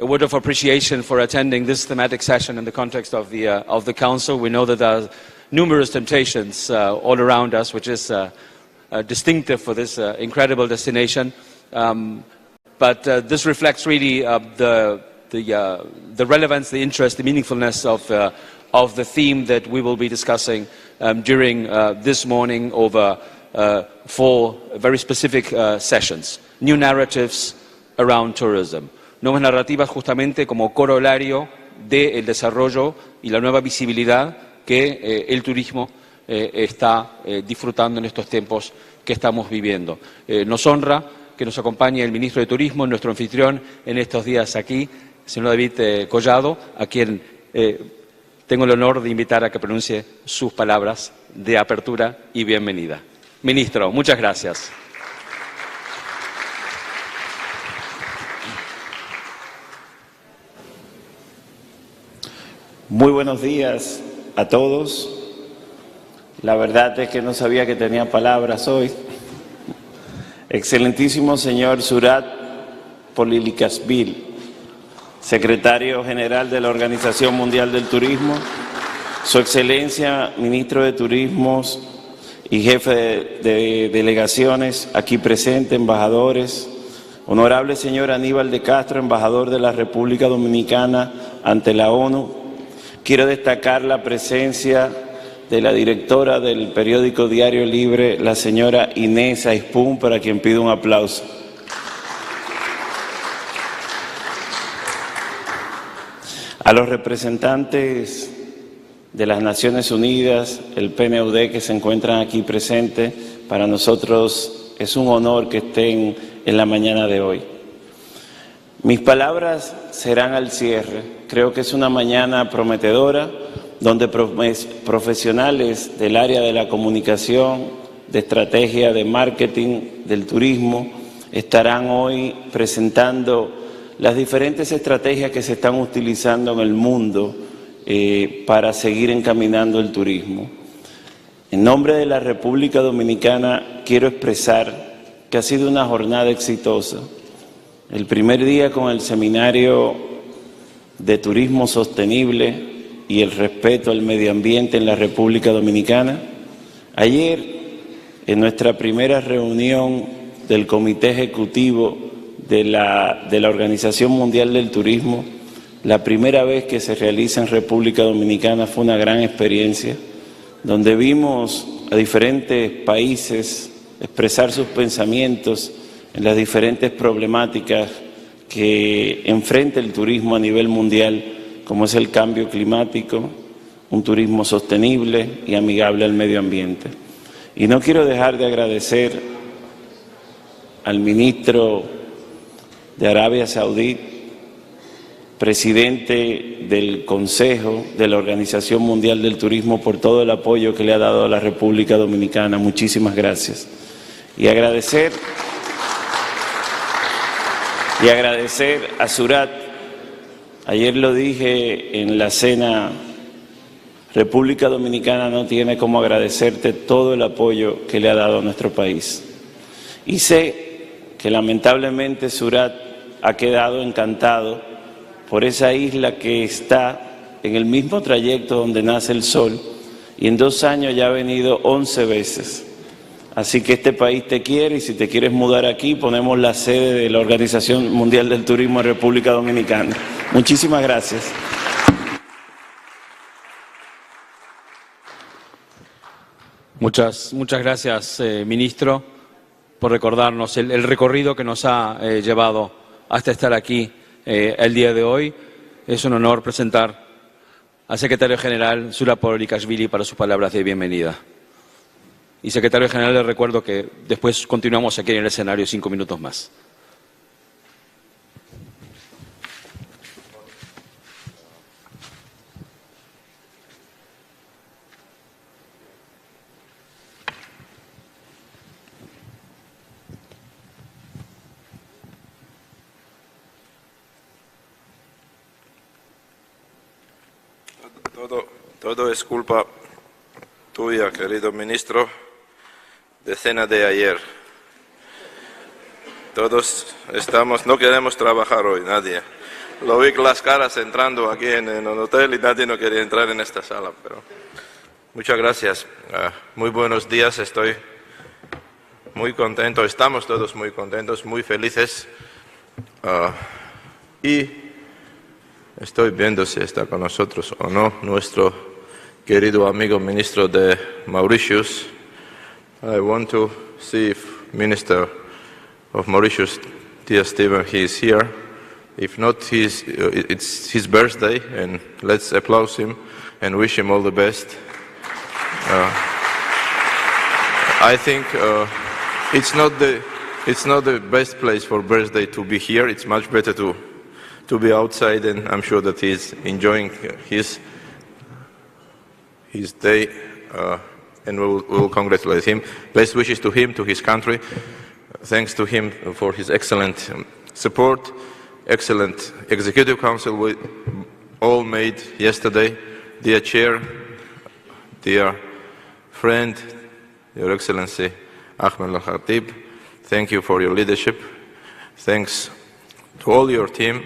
a word of appreciation for attending this thematic session in the context of the Council. We know that there are numerous temptations all around us, which is distinctive for this incredible destination. But this reflects really the relevance, the interest, the meaningfulness of the theme that we will be discussing during this morning over 4 very specific sessions. New Narratives around Tourism. Nuevas Narrativas justamente como corolario del desarrollo y la nueva visibilidad que el turismo está disfrutando en estos tiempos que estamos viviendo. Nos honra que nos acompañe el Ministro de Turismo, nuestro anfitrión en estos días aquí, señor David Collado, a quien tengo el honor de invitar a que pronuncie sus palabras de apertura y bienvenida. Ministro, muchas gracias. Muy buenos días a todos. La verdad es que no sabía que tenía palabras hoy. Excelentísimo señor Surat Polilikashvili, secretario general de la Organización Mundial del Turismo, Su Excelencia, ministro de Turismo y jefe de delegaciones aquí presente, embajadores, honorable señor Aníbal de Castro, embajador de la República Dominicana ante la ONU. Quiero destacar la presencia de la directora del periódico Diario Libre, la señora Inés Aispun, para quien pido un aplauso. A los representantes de las Naciones Unidas, el PNUD, que se encuentran aquí presentes, para nosotros es un honor que estén en la mañana de hoy. Mis palabras serán al cierre. Creo que es una mañana prometedora, donde profesionales del área de la comunicación, de estrategia, de marketing, del turismo, estarán hoy presentando las diferentes estrategias que se están utilizando en el mundo para seguir encaminando el turismo. En nombre de la República Dominicana quiero expresar que ha sido una jornada exitosa. El primer día con el seminario de turismo sostenible y el respeto al medio ambiente en la República Dominicana. Ayer, en nuestra primera reunión del Comité Ejecutivo de la Organización Mundial del Turismo, la primera vez que se realiza en República Dominicana, fue una gran experiencia, donde vimos a diferentes países expresar sus pensamientos en las diferentes problemáticas que enfrenta el turismo a nivel mundial, como es el cambio climático, un turismo sostenible y amigable al medio ambiente. Y no quiero dejar de agradecer al ministro de Arabia Saudí, presidente del Consejo de la Organización Mundial del Turismo, por todo el apoyo que le ha dado a la República Dominicana. Muchísimas gracias. Y agradecer a Surat. Ayer lo dije en la cena, República Dominicana no tiene cómo agradecerte todo el apoyo que le ha dado a nuestro país. Y sé que lamentablemente Surat ha quedado encantado por esa isla que está en el mismo trayecto donde nace el sol, y en 2 años ya ha venido 11 veces. Así que este país te quiere, y si te quieres mudar aquí, ponemos la sede de la Organización Mundial del Turismo en República Dominicana. Muchísimas gracias. Muchas gracias, ministro, por recordarnos el recorrido que nos ha llevado hasta estar aquí el día de hoy. Es un honor presentar al secretario general Surat Polilikashvili para sus palabras de bienvenida. Y secretario general, le recuerdo que después continuamos aquí en el escenario 5 minutos más. Todo es culpa tuya, querido ministro, de cena de ayer. Todos no queremos trabajar hoy, nadie. lo vi las caras entrando aquí en el hotel y nadie no quería entrar en esta sala. Pero muchas gracias. Muy buenos días. Estoy muy contento. Estamos todos muy contentos, muy felices. Y estoy viendo si está con nosotros o no nuestro querido amigo ministro de Mauritius. I want to see if Minister of Mauritius, dear Stephen, he is here. If not, it's his birthday, and let's applaud him and wish him all the best. I think it's not the best place for birthday to be here. It's much better to be outside, and I'm sure that he's enjoying his day, and we will congratulate him. Best wishes to him, to his country. Thanks to him for his excellent support, excellent Executive Council we all made yesterday. Dear Chair, dear friend, Your Excellency Ahmed Al-Khatib, thank you for your leadership. Thanks to all your team.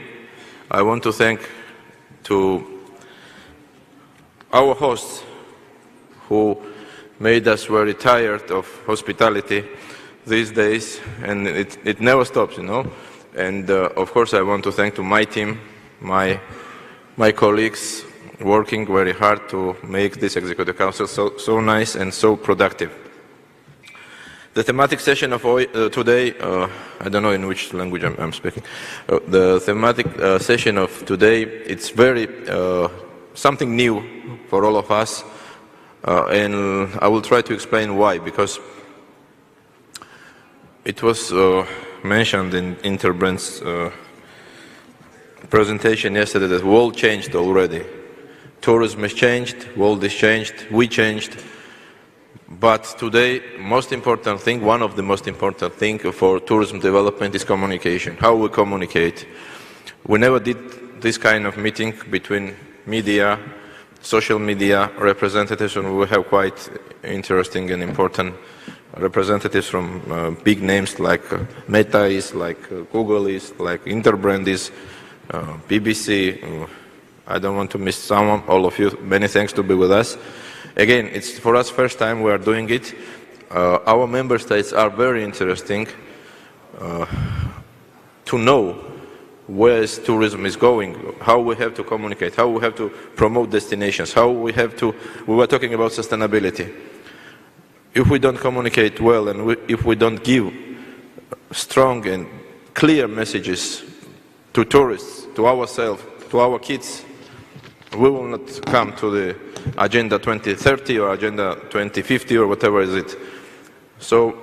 I want to thank to our hosts who made us very tired of hospitality these days, and it never stops, you know. And of course I want to thank to my team, my colleagues working very hard to make this Executive Council so nice and so productive. The thematic session of today, I don't know in which language I'm speaking. The thematic session of today, it's very something new for all of us, and I will try to explain why. Because it was mentioned in Interbrandt's presentation yesterday that the world changed already. Tourism has changed, world has changed, we changed. But today, most important thing, one of the most important things for tourism development is communication, how we communicate. We never did this kind of meeting between media, social media representatives, and we have quite interesting and important representatives from big names like Meta is, like Google is, like Interbrand is, BBC. I don't want to miss someone, all of you, many thanks to be with us. Again, it's for us first time we are doing it. Our member states are very interesting to know where tourism is going, how we have to communicate, how we have to promote destinations, how we have to, we were talking about sustainability. If we don't communicate well and if we don't give strong and clear messages to tourists, to ourselves, to our kids, we will not come to the Agenda 2030 or Agenda 2050 or whatever is it. So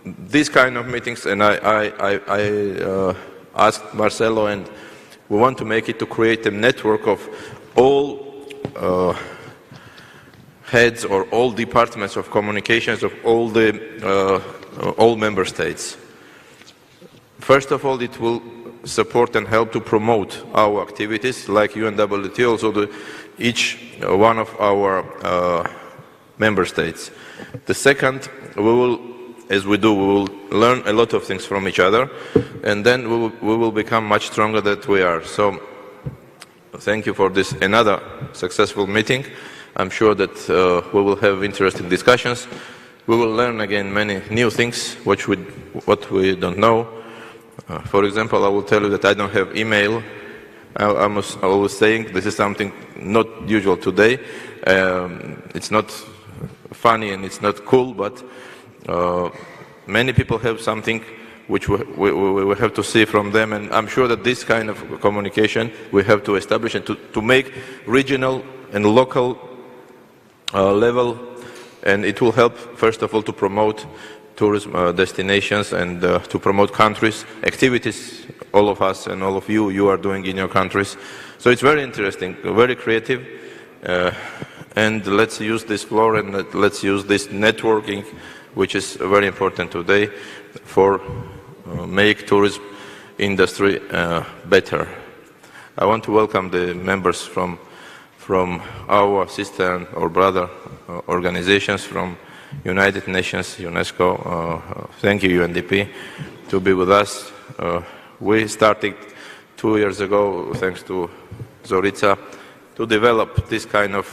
these kind of meetings, and I asked Marcelo, and we want to make it to create a network of all heads or all departments of communications of all member states. First of all, it will support and help to promote our activities like UNWTO, also each one of our member states. The second, we will, as we do, we will learn a lot of things from each other, and then we will become much stronger than we are. So thank you for this another successful meeting. I'm sure that we will have interesting discussions. We will learn again many new things what we don't know. For example, I will tell you that I don't have email. I was always saying this is something not usual today. It's not funny and it's not cool, but many people have something which we have to see from them, and I'm sure that this kind of communication we have to establish and to make regional and local level, and it will help first of all to promote tourism destinations and to promote countries, activities all of us and all of you are doing in your countries. So it's very interesting, very creative, and let's use this floor and let's use this networking, which is very important today for make tourism industry better. I want to welcome the members from our sister or brother organizations, from United Nations, UNESCO. Thank you, UNDP, to be with us. We started 2 years ago, thanks to Zorica, to develop this kind of,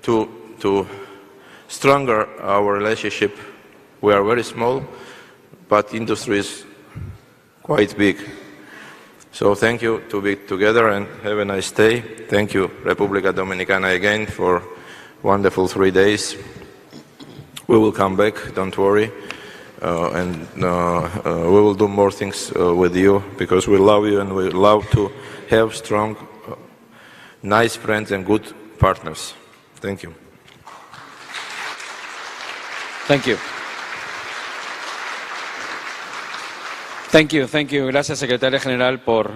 to stronger our relationship. We are very small, but industry is quite big. So thank you to be together and have a nice day. Thank you, República Dominicana, again for wonderful 3 days. We will come back, don't worry, and we will do more things with you because we love you and we love to have strong, nice friends and good partners. Thank you. Thank you. Thank you, thank you. Gracias, Secretaria General, por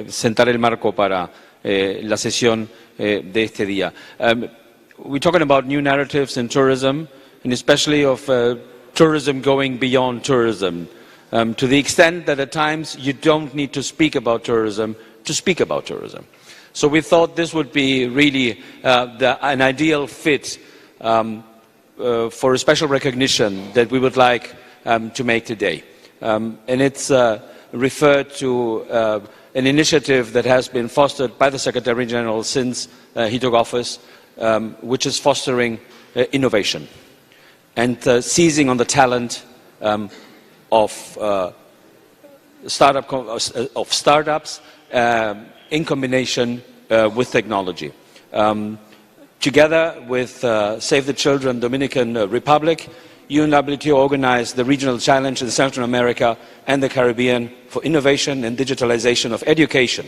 sentar el marco para la sesión de este día. We're talking about new narratives in tourism, and especially of tourism going beyond tourism, to the extent that at times you don't need to speak about tourism to speak about tourism. So we thought this would be really an ideal fit for a special recognition that we would like to make today. And it's referred to an initiative that has been fostered by the Secretary General since he took office, which is fostering innovation and seizing on the talent of startups in combination with technology. Together with Save the Children Dominican Republic, UNWTO organized the Regional Challenge in Central America and the Caribbean for innovation and digitalization of education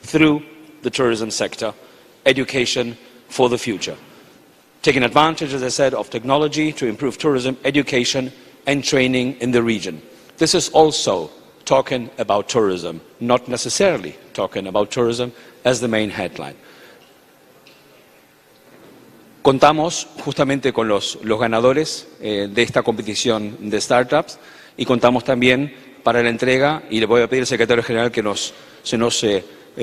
through the tourism sector, education for the future. Taking advantage, as I said, of technology to improve tourism, education and training in the region. This is also talking about tourism, not necessarily talking about tourism as the main headline. Contamos justamente con los ganadores de esta competición de startups y contamos también para la entrega, y le voy a pedir al Secretario General que se nos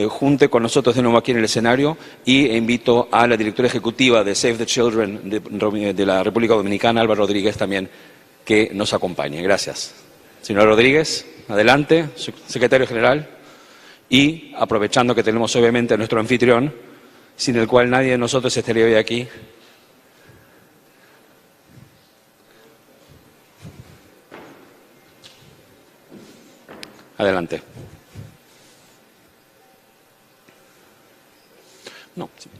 junte con nosotros de nuevo aquí en el escenario, y invito a la directora ejecutiva de Save the Children de la República Dominicana, Álvaro Rodríguez, también que nos acompañe. Gracias. Señora Rodríguez, adelante, Secretario General, y aprovechando que tenemos obviamente a nuestro anfitrión, sin el cual nadie de nosotros estaría hoy aquí. Adelante. No. Sí.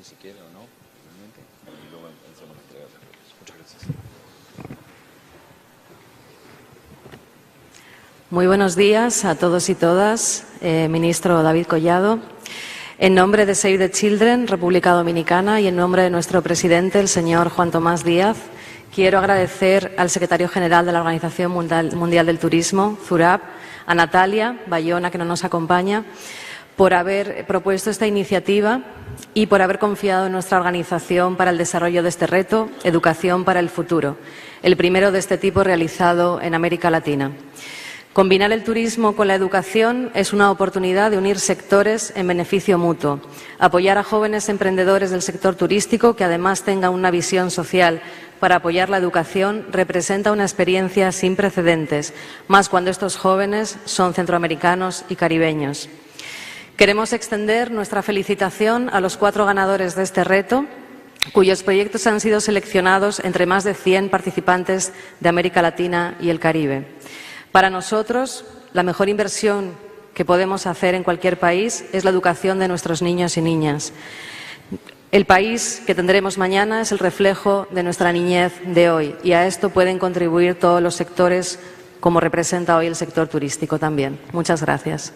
Si quiere o no, y luego hacemos la entrega de las redes. Muchas gracias. Muy buenos días a todos y todas. Ministro David Collado, en nombre de Save the Children, República Dominicana, y en nombre de nuestro presidente, el señor Juan Tomás Díaz, quiero agradecer al secretario general de la Organización Mundial del Turismo, ZURAP, a Natalia Bayona, que no nos acompaña, por haber propuesto esta iniciativa y por haber confiado en nuestra organización para el desarrollo de este reto, Educación para el Futuro, el primero de este tipo realizado en América Latina. Combinar el turismo con la educación es una oportunidad de unir sectores en beneficio mutuo, apoyar a jóvenes emprendedores del sector turístico que además tengan una visión social para apoyar la educación representa una experiencia sin precedentes, más cuando estos jóvenes son centroamericanos y caribeños. Queremos extender nuestra felicitación a los 4 ganadores de este reto, cuyos proyectos han sido seleccionados entre más de 100 participantes de América Latina y el Caribe. Para nosotros, la mejor inversión que podemos hacer en cualquier país es la educación de nuestros niños y niñas. El país que tendremos mañana es el reflejo de nuestra niñez de hoy, y a esto pueden contribuir todos los sectores, como representa hoy el sector turístico también. Muchas gracias.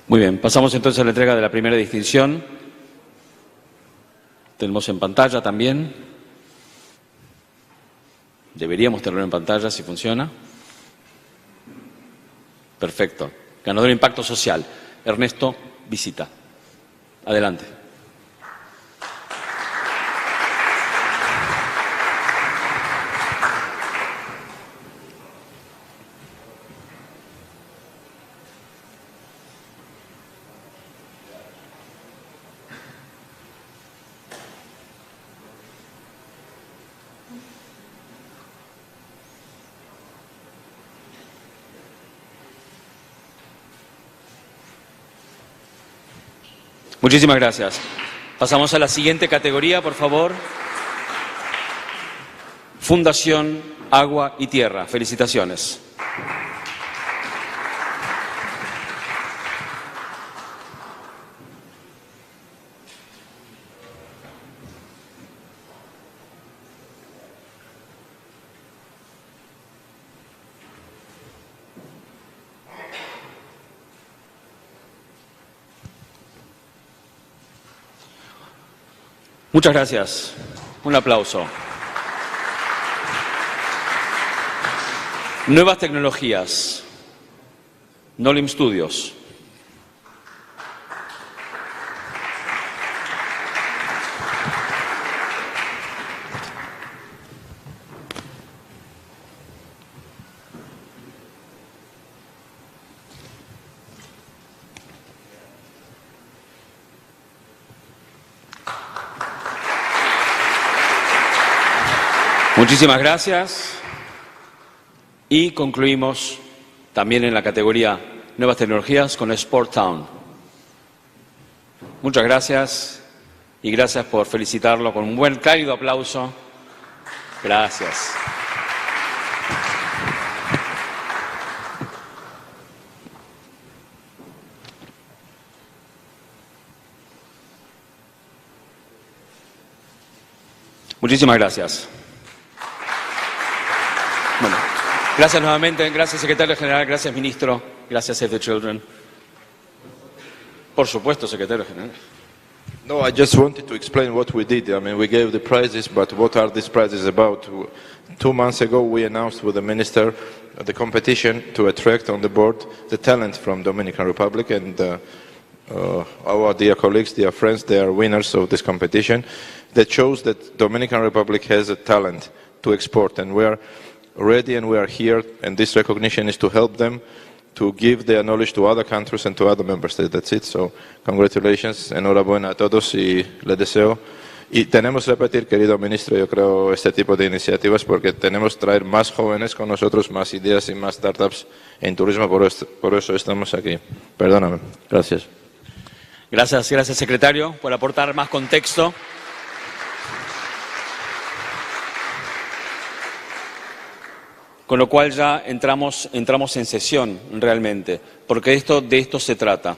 Muy bien, pasamos entonces a la entrega de la primera distinción. Tenemos en pantalla también. Deberíamos tenerlo en pantalla si funciona. Perfecto. Ganador de Impacto Social, Ernesto Visita. Adelante. Muchísimas gracias. Pasamos a la siguiente categoría, por favor. Fundación Agua y Tierra. Felicitaciones. Muchas gracias. Un aplauso. Nuevas tecnologías. Nolim Studios. Muchísimas gracias. Y concluimos también en la categoría Nuevas Tecnologías con Sport Town. Muchas gracias y gracias por felicitarlo con un buen cálido aplauso. Gracias. Muchísimas gracias. Bueno, gracias nuevamente, gracias secretario general, gracias ministro, gracias Save the Children. Por supuesto, secretario general. No, I just wanted to explain what we did. I mean, we gave the prizes, but what are these prizes about? 2 months ago, we announced with the minister the competition to attract on the board the talent from Dominican Republic, and our dear colleagues, dear friends, they are winners of this competition. That shows that Dominican Republic has a talent to export, and we are ready and we are here, and this recognition is to help them to give their knowledge to other countries and to other member states. That's it. So, congratulations, enhorabuena a todos y les deseo. Y tenemos que repetir, querido ministro, yo creo, este tipo de iniciativas porque tenemos que traer más jóvenes con nosotros, más ideas y más startups en turismo, por eso estamos aquí. Perdóname. Gracias. Gracias, secretario, por aportar más contexto. Con lo cual ya entramos en sesión realmente, porque de esto se trata,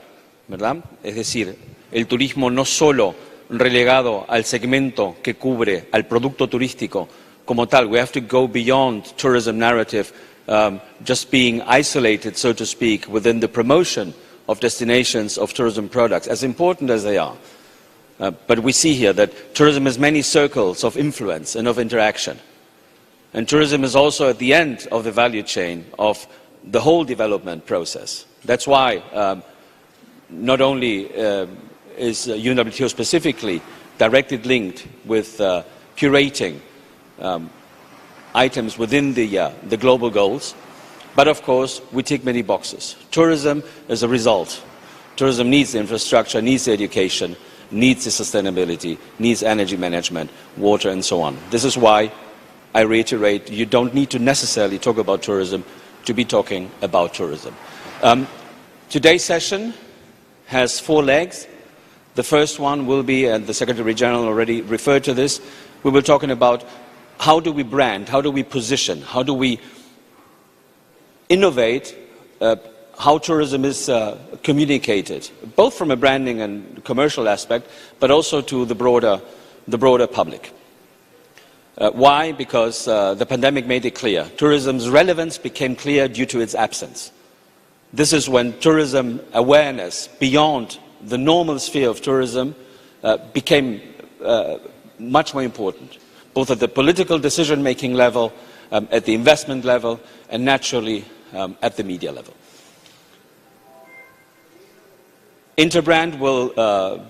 ¿verdad? Es decir, el turismo no solo relegado al segmento que cubre al producto turístico como tal. We have to go beyond tourism narrative, just being isolated, so to speak, within the promotion of destinations of tourism products, as important as they are. But we see here that tourism has many circles of influence and of interaction. And tourism is also at the end of the value chain of the whole development process. That's why not only is UNWTO specifically directly linked with curating items within the global goals, but of course we tick many boxes. Tourism is a result. Tourism needs the infrastructure, needs the education, needs the sustainability, needs energy management, water and so on. This is why I reiterate, you don't need to necessarily talk about tourism to be talking about tourism. Today's session has 4 legs. The first one will be, and the Secretary General already referred to this, we were talking about how do we brand, how do we position, how do we innovate how tourism is communicated, both from a branding and commercial aspect, but also to the broader public. Why? Because the pandemic made it clear. Tourism's relevance became clear due to its absence. This is when tourism awareness beyond the normal sphere of tourism became much more important, both at the political decision-making level, at the investment level, and naturally at the media level. Interbrand will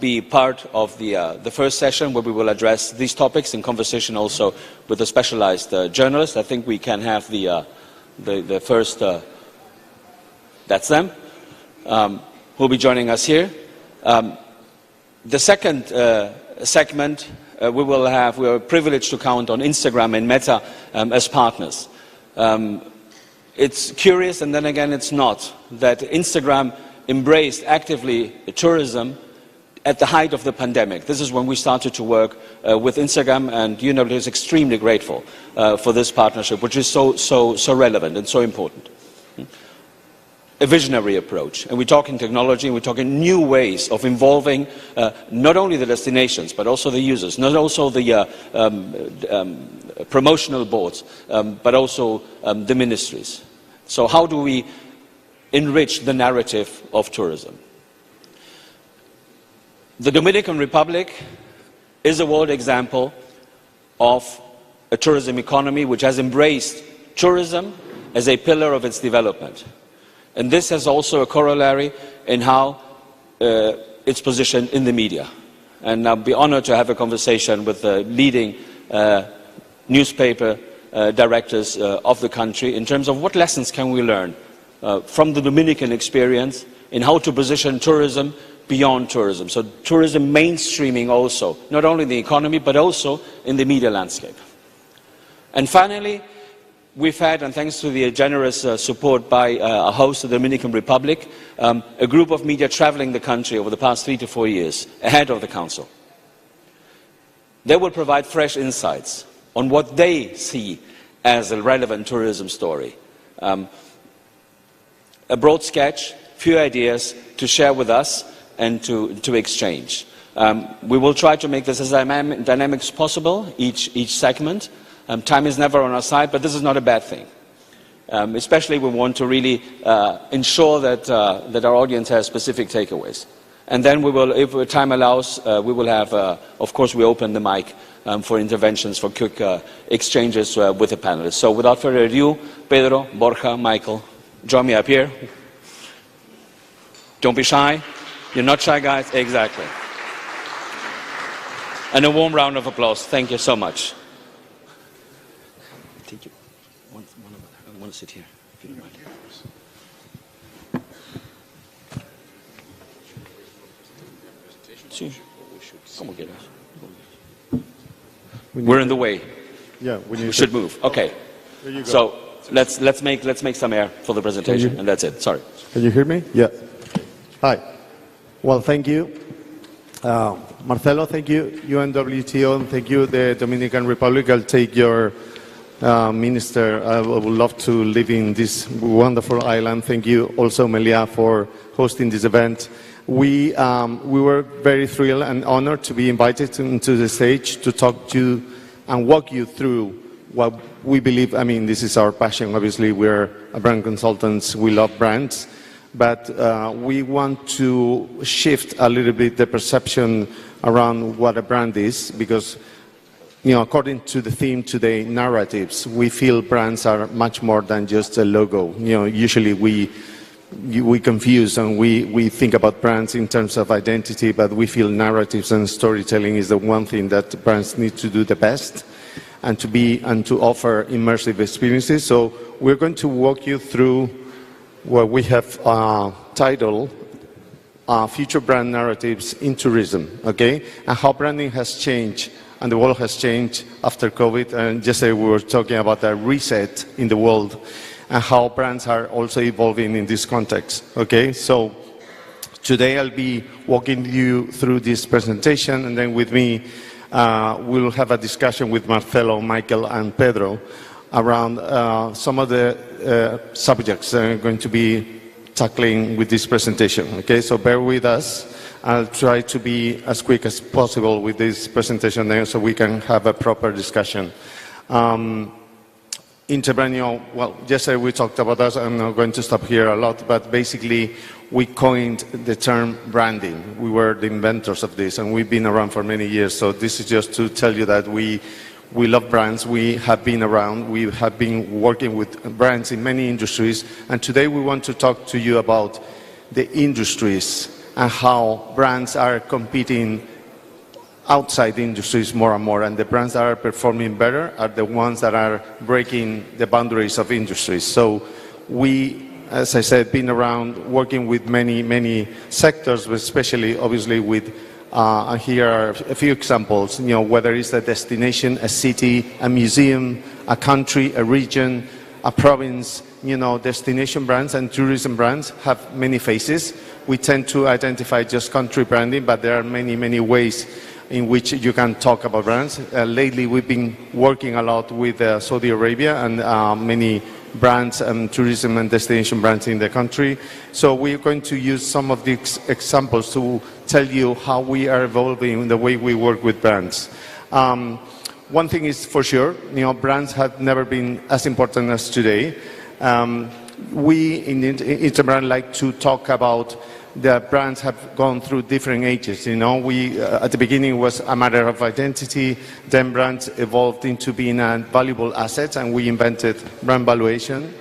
be part of the first session where we will address these topics in conversation also with the specialized journalists. I think we can have the first, that's them, who will be joining us here. The second segment we are privileged to count on Instagram and Meta as partners. It's curious, and then again it's not, that Instagram embraced actively tourism at the height of the pandemic. This is when we started to work with Instagram, and UNW is extremely grateful for this partnership, which is so relevant and so important. A visionary approach, and we're talking technology, and we're talking new ways of involving not only the destinations, but also the users, not also the promotional boards, but also the ministries. So how do we enrich the narrative of tourism? The Dominican Republic is a world example of a tourism economy which has embraced tourism as a pillar of its development. And this has also a corollary in how it's positioned in the media. And I'll be honored to have a conversation with the leading newspaper directors of the country in terms of what lessons can we learn from the Dominican experience in how to position tourism beyond tourism. So tourism mainstreaming also, not only in the economy, but also in the media landscape. And finally, we've had, and thanks to the generous support by our host, the Dominican Republic, a group of media traveling the country over the past 3 to 4 years, ahead of the Council. They will provide fresh insights on what they see as a relevant tourism story. A broad sketch, few ideas to share with us and to exchange. We will try to make this as dynamic as possible, each segment. Time is never on our side, but this is not a bad thing. Especially we want to really ensure that our audience has specific takeaways. And then we will, if time allows, we will have, of course, we open the mic for interventions, for quick exchanges with the panelists. So without further ado, Pedro, Borja, Michael, join me up here. Don't be shy. You're not shy, guys. Exactly. And a warm round of applause. Thank you so much. Thank you. I want to sit here, if you don't mind. Sí. ¿Cómo quieras? We're in the way. Yeah, we should move. Okay. There you go. So let's make some air for the presentation, and that's it. Sorry. Can you hear me? Yeah. Hi. Well, thank you. Marcelo, thank you, UNWTO, and thank you, the Dominican Republic. I'll take your minister. I would love to live in this wonderful island. Thank you also, Melia, for hosting this event. We were very thrilled and honored to be invited into the stage to talk to you and walk you through what we believe. I mean, this is our passion. Obviously, we're brand consultants. We love brands. But we want to shift a little bit the perception around what a brand is, because, you know, according to the theme today, narratives, we feel brands are much more than just a logo. You know, usually we confuse and we think about brands in terms of identity, but we feel narratives and storytelling is the one thing that brands need to do the best, and to offer immersive experiences. So we're going to walk you through what we have titled Future Brand Narratives in Tourism, okay? And how branding has changed and the world has changed after COVID. And yesterday we were talking about a reset in the world and how brands are also evolving in this context, okay? So today I'll be walking you through this presentation, and then with me we'll have a discussion with Marcelo, Michael, and Pedro around some of the subjects that I'm going to be tackling with this presentation. Okay, so bear with us. I'll try to be as quick as possible with this presentation there so we can have a proper discussion. Interbranding, well, yesterday we talked about that. I'm not going to stop here a lot, but basically we coined the term branding. We were the inventors of this, and we've been around for many years. So this is just to tell you that we love brands. We have been around. We have been working with brands in many industries. And today we want to talk to you about the industries and how brands are competing outside the industries more and more. And the brands that are performing better are the ones that are breaking the boundaries of industries. So we, as I said, been around working with many sectors, but especially obviously with here are a few examples, you know, whether it's a destination, a city, a museum, a country, a region, a province, destination brands and tourism brands have many faces. We tend to identify just country branding, but there are many, many ways in which you can talk about brands. Lately, we've been working a lot with Saudi Arabia and many brands and tourism and destination brands in the country. So we're going to use some of the examples to tell you how we are evolving in the way we work with brands. One thing is for sure, brands have never been as important as today. We in Interbrand like to talk about the brands have gone through different ages. We at the beginning was a matter of identity, then brands evolved into being a valuable asset, and we invented brand valuation.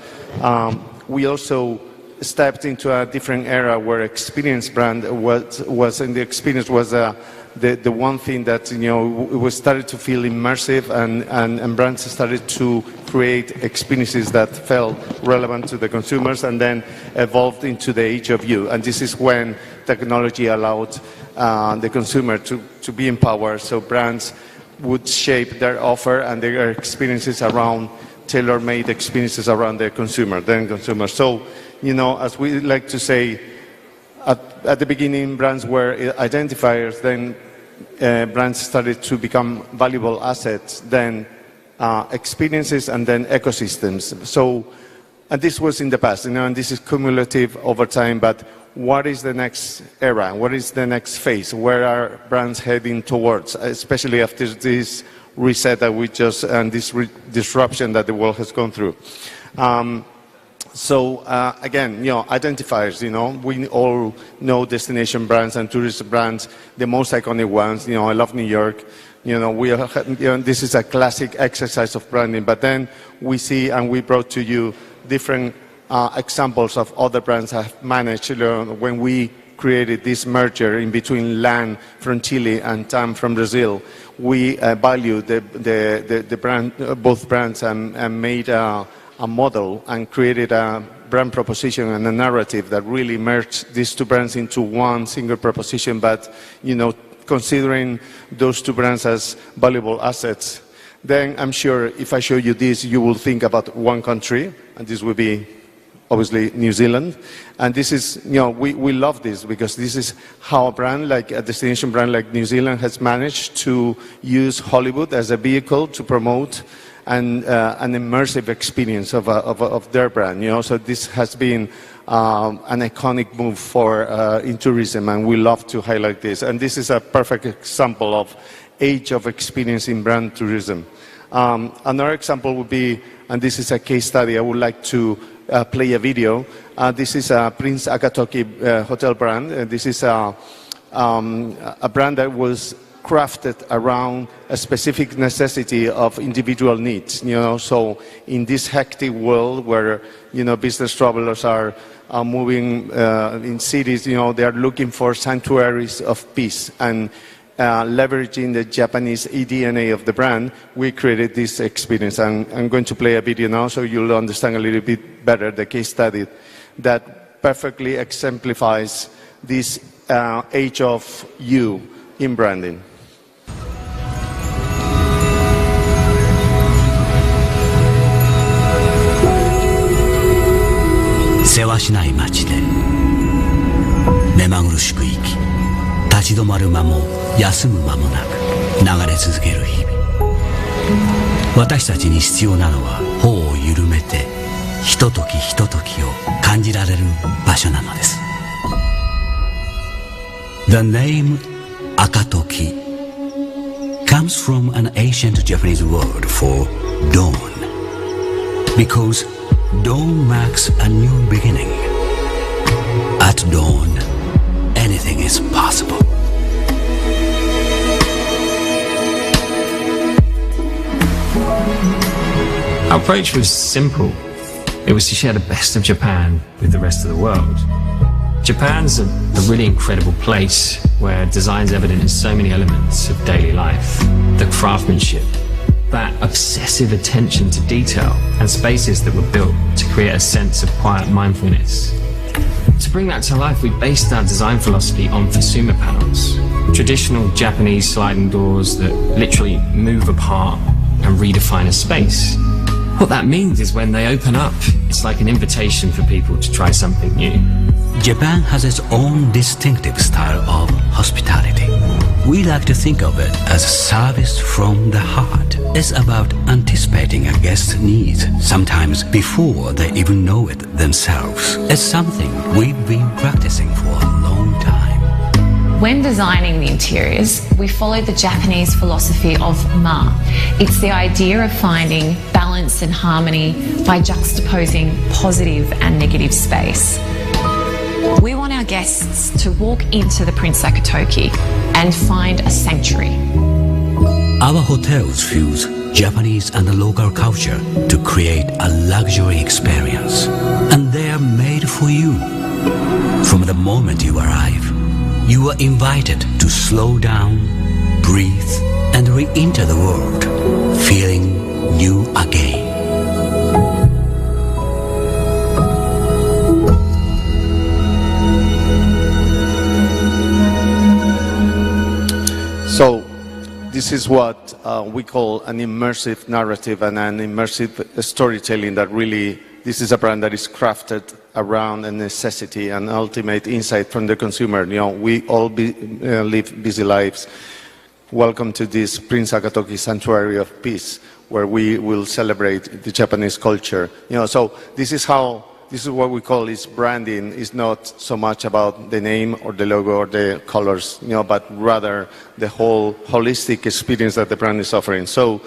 We also stepped into a different era where experience brand was in the experience was the one thing that we started to feel immersive, and brands started to create experiences that felt relevant to the consumers, and then evolved into the age of you. And this is when technology allowed the consumer to be empowered, so brands would shape their offer and their experiences around tailor-made experiences around the consumer, then consumers. So, as we like to say, at the beginning, brands were identifiers, then brands started to become valuable assets, then experiences, and then ecosystems. So, and this was in the past, and this is cumulative over time, but what is the next era? What is the next phase? Where are brands heading towards, especially after this reset that we just, and this disruption that the world has gone through? So again, identifiers, we all know destination brands and tourist brands, the most iconic ones. I love New York. This is a classic exercise of branding, but then we see, and we brought to you different examples of other brands have managed, when we created this merger in between LAN from Chile and TAM from Brazil. We valued the brand, both brands, and made a model and created a brand proposition and a narrative that really merged these two brands into one single proposition, but considering those two brands as valuable assets. Then I'm sure if I show you this, you will think about one country, and this will be obviously New Zealand. And this is, we love this because this is how a brand, like a destination brand like New Zealand, has managed to use Hollywood as a vehicle to promote and an immersive experience of their brand. So this has been an iconic move for in tourism, and we love to highlight this. And this is a perfect example of age of experience in brand tourism. Another example would be, and this is a case study, I would like to play a video. This is a Prince Akatoki hotel brand. This is a brand that was crafted around a specific necessity of individual needs. So in this hectic world where business travelers are moving in cities, they are looking for sanctuaries of peace, and leveraging the Japanese DNA of the brand, we created this experience. And I'm going to play a video now so you'll understand a little bit better the case study that perfectly exemplifies this age of you in branding. せわしない街で目まぐるしく生き、立ち止まる間も休む間もなく流れ続ける日々。私たちに必要なのは歩を緩めてひとときひとときを感じられる場所なのです。 The name Akatoki comes from an ancient Japanese word for dawn, because dawn marks a new beginning. At dawn, anything is possible. Our approach was simple. It was to share the best of Japan with the rest of the world. Japan's a really incredible place where design's evident in so many elements of daily life. The craftsmanship, that obsessive attention to detail, and spaces that were built to create a sense of quiet mindfulness. To bring that to life, we based our design philosophy on fusuma panels, traditional Japanese sliding doors that literally move apart and redefine a space. What that means is when they open up, it's like an invitation for people to try something new. Japan has its own distinctive style of hospitality. We like to think of it as service from the heart. It's about anticipating a guest's needs, sometimes before they even know it themselves. It's something we've been practicing for a long time. When designing the interiors, we follow the Japanese philosophy of ma. It's the idea of finding balance and harmony by juxtaposing positive and negative space. We want our guests to walk into the Prince Akatoki and find a sanctuary. Our hotels fuse Japanese and local culture to create a luxury experience. And they are made for you. From the moment you arrive, you are invited to slow down, breathe, and re-enter the world, feeling new again. So this is what we call an immersive narrative and an immersive storytelling that really, this is a brand that is crafted around a necessity and ultimate insight from the consumer. You know, we all live busy lives. Welcome to this Prince Akatoki Sanctuary of Peace, where we will celebrate the Japanese culture. You know, so this is what we call is branding. It's not so much about the name or the logo or the colors, you know, but rather the whole holistic experience that the brand is offering. So,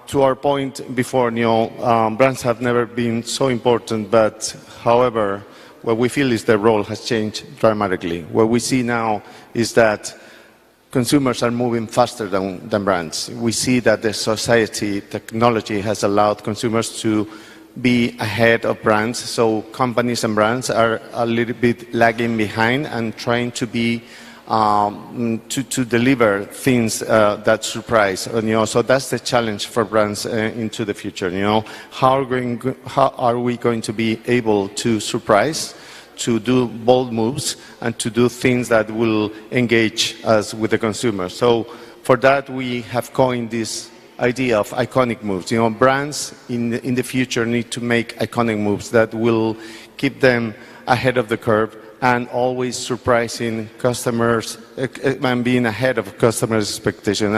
to our point before, you know, brands have never been so important, but however, what we feel is their role has changed dramatically. What we see now is that consumers are moving faster than brands. We see that the society, technology has allowed consumers to be ahead of brands, so companies and brands are a little bit lagging behind and trying to be to deliver things that surprise. And, you know, so that's the challenge for brands into the future. You know, how are we going to be able to surprise, to do bold moves, and to do things that will engage us with the consumer? So for that, we have coined this idea of iconic moves. You know, brands in the future need to make iconic moves that will keep them ahead of the curve and always surprising customers and being ahead of customers' expectation.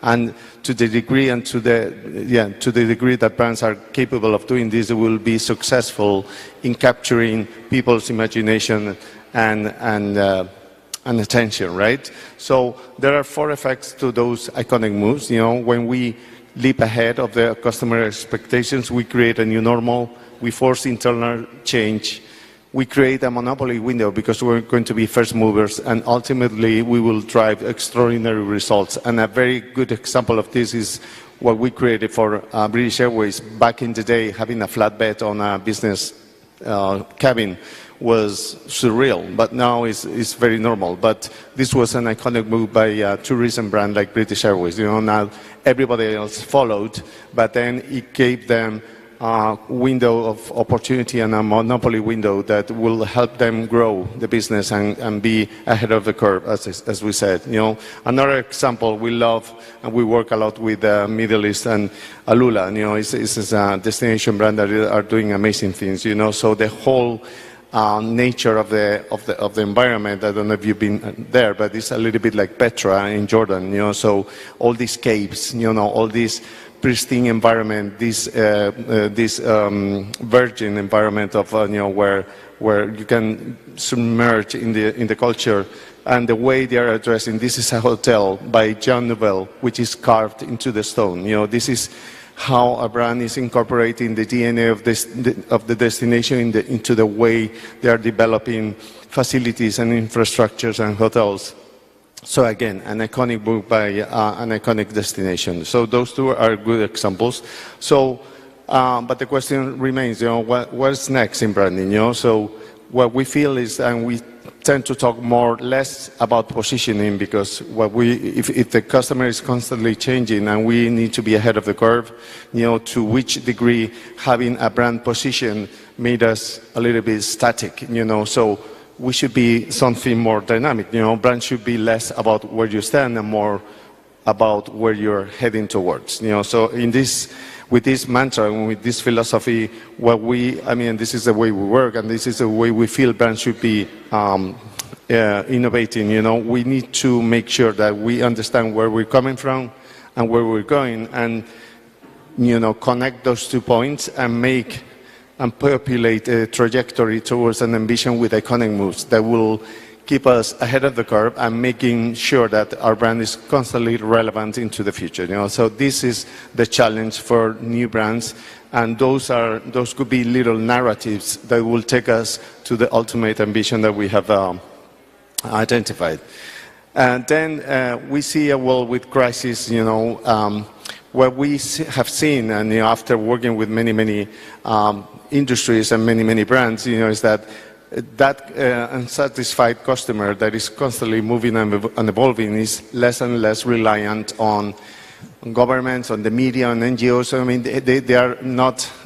And to the degree to the degree that brands are capable of doing this, they will be successful in capturing people's imagination and attention, right? So there are 4 effects to those iconic moves. You know, when we leap ahead of the customer expectations, we create a new normal, we force internal change, we create a monopoly window because we're going to be first movers, and ultimately we will drive extraordinary results. And a very good example of this is what we created for British Airways. Back in the day, having a flatbed on a business cabin was surreal, but now it's very normal. But this was an iconic move by a tourism brand like British Airways. You know, now everybody else followed, but then it gave them a window of opportunity and a monopoly window that will help them grow the business and be ahead of the curve, as we said. You know, another example we love, and we work a lot with the Middle East and Alula. You know, it's a destination brand that are doing amazing things. You know, so the whole nature of the environment. I don't know if you've been there, but it's a little bit like Petra in Jordan. You know, so all these caves, you know, all these pristine environment, this virgin environment of you know, where you can submerge in the culture, and the way they are addressing this is a hotel by Jean Nouvel, which is carved into the stone. You know, this is how a brand is incorporating the DNA of the destination into the way they are developing facilities and infrastructures and hotels. So again, an iconic book by an iconic destination. So those 2 are good examples. So, but the question remains, you know, what's next in branding? You know, so what we feel is, and we tend to talk less about positioning, because if the customer is constantly changing and we need to be ahead of the curve, you know, to which degree having a brand position made us a little bit static, you know, so we should be something more dynamic. You know, brands should be less about where you stand and more about where you're heading towards. You know, so in this, with this mantra and with this philosophy, this is the way we work, and this is the way we feel brands should be innovating. We need to make sure that we understand where we're coming from and where we're going, and connect those 2 points and make and populate a trajectory towards an ambition with iconic moves that will keep us ahead of the curve and making sure that our brand is constantly relevant into the future. So this is the challenge for new brands, and those could be little narratives that will take us to the ultimate ambition that we have identified. And then we see a world with crisis. What we have seen, and after working with many industries and many brands, is that unsatisfied customer that is constantly moving and evolving is less and less reliant on governments, on the media, on NGOs.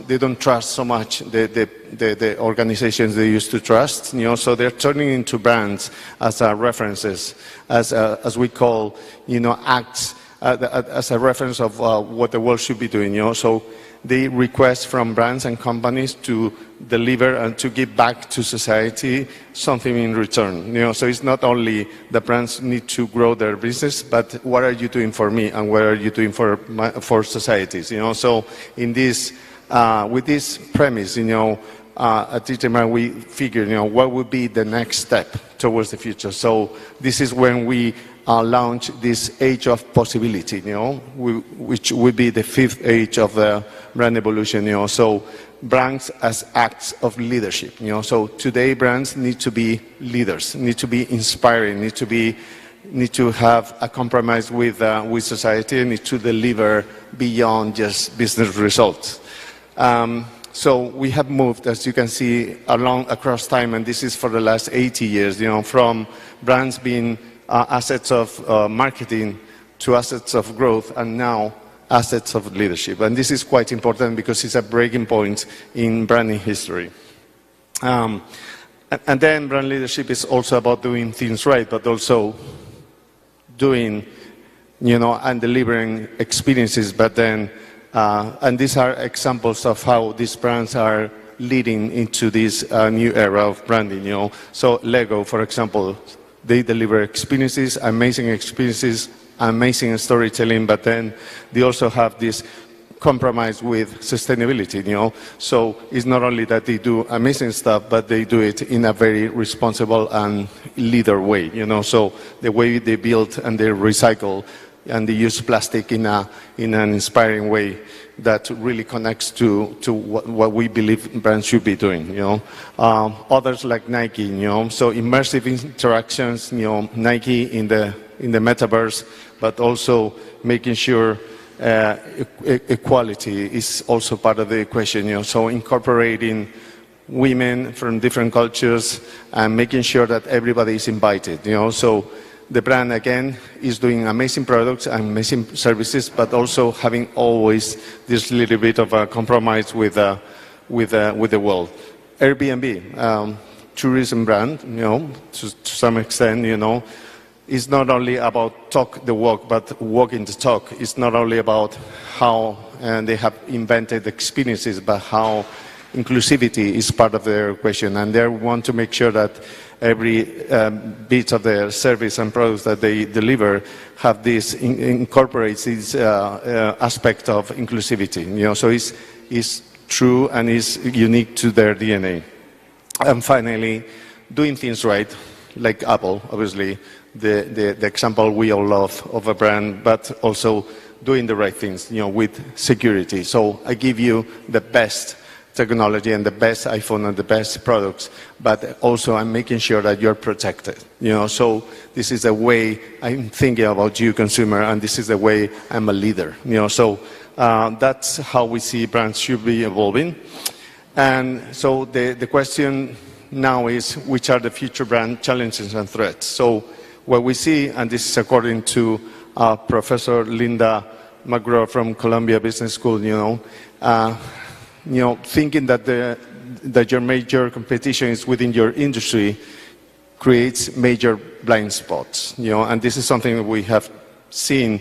They don't trust so much the organizations they used to trust. So they're turning into brands as references, as we call, acts, as a reference of what the world should be doing. So they request from brands and companies to deliver and to give back to society something in return. So it's not only the brands need to grow their business, but what are you doing for me and what are you doing for societies? So in this, with this premise, at Titema we figured, what would be the next step towards the future. So this is when we launch this age of possibility, which would be the 5th age of the brand evolution. So brands as acts of leadership. So today brands need to be leaders, need to be inspiring, need to have a compromise with society, and need to deliver beyond just business results. So we have moved, as you can see, across time, and this is for the last 80 years. From brands being assets of marketing to assets of growth, and now assets of leadership. And this is quite important because it's a breaking point in branding history. And then brand leadership is also about doing things right, but also doing, and delivering experiences. But then, and these are examples of how these brands are leading into this new era of branding. So Lego, for example, they deliver experiences, amazing storytelling, but then they also have this compromise with sustainability, So it's not only that they do amazing stuff, but they do it in a very responsible and leader way, So the way they build and they recycle and they use plastic in an inspiring way that really connects to what we believe brands should be doing. Others like Nike, so immersive interactions, Nike in the metaverse, but also making sure equality is also part of the equation. So incorporating women from different cultures and making sure that everybody is invited. So the brand, again, is doing amazing products and amazing services, but also having always this little bit of a compromise with the world. Airbnb, tourism brand, to some extent, is not only about talk the walk, but walking the talk. It's not only about how they have invented experiences, but how inclusivity is part of their equation. And they want to make sure that every bit of their service and products that they deliver have this, incorporates this aspect of inclusivity. So it's true and is unique to their DNA. And finally, doing things right, like Apple, obviously, the example we all love of a brand, but also doing the right things, with security. So I give you the best technology and the best iPhone and the best products, but also I'm making sure that you're protected. So this is the way I'm thinking about you, consumer, and this is the way I'm a leader. So that's how we see brands should be evolving. And so the question now is, which are the future brand challenges and threats? So what we see, and this is according to Professor Linda McGraw from Columbia Business School, thinking that your major competition is within your industry creates major blind spots. And this is something that we have seen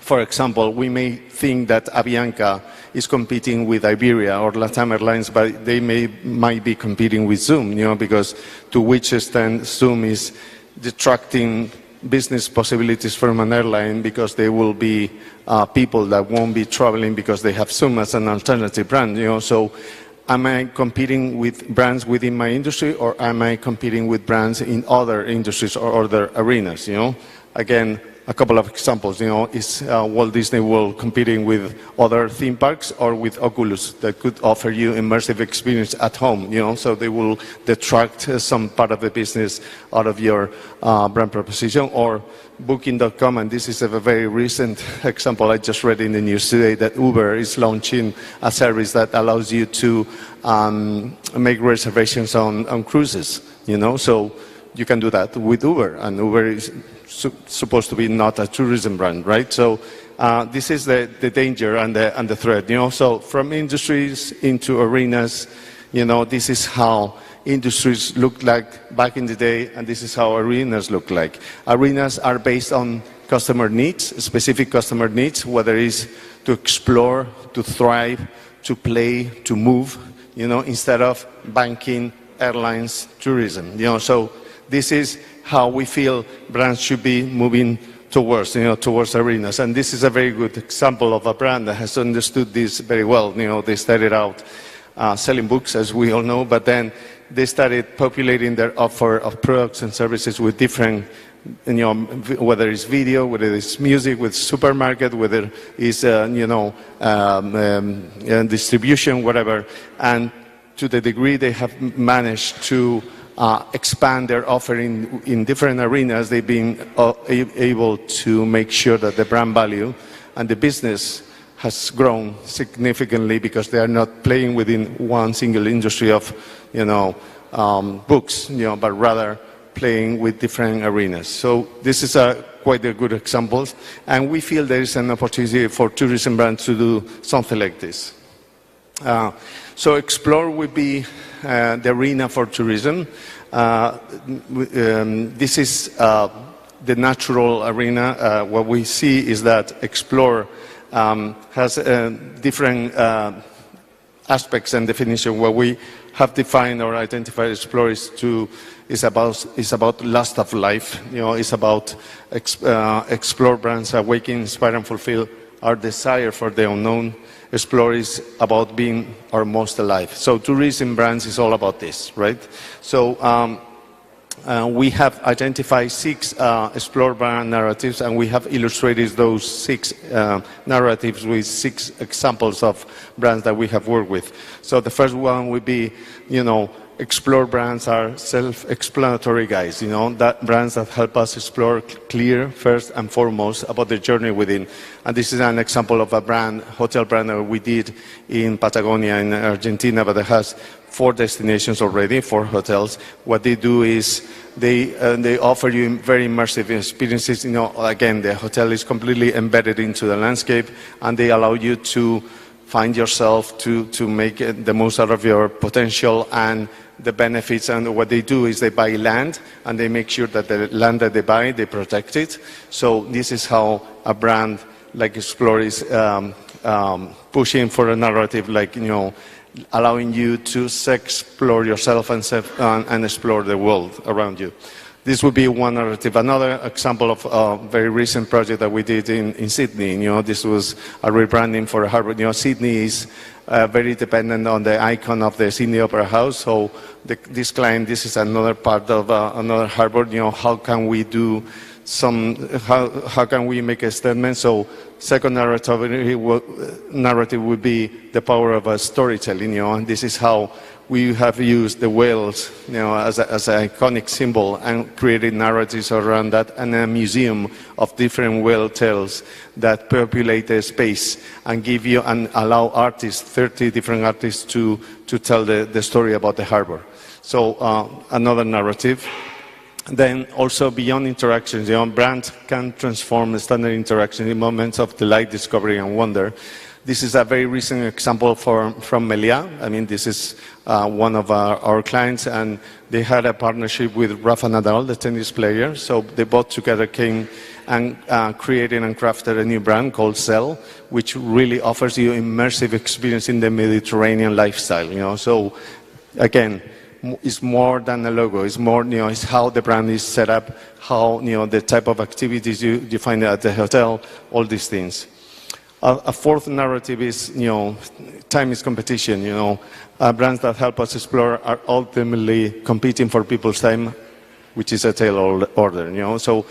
For example, we may think that Avianca is competing with Iberia or LATAM Airlines, but they might be competing with Zoom, because to which extent Zoom is detracting business possibilities from an airline because there will be people that won't be traveling because they have Zoom as an alternative brand. So am I competing with brands within my industry, or am I competing with brands in other industries or other arenas? Again, a couple of examples, is Walt Disney World competing with other theme parks or with Oculus that could offer you immersive experience at home, so they will detract some part of the business out of your brand proposition. Or Booking.com, and this is a very recent example I just read in the news today, that Uber is launching a service that allows you to make reservations on cruises, so you can do that with Uber, and Uber is supposed to be not a tourism brand, right? So this is the danger and the threat, So from industries into arenas, this is how industries looked like back in the day, and this is how arenas look like. Arenas are based on customer needs, specific customer needs, whether it's to explore, to thrive, to play, to move, instead of banking, airlines, tourism, So this is how we feel brands should be moving towards arenas. And this is a very good example of a brand that has understood this very well. They started out selling books, as we all know, but then they started populating their offer of products and services with different, whether it's video, whether it's music, with supermarket, whether it's, distribution, whatever. And to the degree they have managed to expand their offering in different arenas, they've been able to make sure that the brand value and the business has grown significantly, because they are not playing within one single industry of, books, but rather playing with different arenas. So this is quite a good example, and we feel there is an opportunity for tourism brands to do something like this. So Explore would be the arena for tourism. This is the natural arena. What we see is that Explore has different aspects and definition. What we have defined or identified Explore is about lust of life. It's about Explore brands awaken, inspire, and fulfill our desire for the unknown. Explore is about being our most alive. So tourism brands is all about this, right? So we have identified 6 Explore brand narratives, and we have illustrated those 6 narratives with 6 examples of brands that we have worked with. So the first one would be, Explore brands are self-explanatory guides, that brands that help us explore clear, first and foremost, about the journey within. And this is an example of a brand, hotel brand that we did in Patagonia in Argentina, but it has 4 destinations already, 4 hotels. What they do is they offer you very immersive experiences. Again, the hotel is completely embedded into the landscape, and they allow you to find yourself, to make the most out of your potential and the benefits. And what they do is they buy land, and they make sure that the land that they buy, they protect it. So this is how a brand like Explore is pushing for a narrative like, allowing you to explore yourself and explore the world around you. This would be one narrative. Another example of a very recent project that we did in Sydney. This was a rebranding for a harbour. Sydney is very dependent on the icon of the Sydney Opera House. So this client, this is another part of another harbour. How can we do how can we make a statement? So second narrative would be the power of storytelling. And this is how we have used the whales, as an iconic symbol, and created narratives around that, and a museum of different whale tales that populate the space and give you and allow artists, 30 different artists, to tell the story about the harbor. So another narrative. Then also beyond interactions, brands can transform standard interactions in moments of delight, discovery, and wonder. This is a very recent example from Meliá. This is one of our clients, and they had a partnership with Rafa Nadal, the tennis player. So they both together came and created and crafted a new brand called Cell, which really offers you immersive experience in the Mediterranean lifestyle. So again, it's more than a logo. It's more, it's how the brand is set up, how, the type of activities you find at the hotel, all these things. A fourth narrative is, time is competition. Brands that help us explore are ultimately competing for people's time, which is a tall order. So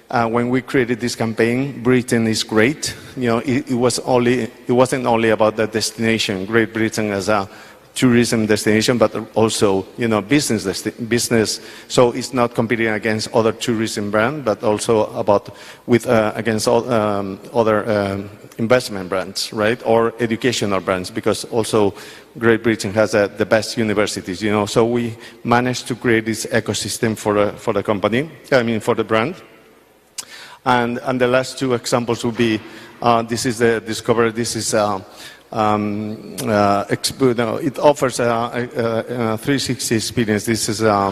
when we created this campaign, Britain is great. It wasn't only about the destination, Great Britain as a tourism destination, but also, business. So it's not competing against other tourism brands, but also against other investment brands, right? Or educational brands, because also Great Britain has the best universities, So we managed to create this ecosystem for the company, for the brand. And the last two examples would be, this is the Discover, this is it offers a 360 experience. This is a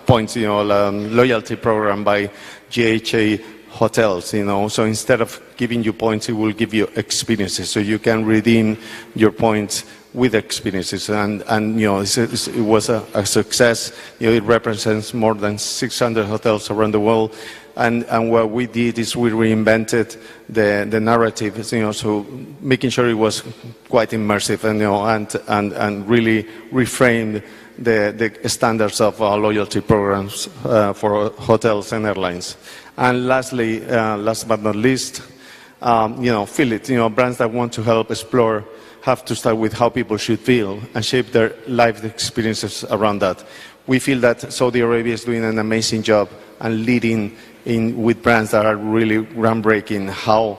points, loyalty program by GHA hotels. So instead of giving you points, it will give you experiences. So you can redeem your points with experiences, and it was a success. It represents more than 600 hotels around the world. And what we did is we reinvented the narrative, so making sure it was quite immersive and really reframed the standards of loyalty programs for hotels and airlines. And lastly, last but not least, feel it. Brands that want to help explore have to start with how people should feel and shape their life experiences around that. We feel that Saudi Arabia is doing an amazing job and leading in with brands that are really groundbreaking. How,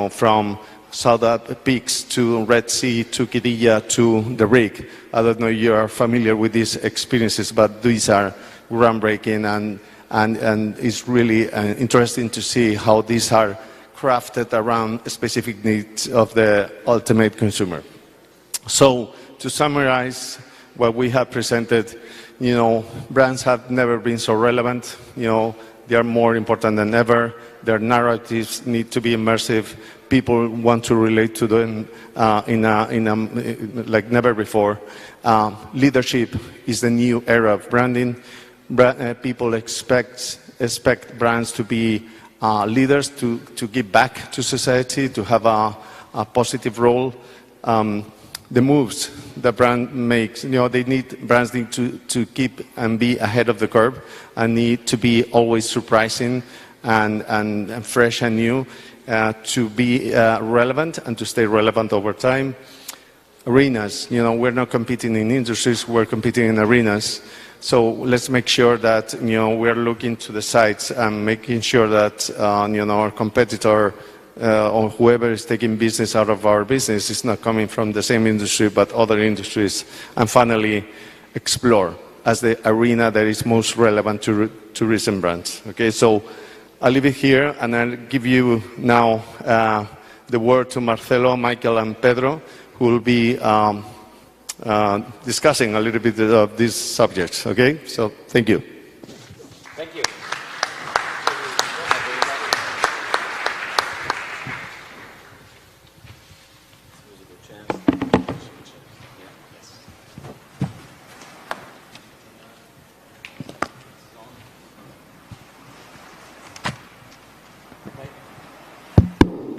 from Sadat Peaks to Red Sea to Qiddiya to the Rig. I don't know if you are familiar with these experiences, but these are groundbreaking, and it's really interesting to see how these are crafted around specific needs of the ultimate consumer. So to summarize what we have presented, brands have never been so relevant. They are more important than ever. Their narratives need to be immersive. People want to relate to them like never before. Leadership is the new era of branding. People expect brands to be leaders, to give back to society, to have a positive role. The moves the brand makes, brands need to keep and be ahead of the curve, and need to be always surprising and fresh and new to be relevant and to stay relevant over time. Arenas, we're not competing in industries, we're competing in arenas. So let's make sure that we're looking to the sites and making sure that our competitor or whoever is taking business out of our business is not coming from the same industry but other industries. And finally, explore as the arena that is most relevant to tourism brands. Okay, so I'll leave it here, and I'll give you now the word to Marcelo, Michael, and Pedro, who will be discussing a little bit of these subjects. Okay, so thank you. Thank you.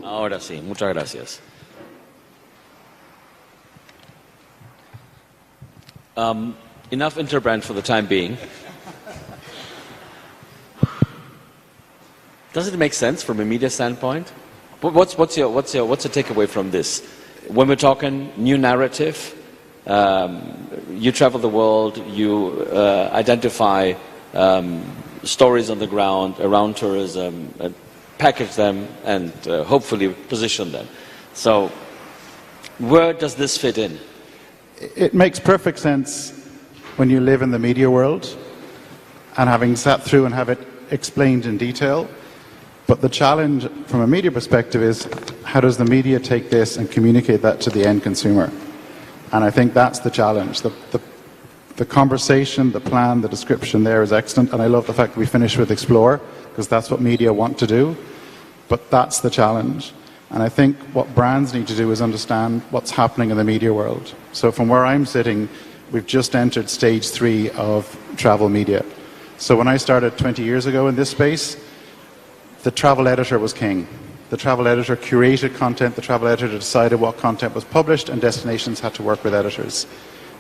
Ahora sí, muchas gracias. Enough Interbrand for the time being. Does it make sense from a media standpoint? What's your takeaway from this? When we're talking new narrative, you travel the world, you identify stories on the ground around tourism, package them, and hopefully position them. So, where does this fit in? It makes perfect sense when you live in the media world and having sat through and have it explained in detail. But the challenge from a media perspective is, how does the media take this and communicate that to the end consumer? And I think that's the challenge. The conversation, the plan, the description there is excellent, and I love the fact that we finish with Explore. because that's what media want to do. But that's the challenge. And I think what brands need to do is understand what's happening in the media world. So from where I'm sitting, we've just entered stage 3 of travel media. So when I started 20 years ago in this space, the travel editor was king. The travel editor curated content, the travel editor decided what content was published, and destinations had to work with editors.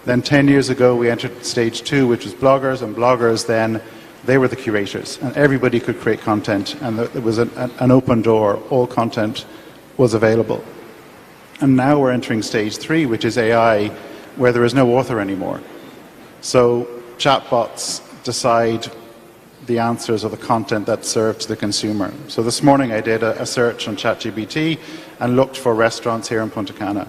Then 10 years ago, we entered stage 2, which was bloggers, and bloggers then, they were the curators, and everybody could create content, and there was an open door, all content was available. And now we're entering stage 3, which is AI, where there is no author anymore. So chatbots decide the answers or the content that's served to the consumer. So this morning I did a search on ChatGPT and looked for restaurants here in Punta Cana.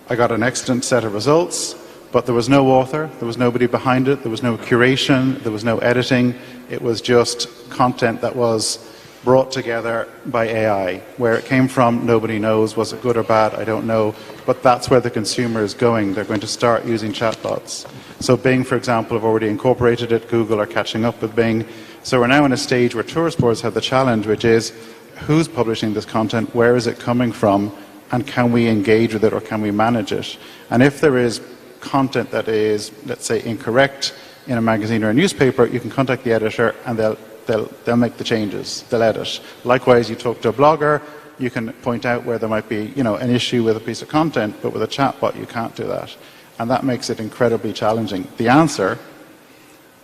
I got an excellent set of results, but there was no author, there was nobody behind it, there was no curation, there was no editing. It was just content that was brought together by AI. Where it came from, nobody knows. Was it good or bad? I don't know. But that's where the consumer is going. They're going to start using chatbots. So Bing, for example, have already incorporated it. Google are catching up with Bing. So we're now in a stage where tourist boards have the challenge, which is who's publishing this content, where is it coming from, and can we engage with it or can we manage it? And if there is content that is, let's say, incorrect in a magazine or a newspaper, you can contact the editor and they'll make the changes, they'll edit. Likewise, you talk to a blogger, you can point out where there might be, an issue with a piece of content, but with a chatbot you can't do that. And that makes it incredibly challenging. The answer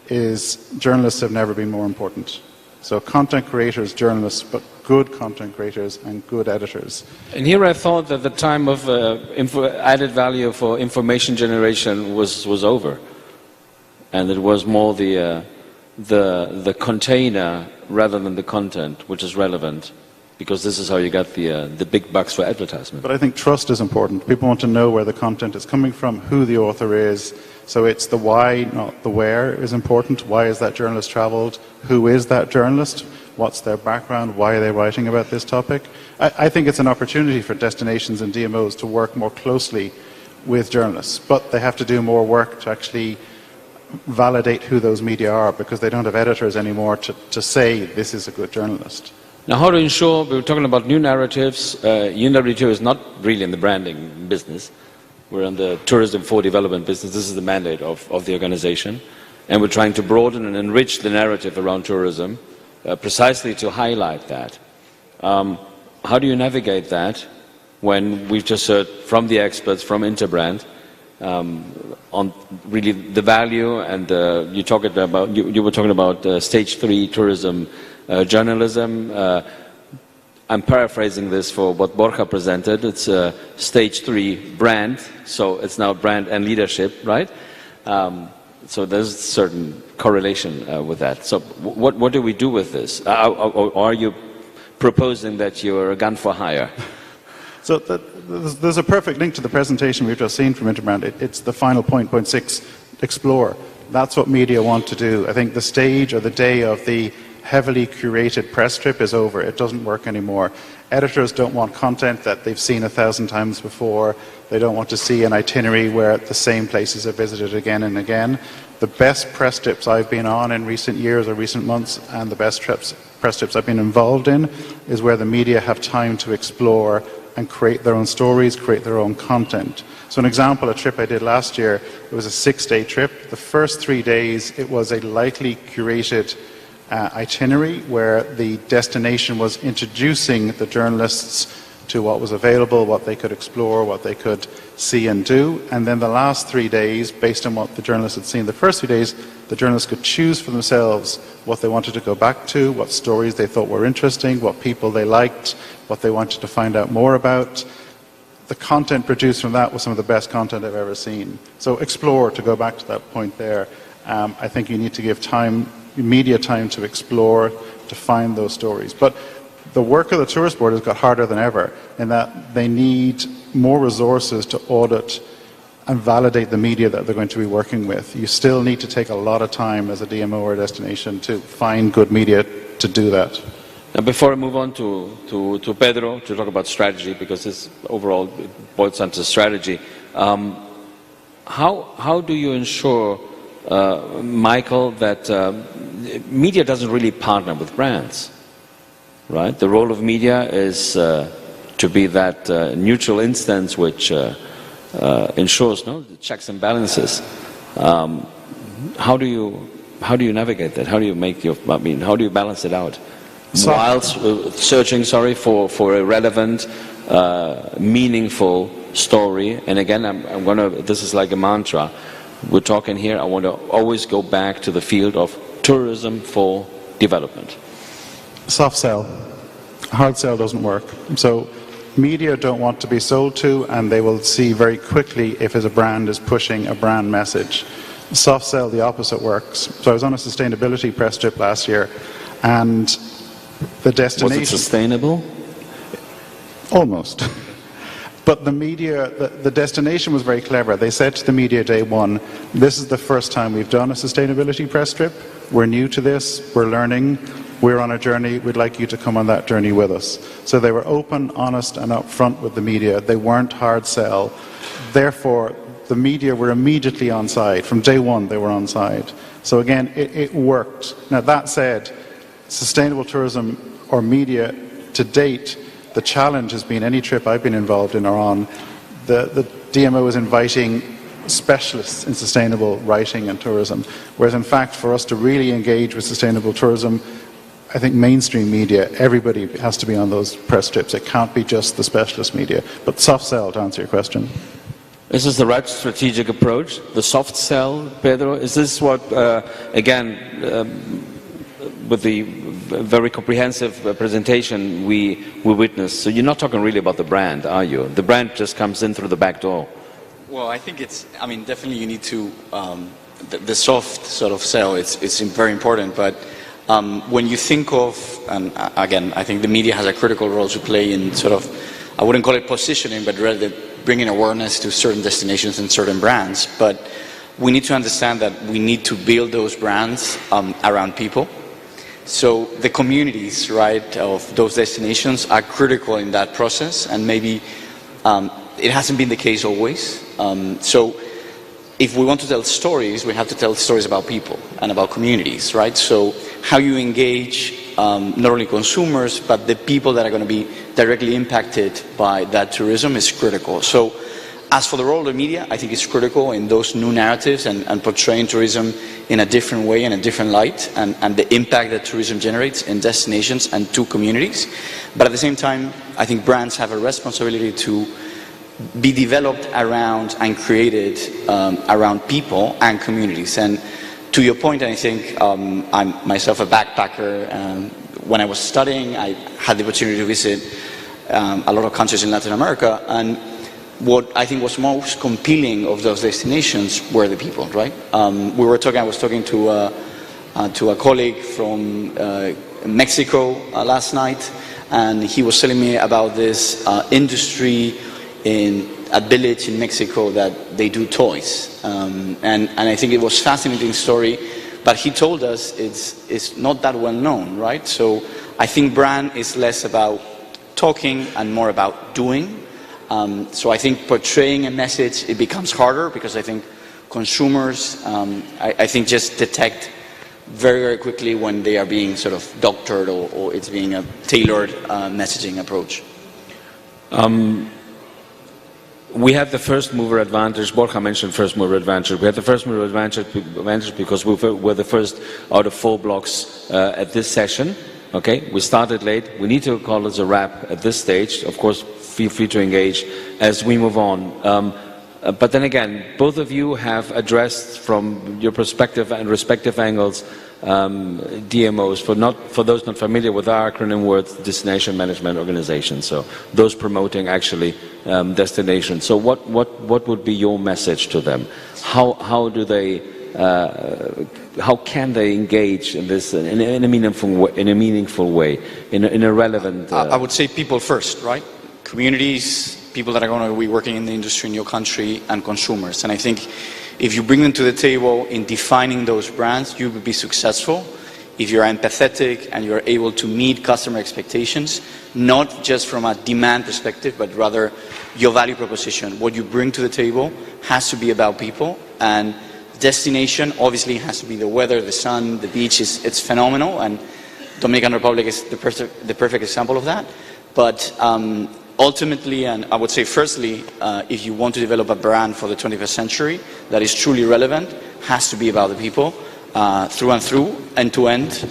is journalists have never been more important. So content creators, journalists, but good content creators and good editors. And here I thought that the time of added value for information generation was over. And it was more the container rather than the content, which is relevant, because this is how you get the big bucks for advertisement. But I think trust is important. People want to know where the content is coming from, who the author is. So it's the why, not the where, is important. Why is that journalist travelled? Who is that journalist? What's their background? Why are they writing about this topic? I think it's an opportunity for destinations and DMOs to work more closely with journalists, but they have to do more work to actually validate who those media are, because they don't have editors anymore to say this is a good journalist. Now, how to ensure, we were talking about new narratives. UNWTO is not really in the branding business. We're in the tourism for development business. This is the mandate of the organization. And we're trying to broaden and enrich the narrative around tourism, precisely to highlight that. How do you navigate that when we've just heard from the experts, from Interbrand, on really the value, and you were talking about stage 3 tourism journalism. I'm paraphrasing this for what Borja presented. It's stage 3 brand, so it's now brand and leadership, right? So there's a certain correlation with that. So what do we do with this? Are you proposing that you're a gun for hire? So there's a perfect link to the presentation we've just seen from Interbrand. It's the final point, point 6, explore. That's what media want to do. I think the stage or the day of the heavily curated press trip is over. It doesn't work anymore. Editors don't want content that they've seen 1,000 times before. They don't want to see an itinerary where the same places are visited again and again. The best press trips I've been on in recent years or recent months, and the best press trips I've been involved in, is where the media have time to explore and create their own stories, create their own content. So an example, a trip I did last year, it was a 6-day trip. The first 3 days, it was a lightly curated itinerary where the destination was introducing the journalists to what was available, what they could explore, what they could see and do. And then the last 3 days, based on what the journalists had seen the first 3 days, the journalists could choose for themselves what they wanted to go back to, what stories they thought were interesting, what people they liked, what they wanted to find out more about. The content produced from that was some of the best content I've ever seen. So explore, to go back to that point there. I think you need to give media time to explore, to find those stories. But the work of the Tourist Board has got harder than ever, in that they need more resources to audit and validate the media that they're going to be working with. You still need to take a lot of time as a DMO or a destination to find good media to do that. Now, before I move on to Pedro to talk about strategy, because this overall boils down to strategy, how do you ensure, Michael, that media doesn't really partner with brands? right? The role of media is to be that neutral instance which ensures the checks and balances. How do you navigate that? How do you make how do you balance it out? Whilst searching, for a relevant, meaningful story. And again, this is like a mantra. We're talking here, I want to always go back to the field of tourism for development. Soft sell. Hard sell doesn't work. So media don't want to be sold to, and they will see very quickly if a brand is pushing a brand message. Soft sell, the opposite works. So I was on a sustainability press trip last year, and the destination... Was it sustainable? Almost. But the media, the destination was very clever. They said to the media day one, this is the first time we've done a sustainability press trip. We're new to this, we're learning, we're on a journey, we'd like you to come on that journey with us. So they were open, honest and upfront with the media. They weren't hard sell. Therefore, the media were immediately on side. From day one, they were on side. So again, it worked. Now that said, sustainable tourism or media to date, the challenge has been any trip I've been involved in or on, the DMO is inviting specialists in sustainable writing and tourism, whereas in fact for us to really engage with sustainable tourism, I think mainstream media, everybody has to be on those press trips. It can't be just the specialist media. But soft sell, to answer your question. Is this the right strategic approach? The soft sell, Pedro? Is this what, with the very comprehensive presentation we witnessed, so you're not talking really about the brand, are you? The brand just comes in through the back door. Well, I think definitely you need to, the soft sort of sell, it's very important, but when you think of, and again, I think the media has a critical role to play in sort of, I wouldn't call it positioning, but rather bringing awareness to certain destinations and certain brands, but we need to understand that we need to build those brands around people. So the communities, right, of those destinations are critical in that process, and maybe it hasn't been the case always. So if we want to tell stories, we have to tell stories about people and about communities, right? So how you engage not only consumers, but the people that are going to be directly impacted by that tourism is critical. So as for the role of the media, I think it's critical in those new narratives and portraying tourism in a different way and a different light, and the impact that tourism generates in destinations and to communities. But at the same time, I think brands have a responsibility to be developed around and created around people and communities. And to your point, I think I'm myself a backpacker. When I was studying, I had the opportunity to visit a lot of countries in Latin America, and what I think was most compelling of those destinations were the people, right? I was talking to a colleague from Mexico last night, and he was telling me about this industry in a village in Mexico that they do toys. And I think it was a fascinating story, but he told us it's not that well known, right? So I think brand is less about talking and more about doing. So I think portraying a message, it becomes harder because I think consumers, I think just detect very, very quickly when they are being sort of doctored or it's being a tailored messaging approach. We had the first mover advantage. Borja mentioned first mover advantage. We had the first mover advantage because we were the first out of 4 blocks at this session. Okay, we started late. We need to call this a wrap at this stage. Of course, feel free to engage as we move on. But then again, both of you have addressed from your perspective and respective angles DMOs, for those not familiar with our acronym words, Destination Management Organization. So those promoting actually destinations. So what would be your message to them? How do they? How can they engage in this in a meaningful way, in a relevant? I would say people first, right? Communities, people that are going to be working in the industry in your country, and consumers. And I think if you bring them to the table in defining those brands, you will be successful if you're empathetic and you're able to meet customer expectations, not just from a demand perspective, but rather your value proposition. What you bring to the table has to be about people, and destination obviously has to be the weather, the sun, the beach. It's phenomenal, and Dominican Republic is the perfect example of that. But ultimately, and I would say firstly, if you want to develop a brand for the 21st century that is truly relevant, has to be about the people, through and through, end to end,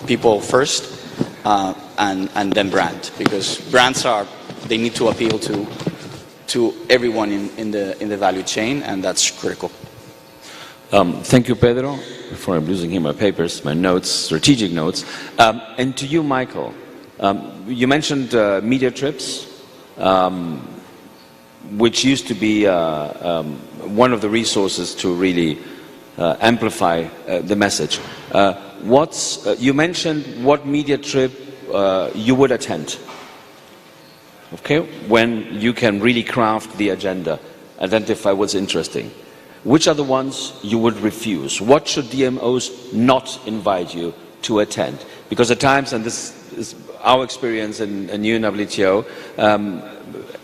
people first, and then brand, because brands they need to appeal to everyone in the value chain, and that's critical. Thank you, Pedro. Before I'm losing here my papers, my notes, strategic notes. And to you, Michael, you mentioned media trips, which used to be one of the resources to really amplify the message. You mentioned what media trip you would attend, okay, when you can really craft the agenda, identify what's interesting. Which are the ones you would refuse? What should DMOs not invite you to attend? Because at times, and this is our experience in UNWTO,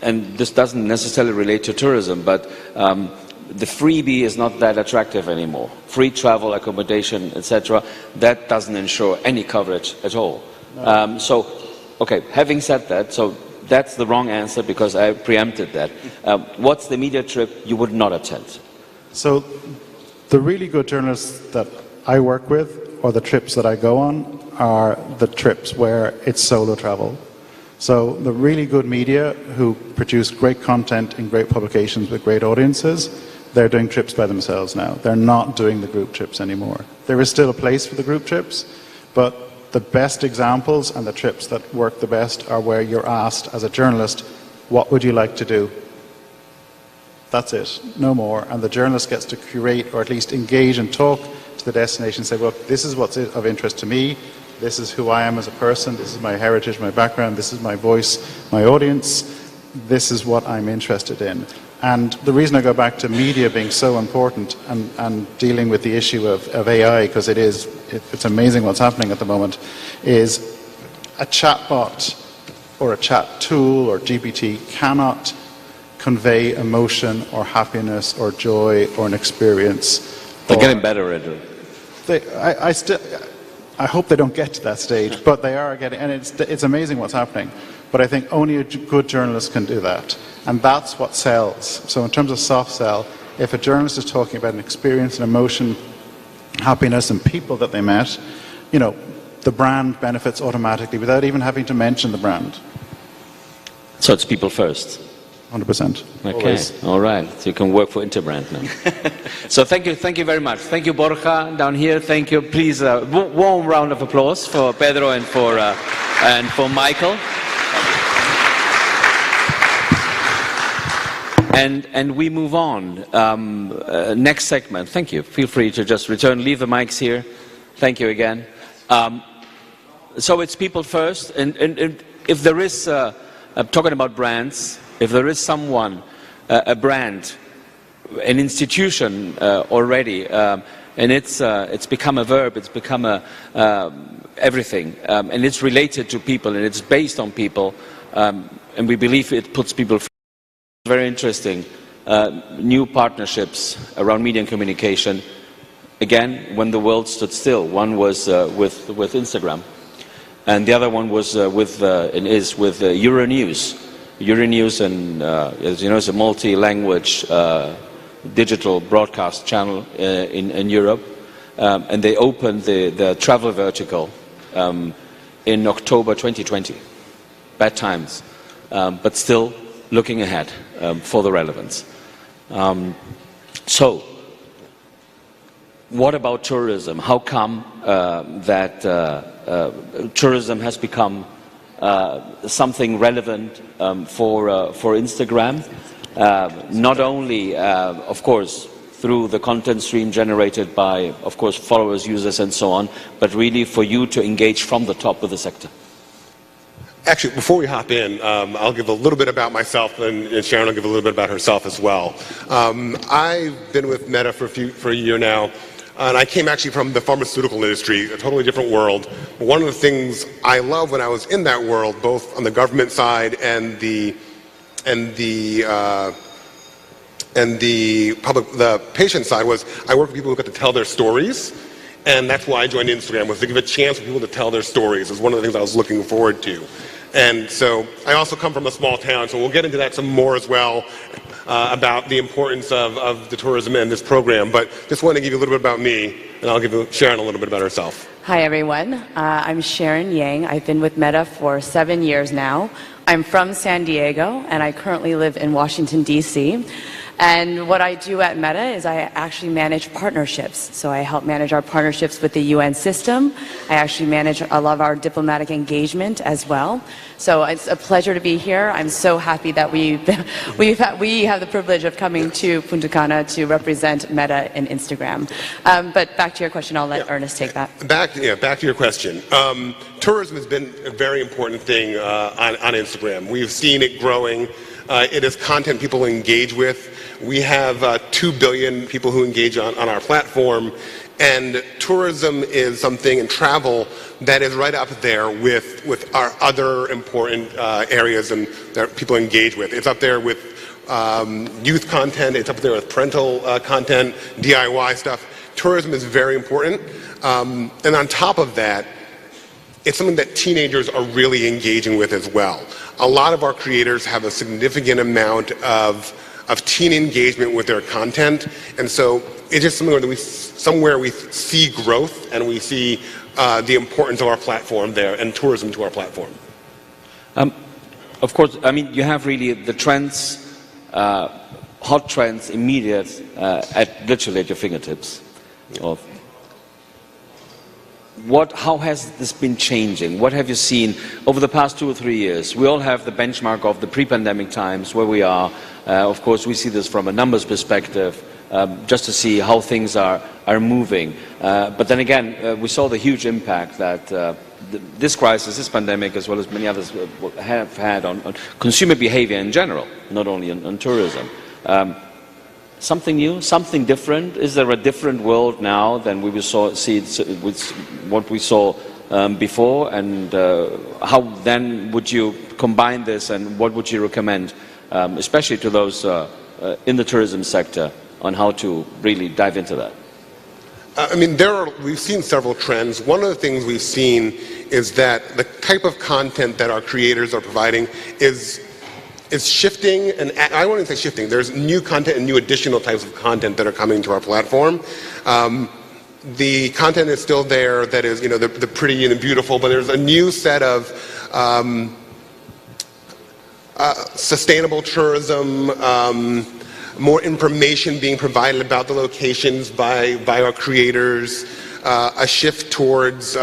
and this doesn't necessarily relate to tourism, but the freebie is not that attractive anymore. Free travel, accommodation, etc., that doesn't ensure any coverage at all. No. Okay, having said that, so that's the wrong answer because I preempted that. What's the media trip you would not attend? So the really good journalists that I work with, or the trips that I go on, are the trips where it's solo travel. So the really good media who produce great content in great publications with great audiences, they're doing trips by themselves now. They're not doing the group trips anymore. There is still a place for the group trips, but the best examples and the trips that work the best are where you're asked as a journalist, what would you like to do? That's it, no more. And the journalist gets to curate or at least engage and talk to the destination and say, well, this is what's of interest to me. This is who I am as a person. This is my heritage, my background. This is my voice, my audience. This is what I'm interested in. And the reason I go back to media being so important and dealing with the issue of AI, because it's amazing what's happening at the moment, is a chatbot or a chat tool or GPT cannot convey emotion or happiness or joy or an experience. They're getting better at it. I hope they don't get to that stage, but they are getting, and it's amazing what's happening. But I think only a good journalist can do that, and that's what sells. So in terms of soft sell, if a journalist is talking about an experience, an emotion, happiness, and people that they met, you know, the brand benefits automatically without even having to mention the brand. So it's people first. 100%. Okay, Always. all right. So you can work for Interbrand now. So thank you very much. Thank you, Borja, down here. Thank you. Please, warm round of applause for Pedro and for Michael. And we move on. Next segment. Thank you. Feel free to just return. Leave the mics here. Thank you again. So it's people first. And if there is, talking about brands, if there is someone, a brand, an institution already, and it's become a verb, it's become everything, and it's related to people, and it's based on people, and we believe it puts people first. Very interesting. New partnerships around media and communication. Again, when the world stood still, one was with Instagram, and the other one was with Euronews. Euronews, and as you know, is a multi-language digital broadcast channel in Europe, and they opened the travel vertical in October 2020. Bad times, but still looking ahead for the relevance. So, what about tourism? How come that tourism has become something relevant for Instagram, not only, of course, through the content stream generated by, of course, followers, users, and so on, but really for you to engage from the top of the sector? Actually, before we hop in, I'll give a little bit about myself, and Sharon will give a little bit about herself as well. I've been with Meta for a year now. And I came actually from the pharmaceutical industry, a totally different world. One of the things I loved when I was in that world, both on the government side and the patient side, was I worked with people who got to tell their stories. And that's why I joined Instagram, was to give a chance for people to tell their stories. Is one of the things I was looking forward to. And so I also come from a small town, so we'll get into that some more as well, about the importance of the tourism in this program. But just want to give you a little bit about me, and I'll give Sharon a little bit about herself. Hi, everyone. I'm Sharon Yang. I've been with Meta for 7 years now. I'm from San Diego, and I currently live in Washington, D.C. And what I do at Meta is I actually manage partnerships. So I help manage our partnerships with the UN system. I actually manage a lot of our diplomatic engagement as well. So it's a pleasure to be here. I'm so happy that we have the privilege of coming to Punta Cana to represent Meta and Instagram. But back to your question, I'll let Ernest take that. Back to your question. Tourism has been a very important thing on Instagram. We've seen it growing. It is content people engage with. We have 2 billion people who engage on our platform, and tourism is something, and travel, that is right up there with our other important areas and that people engage with. It's up there with youth content, it's up there with parental content, DIY stuff. Tourism is very important, and on top of that, it's something that teenagers are really engaging with as well. A lot of our creators have a significant amount of teen engagement with their content, and so it's just somewhere we see growth, and we see the importance of our platform there and tourism to our platform. Of course, I mean, you have really the trends, hot trends, immediate, literally at your fingertips. How has this been changing? What have you seen over the past 2 or 3 years? We all have the benchmark of the pre-pandemic times where we are. Of course, we see this from a numbers perspective, just to see how things are moving. But then again, we saw the huge impact that this crisis, this pandemic, as well as many others, have had on consumer behavior in general, not only on tourism. Something new, something different? Is there a different world now than we see with what we saw before? And how then would you combine this, and what would you recommend, especially to those in the tourism sector, on how to really dive into that? I mean, we've seen several trends. One of the things we've seen is that the type of content that our creators are providing is shifting, and I wouldn't say shifting. There's new content and new additional types of content that are coming to our platform. The content is still there that is, the pretty and the beautiful, but there's a new set of sustainable tourism, more information being provided about the locations by our creators, a shift towards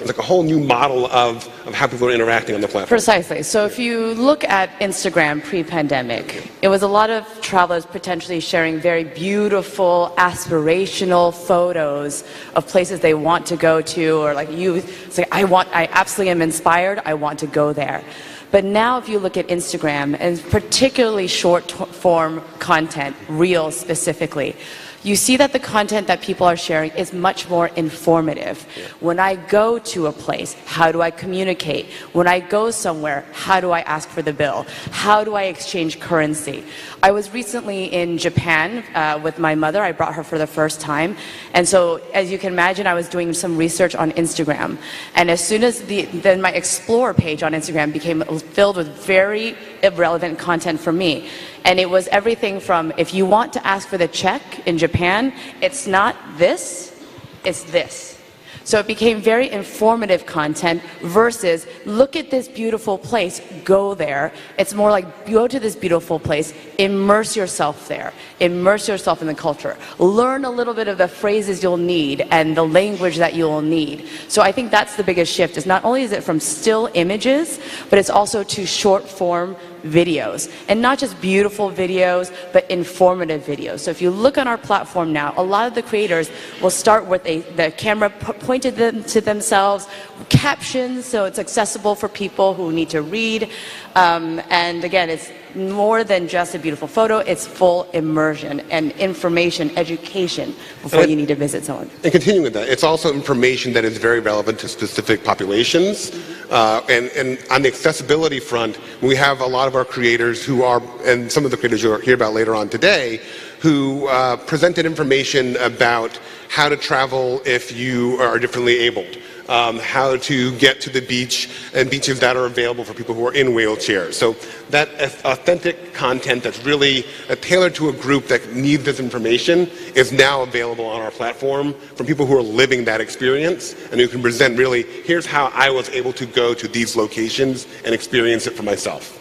like a whole new model of how people are interacting on the platform. Precisely. So if you look at Instagram pre-pandemic, it was a lot of travelers potentially sharing very beautiful, aspirational photos of places they want to go to, or like it's like, I absolutely am inspired, I want to go there. But now if you look at Instagram, and particularly short form content, Reels specifically, you see that the content that people are sharing is much more informative. When I go to a place, how do I communicate? When I go somewhere, how do I ask for the bill? How do I exchange currency? I was recently in Japan with my mother. I brought her for the first time. And so, as you can imagine, I was doing some research on Instagram. And as soon as then my Explore page on Instagram became filled with very irrelevant content for me. And it was everything from, if you want to ask for the check in Japan, it's not this, it's this. So it became very informative content versus, look at this beautiful place, go there. It's more like, go to this beautiful place, immerse yourself there, immerse yourself in the culture, learn a little bit of the phrases you'll need and the language that you'll need. So I think that's the biggest shift, is not only is it from still images, but it's also to short form videos, and not just beautiful videos, but informative videos. So if you look on our platform now, a lot of the creators will start with the camera pointed to themselves, captions, so it's accessible for people who need to read. And again, it's more than just a beautiful photo, it's full immersion and information, education before you need to visit someone. And continuing with that, it's also information that is very relevant to specific populations. And on the accessibility front, we have a lot of our creators who are, and some of the creators you'll hear about later on today, who presented information about how to travel if you are differently abled, how to get to the beach and beaches that are available for people who are in wheelchairs. So that authentic content that's really tailored to a group that needs this information is now available on our platform from people who are living that experience and who can present really, here's how I was able to go to these locations and experience it for myself.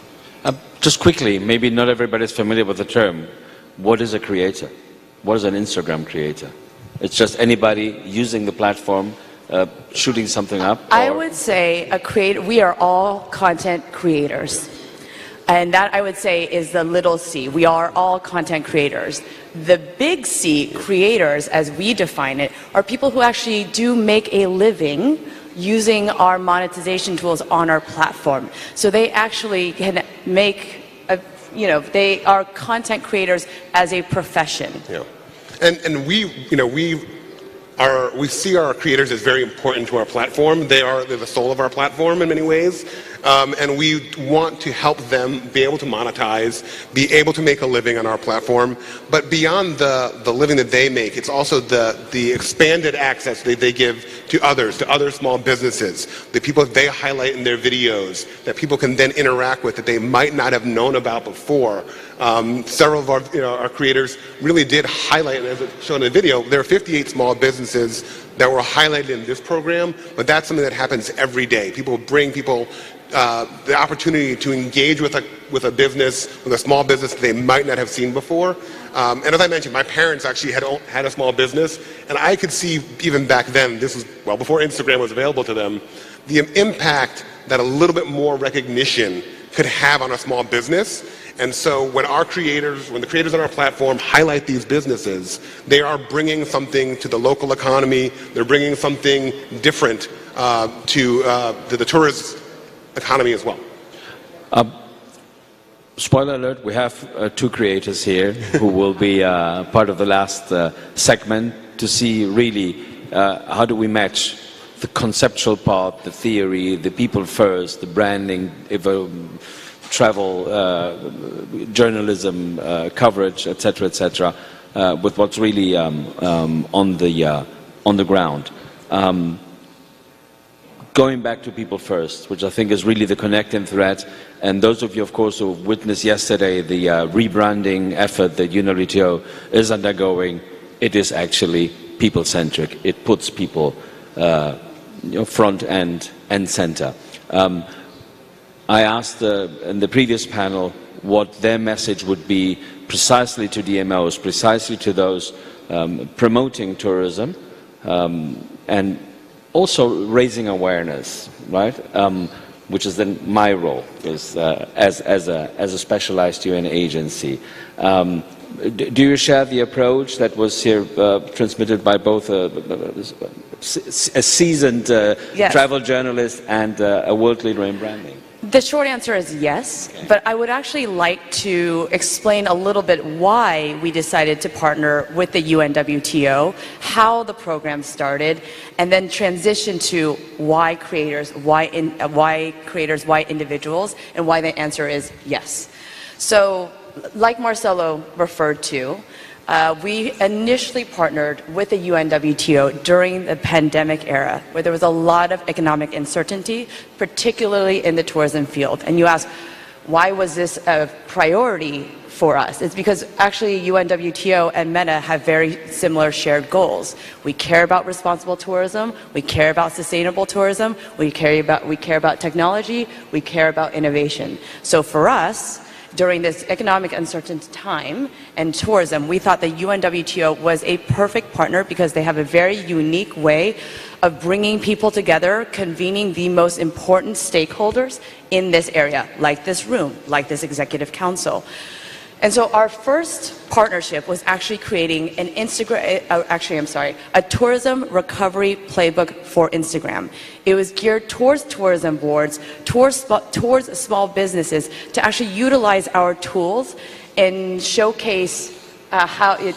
Just quickly, maybe not everybody is familiar with the term. What is a creator? What is an Instagram creator? It's just anybody using the platform, shooting something up? I would say we are all content creators. And that, I would say, is the little c. We are all content creators. The big C, creators, as we define it, are people who actually do make a living using our monetization tools on our platform. So they actually can make, they are content creators as a profession. Yeah. And we see our creators as very important to our platform. They're the soul of our platform in many ways. And we want to help them be able to monetize, be able to make a living on our platform. But beyond the living that they make, it's also the expanded access that they give to other small businesses, the people that they highlight in their videos, that people can then interact with that they might not have known about before. Several of our creators really did highlight, and as it's shown in the video, there are 58 small businesses that were highlighted in this program, but that's something that happens every day. People bring the opportunity to engage with a business, with a small business that they might not have seen before. And as I mentioned, my parents actually had a small business, and I could see even back then, this was well before Instagram was available to them, the impact that a little bit more recognition could have on a small business. And so when the creators on our platform highlight these businesses, they are bringing something to the local economy, they're bringing something different to the tourist economy as well. Spoiler alert, we have two creators here who will be part of the last segment to see really how do we match the conceptual part, the theory, the people first, the branding, travel, journalism, coverage, etc., with what's really on the ground. Going back to people first, which I think is really the connecting thread, and those of you, of course, who witnessed yesterday the rebranding effort that UNWTO is undergoing, it is actually people-centric. It puts people front and center. I asked in the previous panel what their message would be precisely to DMOs, precisely to those promoting tourism, and also raising awareness, right? Which is then my role is, as a specialized UN agency. Do you share the approach that was here transmitted by both a seasoned yes. travel journalist and a world leader in branding? The short answer is yes, but I would actually like to explain a little bit why we decided to partner with the UNWTO, how the program started, and then transition to why creators, why individuals, and why the answer is yes. So, like Marcelo referred to, we initially partnered with the UNWTO during the pandemic era, where there was a lot of economic uncertainty, particularly in the tourism field. And you ask, why was this a priority for us? It's because actually UNWTO and Meta have very similar shared goals. We care about responsible tourism, we care about sustainable tourism, we care about technology, we care about innovation. So for us, during this economic uncertain time and tourism, we thought the UNWTO was a perfect partner because they have a very unique way of bringing people together, convening the most important stakeholders in this area, like this room, like this executive council. And so our first partnership was actually creating an a tourism recovery playbook for Instagram. It was geared towards tourism boards, towards small businesses to actually utilize our tools and showcase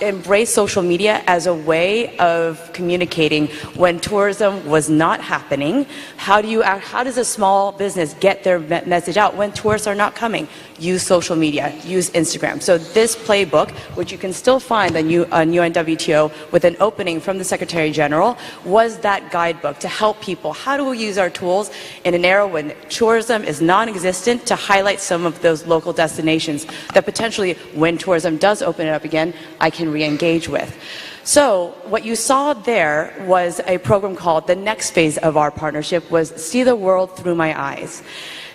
embrace social media as a way of communicating when tourism was not happening. How does a small business get their message out when tourists are not coming? Use social media, use Instagram. So this playbook, which you can still find on UNWTO with an opening from the Secretary General, was that guidebook to help people. How do we use our tools in an era when tourism is non-existent to highlight some of those local destinations that potentially, when tourism does open it up again, I can re-engage with. So what you saw there was a program called, the next phase of our partnership was See the World Through My Eyes.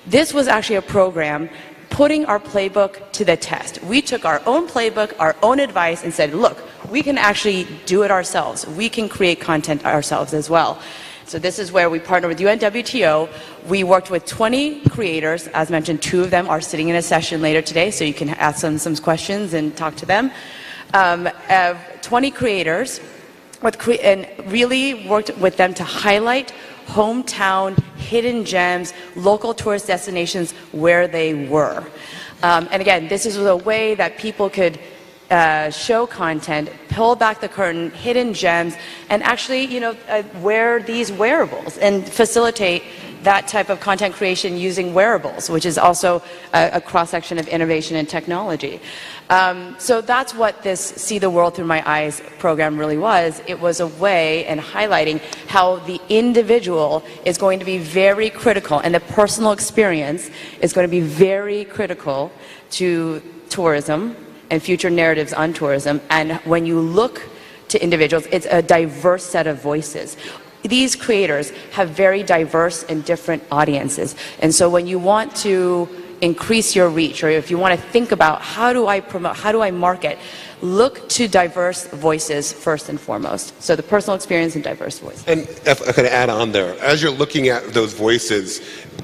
This was actually a program putting our playbook to the test. We took our own playbook, our own advice, and said, look, we can actually do it ourselves. We can create content ourselves as well. So this is where we partnered with UNWTO. We worked with 20 creators. As mentioned, 2 of them are sitting in a session later today, so you can ask them some questions and talk to them. 20 creators, and really worked with them to highlight hometown, hidden gems, local tourist destinations where they were. And again, this is a way that people could show content, pull back the curtain, hidden gems, and actually, wear these wearables and facilitate that type of content creation using wearables, which is also a cross-section of innovation and technology. So that's what this See the World Through My Eyes program really was. It was a way in highlighting how the individual is going to be very critical, and the personal experience is going to be very critical to tourism and future narratives on tourism. And when you look to individuals, it's a diverse set of voices. These creators have very diverse and different audiences. And so when you want to increase your reach, or if you want to think about how do I promote, how do I market, look to diverse voices first and foremost. So the personal experience and diverse voices. And if I could add on there, as you're looking at those voices,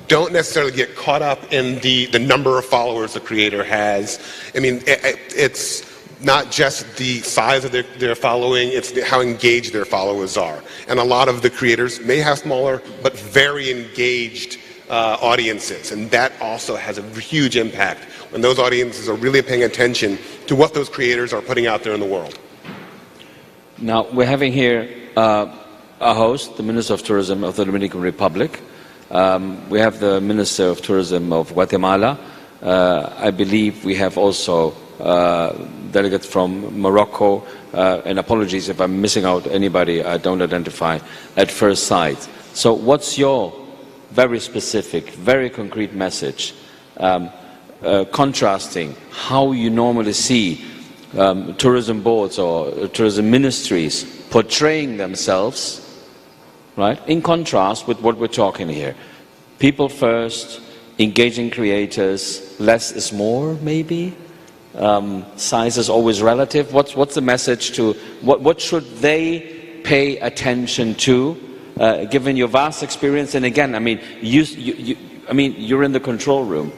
don't necessarily get caught up in the number of followers the creator has. I mean, it's not just the size of their following, it's how engaged their followers are. And a lot of the creators may have smaller but very engaged audiences, and that also has a huge impact when those audiences are really paying attention to what those creators are putting out there in the world. Now, we're having here a host, the Minister of Tourism of the Dominican Republic. We have the Minister of Tourism of Guatemala. I believe we have also delegates from Morocco, and apologies if I'm missing out anybody I don't identify at first sight. So what's your very specific, very concrete message, contrasting how you normally see tourism boards or tourism ministries portraying themselves, right, in contrast with what we're talking here? People first, engaging creators, less is more, maybe? Size is always relative. What's the message to, what should they pay attention to, given your vast experience? And again, I mean, you're in the control room.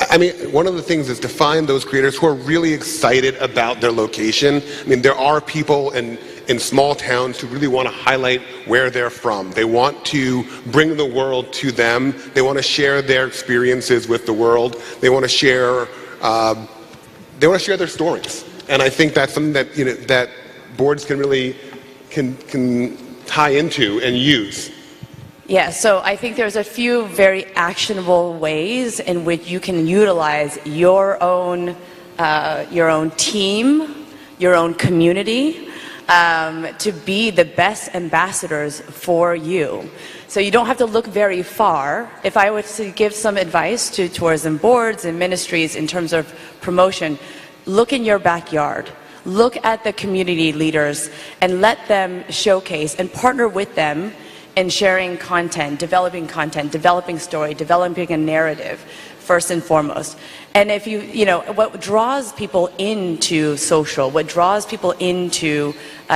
I mean, one of the things is to find those creators who are really excited about their location. I mean, there are people in small towns who really want to highlight where they're from. They want to bring the world to them. They want to share their experiences with the world. They want to share their stories. And I think that's something that, that boards can really can tie into and use. Yeah, so I think there's a few very actionable ways in which you can utilize your own team, your own community, to be the best ambassadors for you. So you don't have to look very far. If I were to give some advice to tourism boards and ministries in terms of promotion, look in your backyard. Look at the community leaders and let them showcase and partner with them in sharing content, developing story, developing a narrative, first and foremost. And if what draws people into social, what draws people into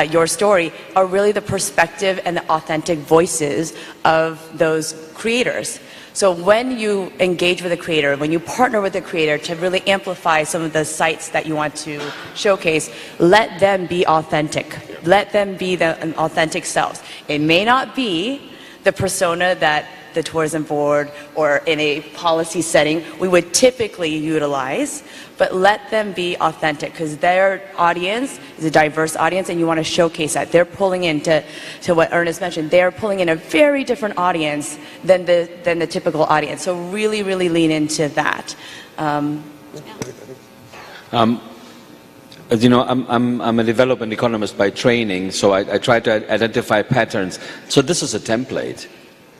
your story are really the perspective and the authentic voices of those creators. So when you engage with a creator, when you partner with a creator to really amplify some of the sites that you want to showcase, let them be authentic. Let them be the authentic selves. It may not be the persona that the tourism board or in a policy setting we would typically utilize, but let them be authentic, because their audience is a diverse audience and you want to showcase that. They're pulling into what Ernest mentioned, they're pulling in a very different audience than the typical audience. So really, really lean into that. As you know, I'm a development economist by training, so I try to identify patterns. So this is a template.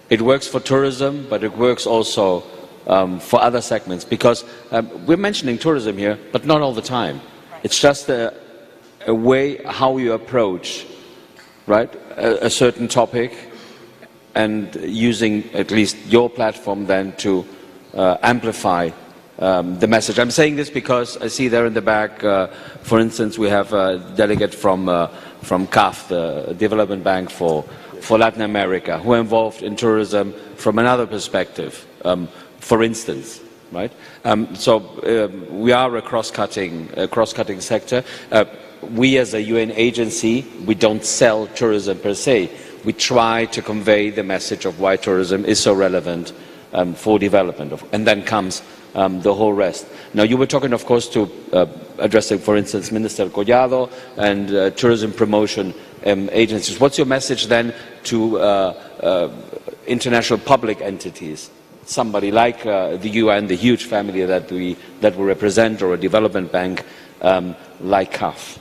It works for tourism, but it works also for other segments, because we're mentioning tourism here, but not all the time. It's just a way how you approach, right, a certain topic, and using at least your platform then to amplify the message. I'm saying this because I see there in the back, for instance, we have a delegate from CAF, the Development Bank for Latin America, who are involved in tourism from another perspective, for instance, right? We are a cross-cutting sector. We as a UN agency, we don't sell tourism per se. We try to convey the message of why tourism is so relevant for development, and then comes the whole rest. Now, you were talking, of course, to addressing, for instance, Minister Collado and tourism promotion agencies. What's your message then to international public entities? Somebody like the UN, the huge family that we represent, or a development bank like CAF.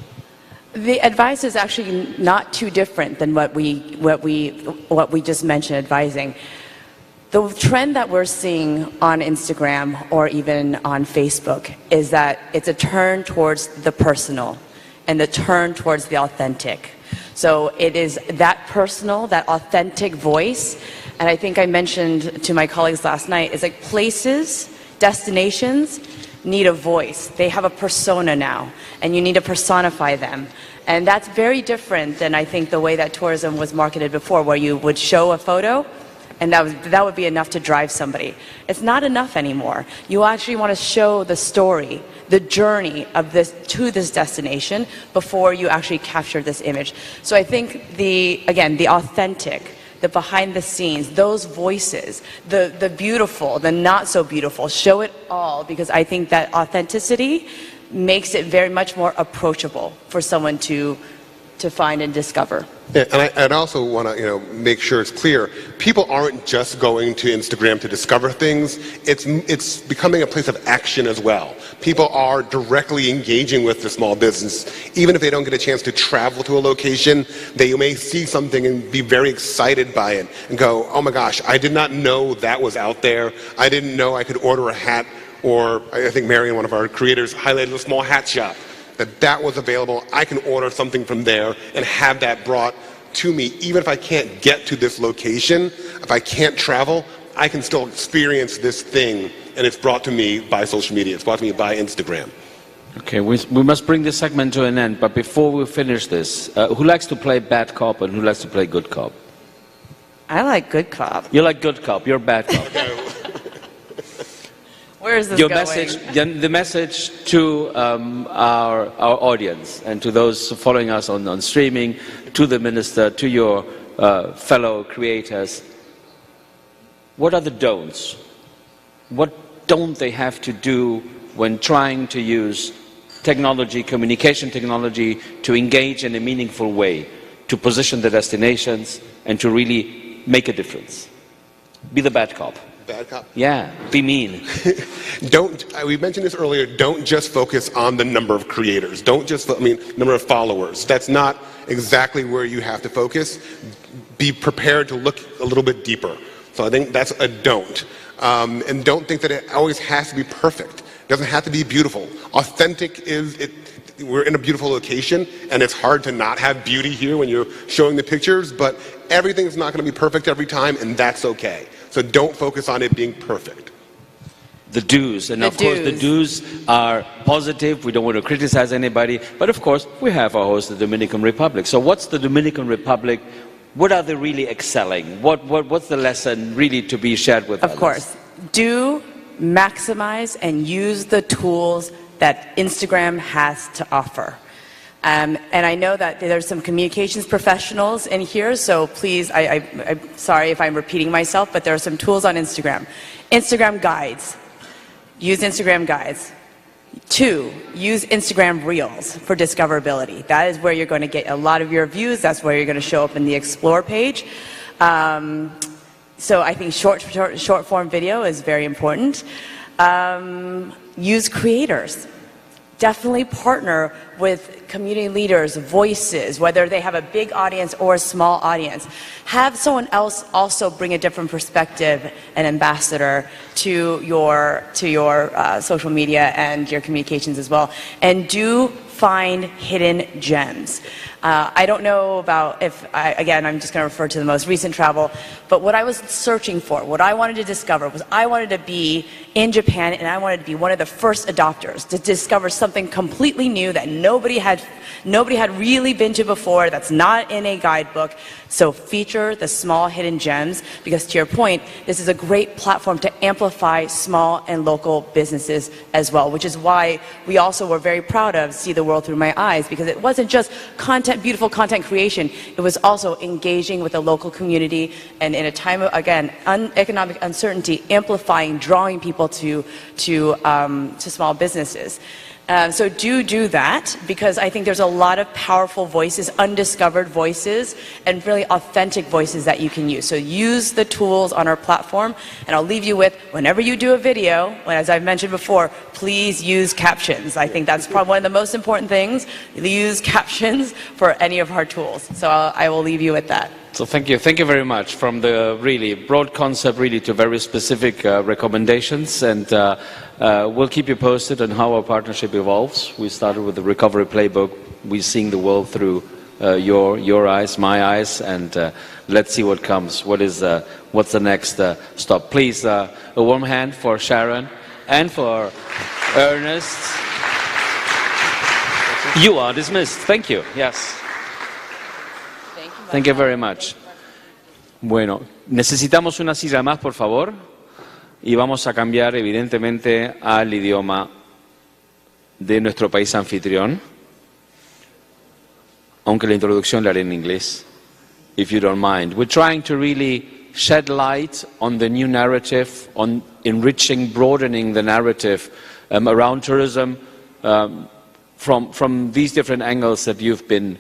The advice is actually not too different than what we just mentioned advising. The trend that we're seeing on Instagram or even on Facebook is that it's a turn towards the personal and the turn towards the authentic. So it is that personal, that authentic voice. And I think I mentioned to my colleagues last night, it's like places, destinations need a voice. They have a persona now, and you need to personify them. And that's very different than I think the way that tourism was marketed before, where you would show a photo and that would be enough to drive somebody. It's not enough anymore. You actually want to show the story, the journey of this to this destination before you actually capture this image. So I think the authentic, the behind the scenes, those voices, the beautiful, the not so beautiful, show it all, because I think that authenticity makes it very much more approachable for someone to find and discover. Yeah, and I'd also want to, make sure it's clear. People aren't just going to Instagram to discover things. It's becoming a place of action as well. People are directly engaging with the small business. Even if they don't get a chance to travel to a location, they may see something and be very excited by it and go, oh my gosh, I did not know that was out there. I didn't know I could order a hat. Or I think Marion, one of our creators, highlighted a small hat shop. That was available. I can order something from there and have that brought to me. Even if I can't get to this location, if I can't travel, I can still experience this thing, and it's brought to me by social media. It's brought to me by Instagram. Okay, we must bring this segment to an end, but before we finish this, who likes to play bad cop and who likes to play good cop? I like good cop. You like good cop, you're bad cop. Where is this Your going? The message to our audience and to those following us on streaming, to the minister, to your fellow creators. What are the don'ts? What don't they have to do when trying to use technology, communication technology, to engage in a meaningful way, to position the destinations and to really make a difference? Be the bad cop. Bad cop? Yeah, be mean. We mentioned this earlier, don't just focus on the number of creators. Don't just, number of followers. That's not exactly where you have to focus. Be prepared to look a little bit deeper. So I think that's a don't. And don't think that it always has to be perfect. It doesn't have to be beautiful. Authentic we're in a beautiful location, and it's hard to not have beauty here when you're showing the pictures, but everything's not going to be perfect every time, and that's okay. So don't focus on it being perfect. The do's, and of course the do's are positive. We don't want to criticize anybody, but of course we have our host, the Dominican Republic. So what's the Dominican Republic? What are they really excelling? What's the lesson really to be shared with others? Of course, do maximize and use the tools that Instagram has to offer. And I know that there's some communications professionals in here, so please, I'm sorry if I'm repeating myself, but there are some tools on Instagram. Instagram guides. Use Instagram guides. 2, use Instagram Reels for discoverability. That is where you're going to get a lot of your views. That's where you're going to show up in the Explore page. So I think short form video is very important. Use creators. Definitely partner with community leaders, voices, whether they have a big audience or a small audience. Have someone else also bring a different perspective, an ambassador, to your social media and your communications as well. And do find hidden gems. I don't know about again, I'm just going to refer to the most recent travel, but what I was searching for, what I wanted to discover was I wanted to be in Japan and I wanted to be one of the first adopters to discover something completely new that nobody had really been to before, that's not in a guidebook. So feature the small hidden gems, because to your point, this is a great platform to amplify small and local businesses as well, which is why we also were very proud of See the World Through My Eyes, because it wasn't just beautiful content creation, it was also engaging with the local community, and in a time of, again, economic uncertainty, amplifying, drawing people to small businesses. So do that, because I think there's a lot of powerful voices, undiscovered voices, and really authentic voices that you can use. So use the tools on our platform, and I'll leave you with, whenever you do a video, as I've mentioned before, please use captions. I think that's probably one of the most important things. Use captions for any of our tools. So I will leave you with that. So thank you very much, from the really broad concept really to very specific recommendations, and we'll keep you posted on how our partnership evolves. We started with the recovery playbook. We're seeing the world through your eyes, my eyes, and let's see what comes. What's the next stop? Please, a warm hand for Sharon and for Ernest. You are dismissed. Thank you. Yes. Thank you very much. Bueno, necesitamos una silla más, por favor, y vamos a cambiar evidentemente al idioma de nuestro país anfitrión, aunque la introducción la haré en inglés, if you don't mind. We're trying to really shed light on the new narrative, on enriching, broadening the narrative around tourism from these different angles that you've been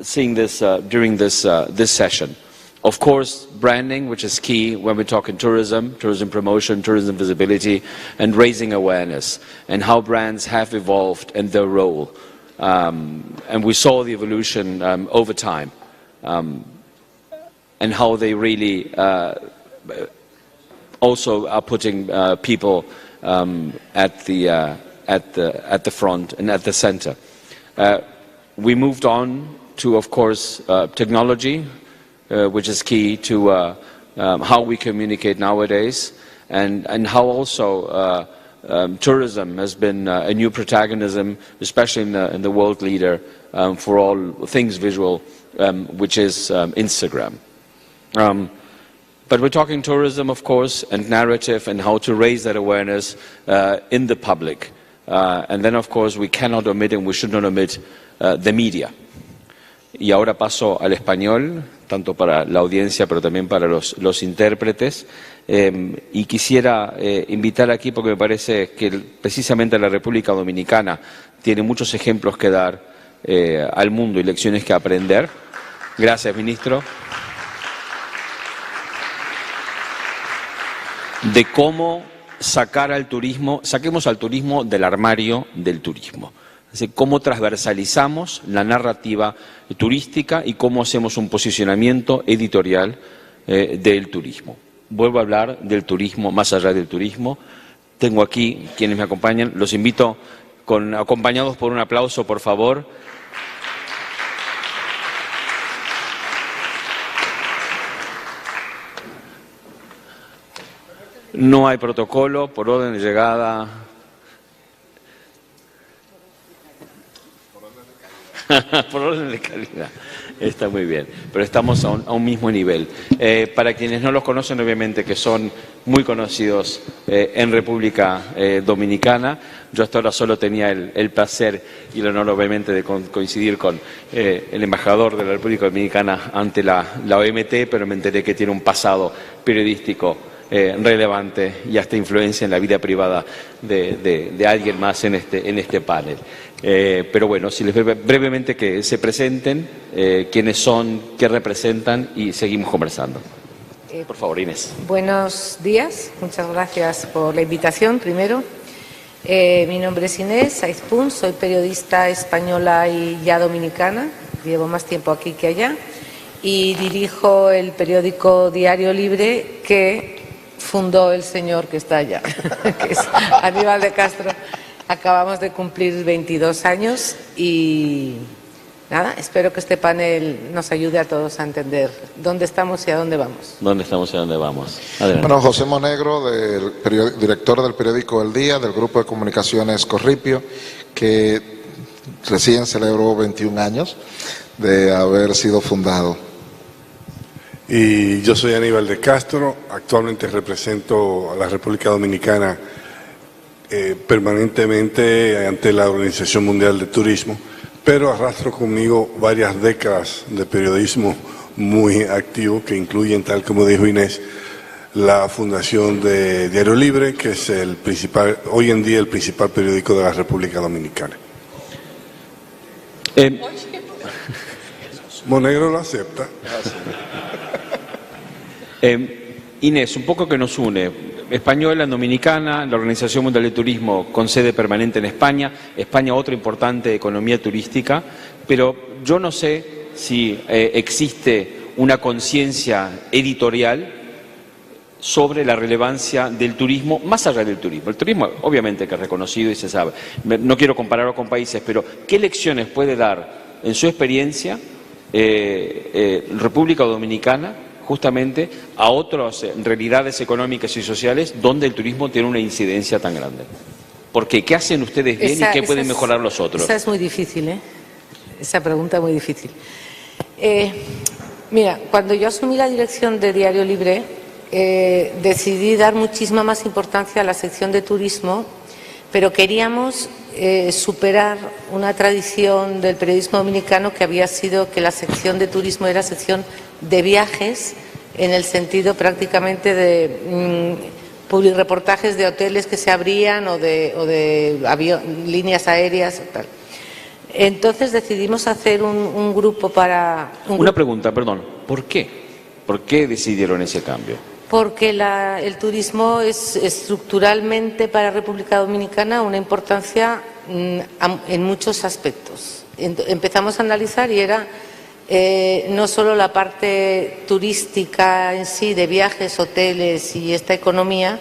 seeing this during this session. Of course, branding, which is key when we talk in tourism promotion, tourism visibility, and raising awareness, and how brands have evolved and their role. And we saw the evolution over time, and how they really also are putting people at the front and at the center. We moved on to, of course, technology, which is key to how we communicate nowadays, and how also tourism has been a new protagonism, especially in the world leader for all things visual, which is Instagram. But we're talking tourism, of course, and narrative, and how to raise that awareness in the public. And then, of course, we cannot omit, and we should not omit, the media. Y ahora paso al español, tanto para la audiencia, pero también para los intérpretes. Y quisiera invitar aquí, porque me parece que precisamente la República Dominicana tiene muchos ejemplos que dar al mundo y lecciones que aprender. Gracias, ministro. De cómo saquemos al turismo del armario del turismo. Es decir, cómo transversalizamos la narrativa turística y cómo hacemos un posicionamiento editorial del turismo. Vuelvo a hablar del turismo más allá del turismo. Tengo aquí quienes me acompañan. Los invito, acompañados por un aplauso, por favor. No hay protocolo, por orden de llegada. Por orden de calidad. Está muy bien, pero estamos a un mismo nivel. Para quienes no los conocen, obviamente que son muy conocidos en República Dominicana. Yo hasta ahora solo tenía el placer y el honor, obviamente, de coincidir con el embajador de la República Dominicana ante la OMT, pero me enteré que tiene un pasado periodístico relevante y hasta influencia en la vida privada de alguien más en este panel. Pero bueno, si les brevemente que se presenten, quiénes son, qué representan y seguimos conversando. Por favor, Inés. Buenos días, muchas gracias por la invitación primero. Mi nombre es Inés Saizpún, soy periodista española y ya dominicana, llevo más tiempo aquí que allá y dirijo el periódico Diario Libre que fundó el señor que está allá, que es Aníbal de Castro. Acabamos de cumplir 22 años y nada, espero que este panel nos ayude a todos a entender dónde estamos y a dónde vamos. ¿Dónde estamos y a dónde vamos? Adelante. Bueno, José Monegro, director del periódico El Día, del grupo de comunicaciones Corripio, que recién celebró 21 años de haber sido fundado. Y yo soy Aníbal de Castro, actualmente represento a la República Dominicana permanentemente ante la Organización Mundial de Turismo, pero arrastro conmigo varias décadas de periodismo muy activo que incluyen, tal como dijo Inés, la fundación de Diario Libre, que es hoy en día el principal periódico de la República Dominicana. Monegro lo acepta. Inés, un poco que nos une. Española, dominicana, la Organización Mundial de Turismo con sede permanente en España, España otra importante economía turística, pero yo no sé si existe una conciencia editorial sobre la relevancia del turismo, más allá del turismo. El turismo obviamente que es reconocido y se sabe. No quiero compararlo con países, pero ¿qué lecciones puede dar en su experiencia República Dominicana justamente a otras realidades económicas y sociales donde el turismo tiene una incidencia tan grande? ¿Por qué? ¿Qué hacen ustedes bien y qué pueden mejorar los otros? Esa es muy difícil, ¿eh? Esa pregunta es muy difícil. Mira, cuando yo asumí la dirección de Diario Libre, decidí dar muchísima más importancia a la sección de turismo, pero queríamos superar una tradición del periodismo dominicano que había sido que la sección de turismo era sección de viajes, en el sentido prácticamente de publireportajes de hoteles que se abrían o de líneas aéreas y tal. Entonces decidimos hacer un grupo para... Una pregunta, perdón, ¿por qué? ¿Por qué decidieron ese cambio? Porque el turismo es estructuralmente para República Dominicana una importancia en muchos aspectos. Empezamos a analizar y era no solo la parte turística en sí, de viajes, hoteles y esta economía,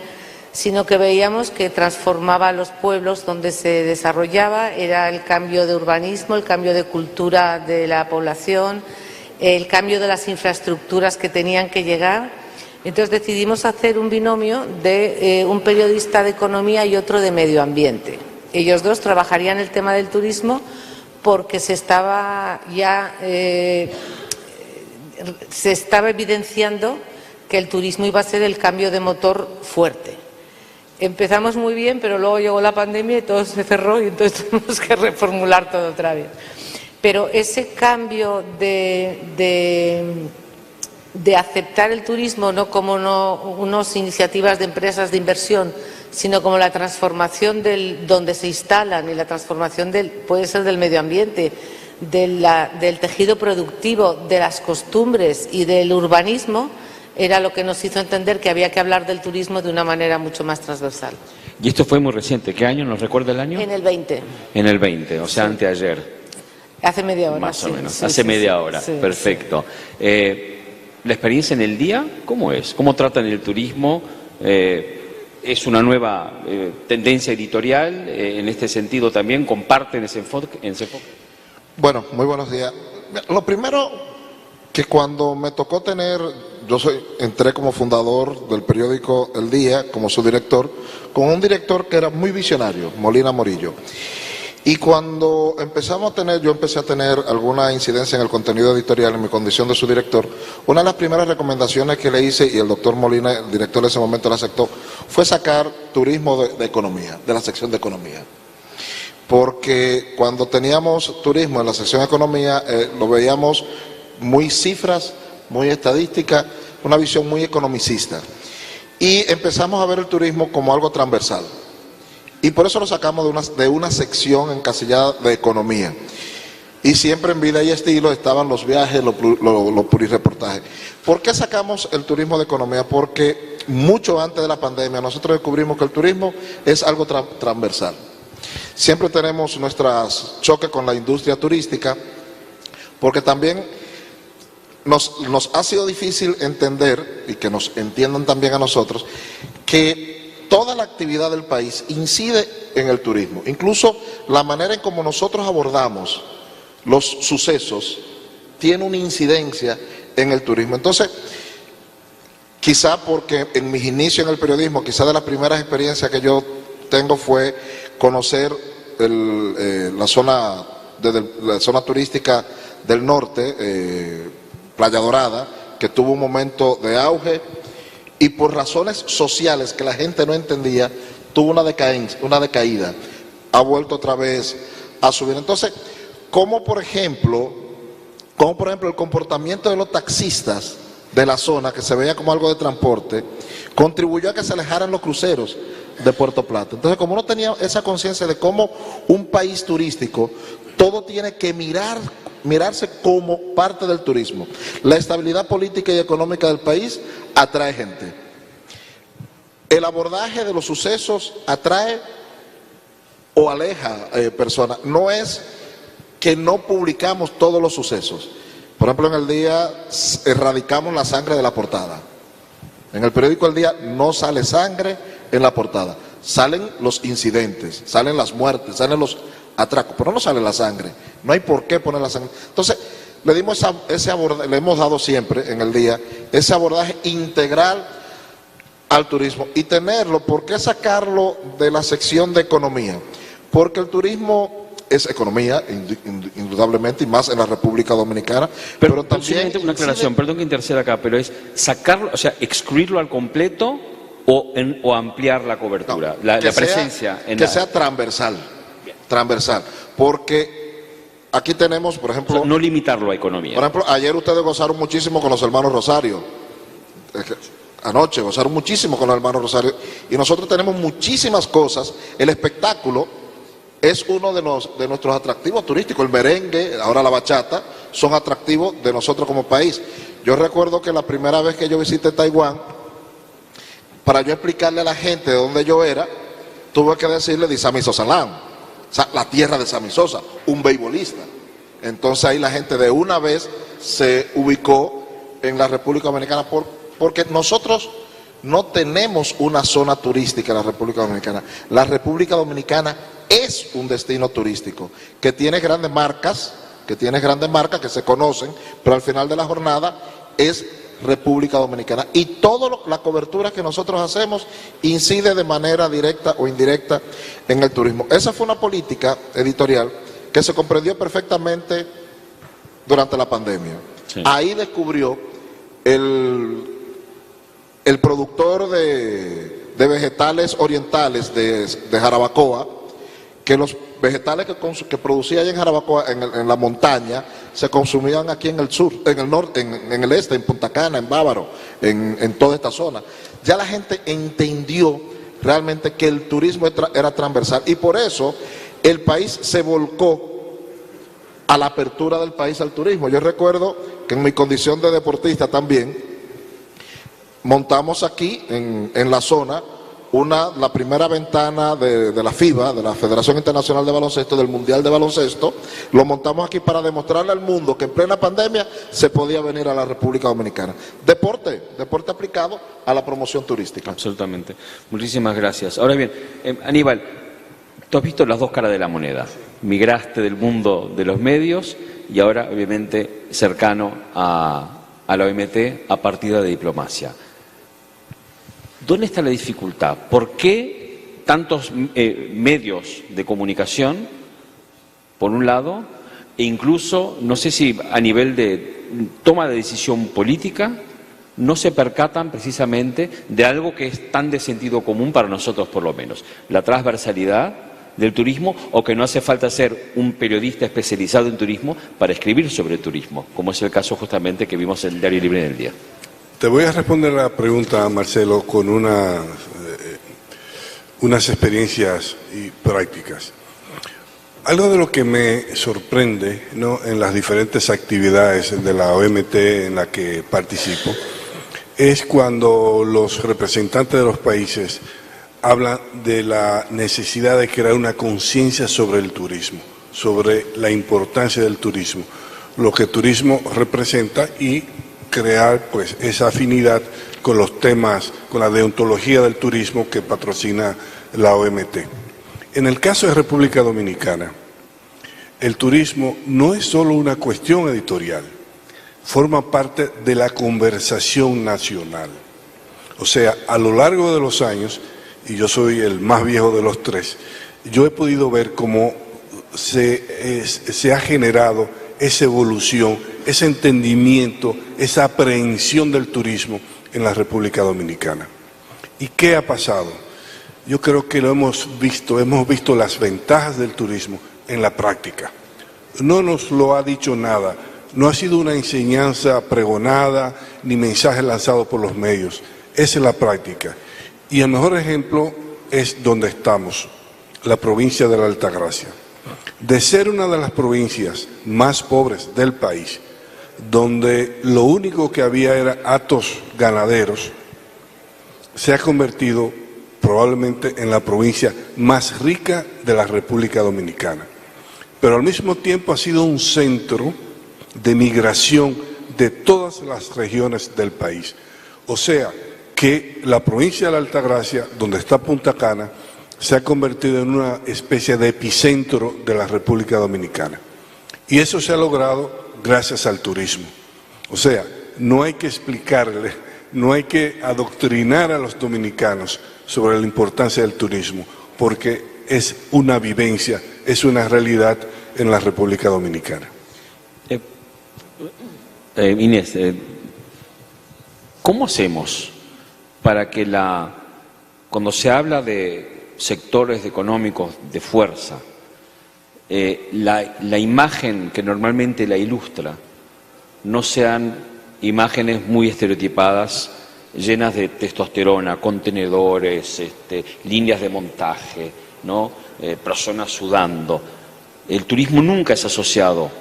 sino que veíamos que transformaba los pueblos donde se desarrollaba, era el cambio de urbanismo, el cambio de cultura de la población, el cambio de las infraestructuras que tenían que llegar. Entonces decidimos hacer un binomio de un periodista de economía y otro de medio ambiente. Ellos dos trabajarían el tema del turismo porque se estaba evidenciando que el turismo iba a ser el cambio de motor fuerte. Empezamos muy bien, pero luego llegó la pandemia y todo se cerró y entonces tuvimos que reformular todo otra vez. Pero ese cambio de aceptar el turismo no como unas iniciativas de empresas de inversión, sino como la transformación donde se instalan y la transformación puede ser del medio ambiente, del tejido productivo, de las costumbres y del urbanismo, era lo que nos hizo entender que había que hablar del turismo de una manera mucho más transversal. Y esto fue muy reciente. ¿Qué año? ¿Nos recuerda el año? En el 20. En el 20, o sea, anteayer. Hace media hora. Más o menos, sí, hace media hora. Sí, perfecto. Sí. ¿La experiencia en el día cómo es? ¿Cómo tratan el turismo? ¿Es una nueva tendencia editorial? En este sentido también, ¿comparten ese enfoque? Bueno, muy buenos días. Lo primero, que cuando me tocó entré como fundador del periódico El Día, como su director, con un director que era muy visionario, Molina Morillo. Y cuando yo empecé a tener alguna incidencia en el contenido editorial en mi condición de su director, una de las primeras recomendaciones que le hice, y el doctor Molina, el director de ese momento, la aceptó, fue sacar turismo de economía, de la sección de economía. Porque cuando teníamos turismo en la sección de economía, lo veíamos muy cifras, muy estadística, una visión muy economicista. Y empezamos a ver el turismo como algo transversal. Y por eso lo sacamos de una sección encasillada de economía. Y siempre en Vida y Estilo estaban los viajes, los plurireportajes. ¿Por qué sacamos el turismo de economía? Porque mucho antes de la pandemia nosotros descubrimos que el turismo es algo transversal. Siempre tenemos nuestros choques con la industria turística, porque también nos ha sido difícil entender, y que nos entiendan también a nosotros, que toda la actividad del país incide en el turismo. Incluso la manera en cómo nosotros abordamos los sucesos tiene una incidencia en el turismo. Entonces, quizá porque en mis inicios en el periodismo, quizá de las primeras experiencias que yo tengo fue conocer la zona turística del norte, Playa Dorada, que tuvo un momento de auge, y por razones sociales que la gente no entendía, tuvo una decaída, ha vuelto otra vez a subir. Entonces, como por ejemplo el comportamiento de los taxistas de la zona, que se veía como algo de transporte, contribuyó a que se alejaran los cruceros de Puerto Plata. Entonces, como uno tenía esa conciencia de cómo un país turístico, todo tiene que mirarse como parte del turismo. La estabilidad política y económica del país atrae gente. El abordaje de los sucesos atrae o aleja personas. No es que no publicamos todos los sucesos. Por ejemplo, en El Día erradicamos la sangre de la portada. En el periódico El Día no sale sangre en la portada. Salen los incidentes, salen las muertes, salen los atracos, pero no sale la sangre. No hay por qué poner la sangre. Entonces, le hemos dado siempre en El Día ese abordaje integral al turismo. Y tenerlo, ¿por qué sacarlo de la sección de economía? Porque el turismo es economía, indudablemente, y más en la República Dominicana. Pero también una aclaración, perdón que interceda acá, pero es sacarlo, o sea, excluirlo al completo o ampliar la cobertura, no, la presencia. Que sea transversal, porque aquí tenemos, por ejemplo... O sea, no limitarlo a economía. Por ejemplo, ayer ustedes gozaron muchísimo con los hermanos Rosario. Anoche gozaron muchísimo con los hermanos Rosario. Y nosotros tenemos muchísimas cosas. El espectáculo es uno de nuestros atractivos turísticos. El merengue, ahora la bachata, son atractivos de nosotros como país. Yo recuerdo que la primera vez que yo visité Taiwán, para yo explicarle a la gente de dónde yo era, tuve que decirle de Sammy Sosa Lam. O sea, la tierra de Sammy Sosa, un beisbolista. Entonces ahí la gente de una vez se ubicó en la República Dominicana porque nosotros no tenemos una zona turística en la República Dominicana. La República Dominicana es un destino turístico que tiene grandes marcas que se conocen, pero al final de la jornada es República Dominicana. Y toda la cobertura que nosotros hacemos incide de manera directa o indirecta en el turismo. Esa fue una política editorial que se comprendió perfectamente durante la pandemia. Sí. Ahí descubrió el productor de vegetales orientales de Jarabacoa, que los vegetales que producía allá en Jarabacoa, en la montaña, se consumían aquí en el sur, en el norte, en el este, en Punta Cana, en Bávaro, en toda esta zona. Ya la gente entendió realmente que el turismo era transversal, y por eso el país se volcó a la apertura del país al turismo. Yo recuerdo que en mi condición de deportista también, montamos aquí en la zona la primera ventana de la FIBA, de la Federación Internacional de Baloncesto, del Mundial de Baloncesto. Lo montamos aquí para demostrarle al mundo que en plena pandemia se podía venir a la República Dominicana. Deporte aplicado a la promoción turística. Absolutamente. Muchísimas gracias. Ahora bien, Aníbal, tú has visto las dos caras de la moneda. Migraste del mundo de los medios y ahora, obviamente, cercano a la OMT a partir de diplomacia. ¿Dónde está la dificultad? ¿Por qué tantos medios de comunicación por un lado, e incluso, no sé si a nivel de toma de decisión política, no se percatan precisamente de algo que es tan de sentido común para nosotros por lo menos, la transversalidad del turismo, o que no hace falta ser un periodista especializado en turismo para escribir sobre turismo, como es el caso justamente que vimos en el Diario Libre en el Día. Te voy a responder la pregunta, Marcelo, con unas experiencias y prácticas. Algo de lo que me sorprende, ¿no?, en las diferentes actividades de la OMT en la que participo, es cuando los representantes de los países hablan de la necesidad de crear una conciencia sobre el turismo, sobre la importancia del turismo, lo que el turismo representa, y crear pues esa afinidad con los temas, con la deontología del turismo que patrocina la OMT. En el caso de República Dominicana, el turismo no es solo una cuestión editorial, forma parte de la conversación nacional. O sea, a lo largo de los años, y yo soy el más viejo de los tres, yo he podido ver cómo se ha generado esa evolución, ese entendimiento, esa aprehensión del turismo en la República Dominicana. ¿Y qué ha pasado? Yo creo que lo hemos visto las ventajas del turismo en la práctica. No nos lo ha dicho nada, no ha sido una enseñanza pregonada ni mensaje lanzado por los medios, esa es la práctica. Y el mejor ejemplo es donde estamos, la provincia de la Altagracia. De ser una de las provincias más pobres del país, donde lo único que había era hatos ganaderos, se ha convertido probablemente en la provincia más rica de la República Dominicana. Pero al mismo tiempo ha sido un centro de migración de todas las regiones del país. O sea, que la provincia de la Altagracia, donde está Punta Cana, se ha convertido en una especie de epicentro de la República Dominicana. Y eso se ha logrado gracias al turismo. O sea, no hay que explicarle, no hay que adoctrinar a los dominicanos sobre la importancia del turismo, porque es una vivencia, es una realidad en la República Dominicana. Inés, ¿cómo hacemos para que cuando se habla de sectores económicos de fuerza, la imagen que normalmente la ilustra no sean imágenes muy estereotipadas, llenas de testosterona, contenedores, líneas de montaje, ¿no? Personas sudando? El turismo nunca es asociado,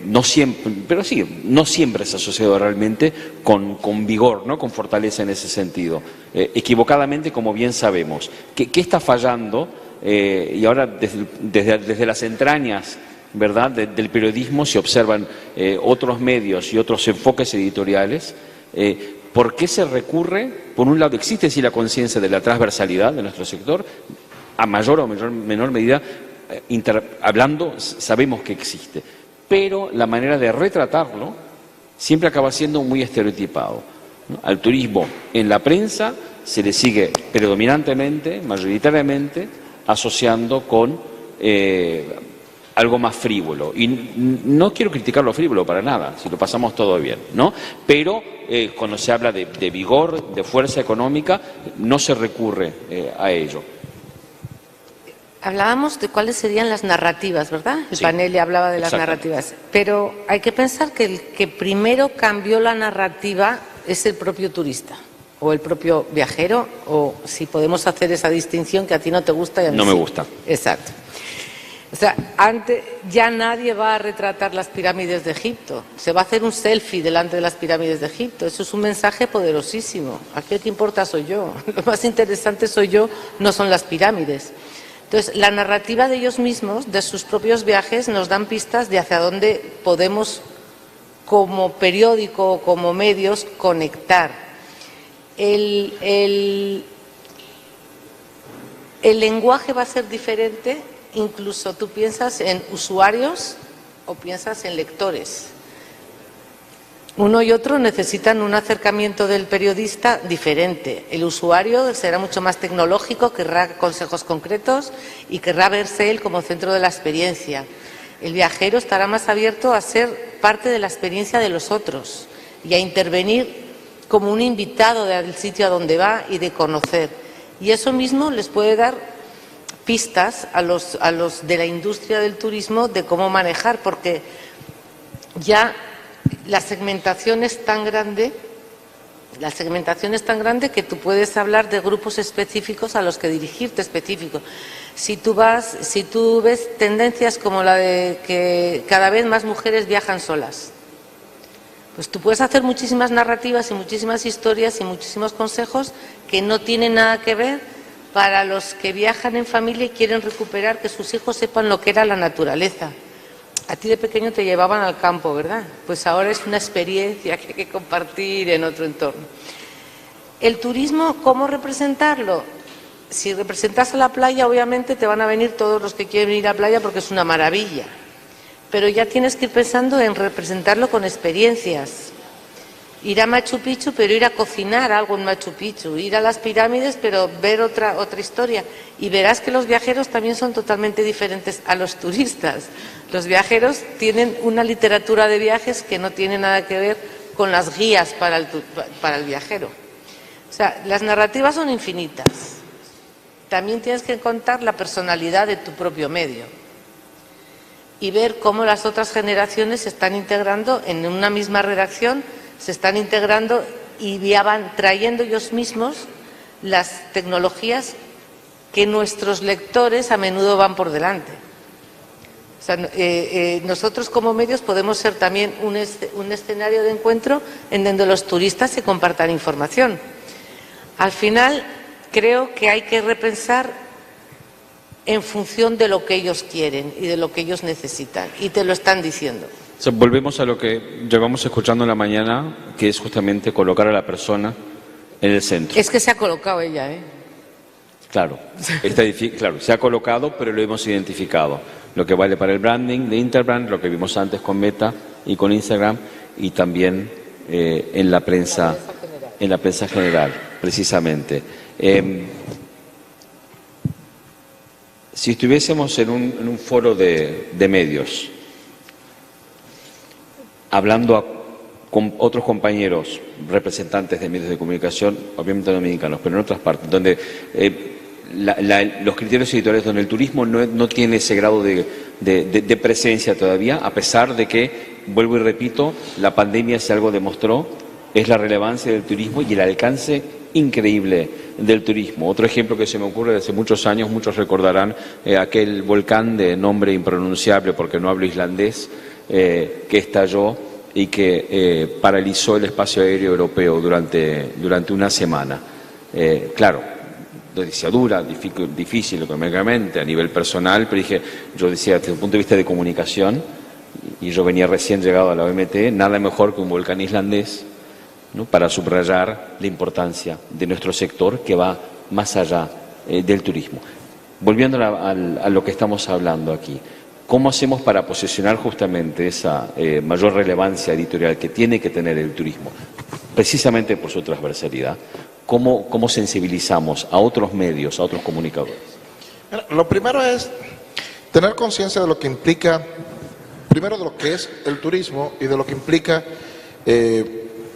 no siempre, pero sí, no siempre es asociado realmente con vigor, ¿no?, con fortaleza en ese sentido. Equivocadamente, como bien sabemos. ¿Qué está fallando? Y ahora desde las entrañas, ¿verdad?, del periodismo se observan otros medios y otros enfoques editoriales. ¿Por qué se recurre? Por un lado, existe sí la conciencia de la transversalidad de nuestro sector, a mayor o menor medida, hablando, sabemos que existe, pero la manera de retratarlo siempre acaba siendo muy estereotipado, ¿no? Al turismo en la prensa se le sigue predominantemente, mayoritariamente, asociando con algo más frívolo. Y no quiero criticar lo frívolo para nada, si lo pasamos todo bien, ¿no? Pero cuando se habla de vigor, de fuerza económica, no se recurre a ello. Hablábamos de cuáles serían las narrativas, ¿verdad? El panel le hablaba de las narrativas. Pero hay que pensar que el que primero cambió la narrativa es el propio turista o el propio viajero, o si podemos hacer esa distinción que a ti no te gusta y a mí no me sí. gusta. Exacto. O sea, antes ya nadie va a retratar las pirámides de Egipto. Se va a hacer un selfie delante de las pirámides de Egipto. Eso es un mensaje poderosísimo. Aquí el que importa soy yo. Lo más interesante soy yo, no son las pirámides. Entonces, la narrativa de ellos mismos, de sus propios viajes, nos dan pistas de hacia dónde podemos, como periódico o como medios, conectar. El lenguaje va a ser diferente, incluso tú piensas en usuarios o piensas en lectores. Uno y otro necesitan un acercamiento del periodista diferente. El usuario será mucho más tecnológico, querrá consejos concretos y querrá verse él como centro de la experiencia. El viajero estará más abierto a ser parte de la experiencia de los otros y a intervenir como un invitado del sitio a donde va y de conocer. Y eso mismo les puede dar pistas a los de la industria del turismo de cómo manejar, porque ya la segmentación es tan grande que tú puedes hablar de grupos específicos a los que dirigirte específicos. Si tú ves tendencias como la de que cada vez más mujeres viajan solas, pues tú puedes hacer muchísimas narrativas y muchísimas historias y muchísimos consejos que no tienen nada que ver para los que viajan en familia y quieren recuperar que sus hijos sepan lo que era la naturaleza. A ti de pequeño te llevaban al campo, ¿verdad? Pues ahora es una experiencia que hay que compartir en otro entorno. El turismo, ¿cómo representarlo? Si representas a la playa, obviamente te van a venir todos los que quieren ir a la playa porque es una maravilla. Pero ya tienes que ir pensando en representarlo con experiencias. Ir a Machu Picchu, pero ir a cocinar algo en Machu Picchu. Ir a las pirámides, pero ver otra historia. Y verás que los viajeros también son totalmente diferentes a los turistas. Los viajeros tienen una literatura de viajes que no tiene nada que ver con las guías para el viajero. O sea, las narrativas son infinitas. También tienes que contar la personalidad de tu propio medio y ver cómo las otras generaciones se están integrando en una misma redacción, se están integrando y ya van trayendo ellos mismos las tecnologías que nuestros lectores a menudo van por delante. O sea, nosotros como medios podemos ser también un escenario de encuentro en donde los turistas se compartan información. Al final, creo que hay que repensar en función de lo que ellos quieren y de lo que ellos necesitan, y te lo están diciendo. Volvemos a lo que llevamos escuchando en la mañana, que es justamente colocar a la persona en el centro. Es que se ha colocado ella, ¿eh? Claro, claro, se ha colocado, pero lo hemos identificado. Lo que vale para el branding de Interbrand, lo que vimos antes con Meta y con Instagram, y también en la prensa general, precisamente. Si estuviésemos en un foro de medios, hablando con otros compañeros, representantes de medios de comunicación, obviamente dominicanos, pero en otras partes, donde los criterios editoriales, donde el turismo no tiene ese grado de presencia todavía, a pesar de que, vuelvo y repito, la pandemia, si algo demostró, es la relevancia del turismo y el alcance increíble del turismo. Otro ejemplo que se me ocurre de hace muchos años, muchos recordarán aquel volcán de nombre impronunciable, porque no hablo islandés, que estalló y que paralizó el espacio aéreo europeo durante una semana. Claro, noticia dura, difícil económicamente, a nivel personal, pero yo decía desde el punto de vista de comunicación, y yo venía recién llegado a la OMT, nada mejor que un volcán islandés, ¿no?, para subrayar la importancia de nuestro sector que va más allá del turismo. Volviendo a lo que estamos hablando aquí, ¿cómo hacemos para posicionar justamente esa mayor relevancia editorial que tiene que tener el turismo, precisamente por su transversalidad? ¿Cómo sensibilizamos a otros medios, a otros comunicadores? Lo primero es tener conciencia de lo que implica, primero de lo que es el turismo y de lo que implica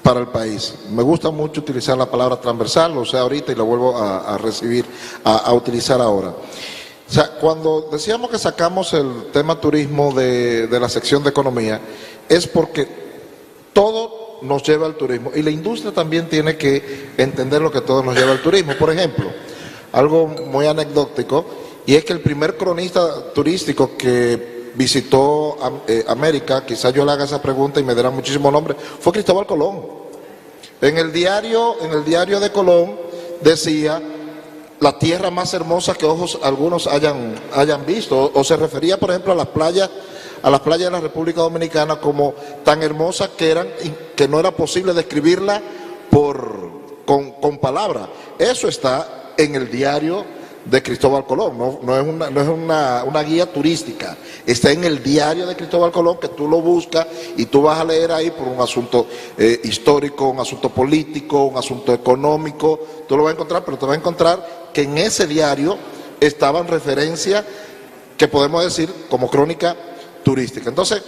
para el país. Me gusta mucho utilizar la palabra transversal, lo usé ahorita y lo vuelvo a utilizar ahora. O sea, cuando decíamos que sacamos el tema turismo de la sección de economía, es porque todo nos lleva al turismo y la industria también tiene que entender lo que todo nos lleva al turismo. Por ejemplo, algo muy anecdótico, y es que el primer cronista turístico que visitó América, quizás yo le haga esa pregunta y me dará muchísimo nombre, fue Cristóbal Colón. En el diario de Colón decía la tierra más hermosa que ojos algunos hayan visto, o se refería, por ejemplo, a las playas de la República Dominicana como tan hermosas que eran, que no era posible describirla con palabras. Eso está en el diario de Cristóbal Colón, no es una guía turística, está en el diario de Cristóbal Colón, que tú lo buscas y tú vas a leer ahí por un asunto histórico, un asunto político, un asunto económico, tú lo vas a encontrar, pero te vas a encontrar que en ese diario estaban referencias que podemos decir como crónica turística. Entonces,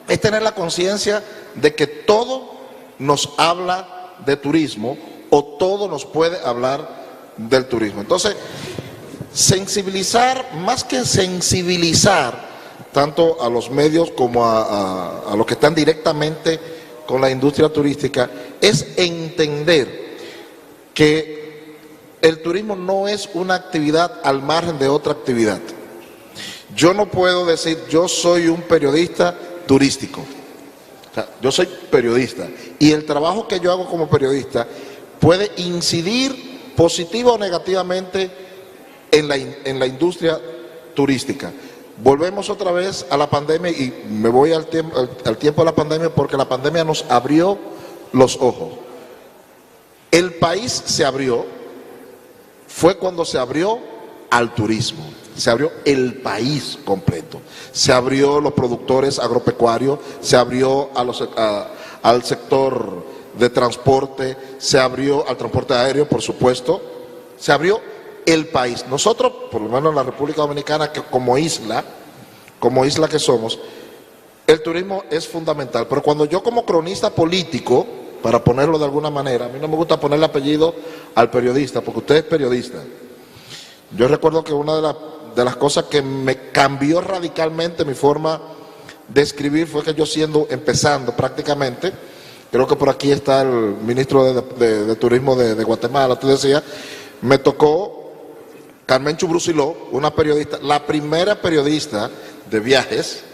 es tener la conciencia de que todo nos habla de turismo o todo nos puede hablar del turismo. Entonces, sensibilizar, más que sensibilizar tanto a los medios como a los que están directamente con la industria turística, es entender que el turismo no es una actividad al margen de otra actividad. Yo no puedo decir, yo soy un periodista turístico. O sea, yo soy periodista y el trabajo que yo hago como periodista puede incidir positiva o negativamente en la industria turística. Volvemos otra vez a la pandemia y me voy al tiempo de la pandemia, porque la pandemia nos abrió los ojos. El país se abrió, fue cuando se abrió al turismo, se abrió el país completo, se abrió los productores agropecuarios, se abrió al sector de transporte, se abrió al transporte aéreo, por supuesto, se abrió el país. Nosotros, por lo menos en la República Dominicana, que como isla que somos, el turismo es fundamental. Pero cuando yo como cronista político, para ponerlo de alguna manera, a mí no me gusta ponerle apellido al periodista, porque usted es periodista. Yo recuerdo que una de las cosas que me cambió radicalmente mi forma de escribir fue que yo empezando prácticamente, creo que por aquí está el ministro de Turismo de Guatemala, tú decías, me tocó Carmen Chubrusiló, una periodista, la primera periodista de viajes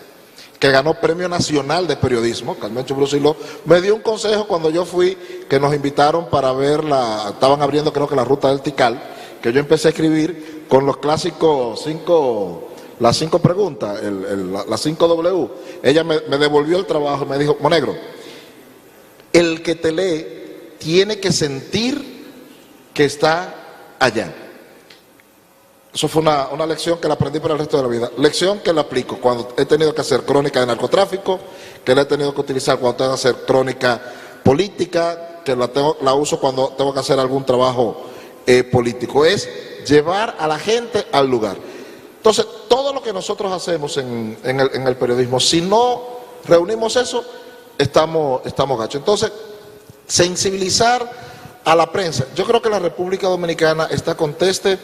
que ganó Premio Nacional de Periodismo. Carmen Chubrusiló me dio un consejo cuando yo fui, que nos invitaron para ver estaban abriendo creo que la ruta del Tikal, que yo empecé a escribir con los clásicos las 5 preguntas, las 5 W. Ella me devolvió el trabajo y me dijo, Monegro, el que te lee tiene que sentir que está allá. Eso fue una lección que la aprendí para el resto de la vida. Lección que la aplico cuando he tenido que hacer crónica de narcotráfico, que la he tenido que utilizar cuando tengo que hacer crónica política, que la uso cuando tengo que hacer algún trabajo político. Es llevar a la gente al lugar. Entonces, todo lo que nosotros hacemos en el periodismo, si no reunimos eso, estamos gachos. Entonces, sensibilizar a la prensa. Yo creo que la República Dominicana está conteste,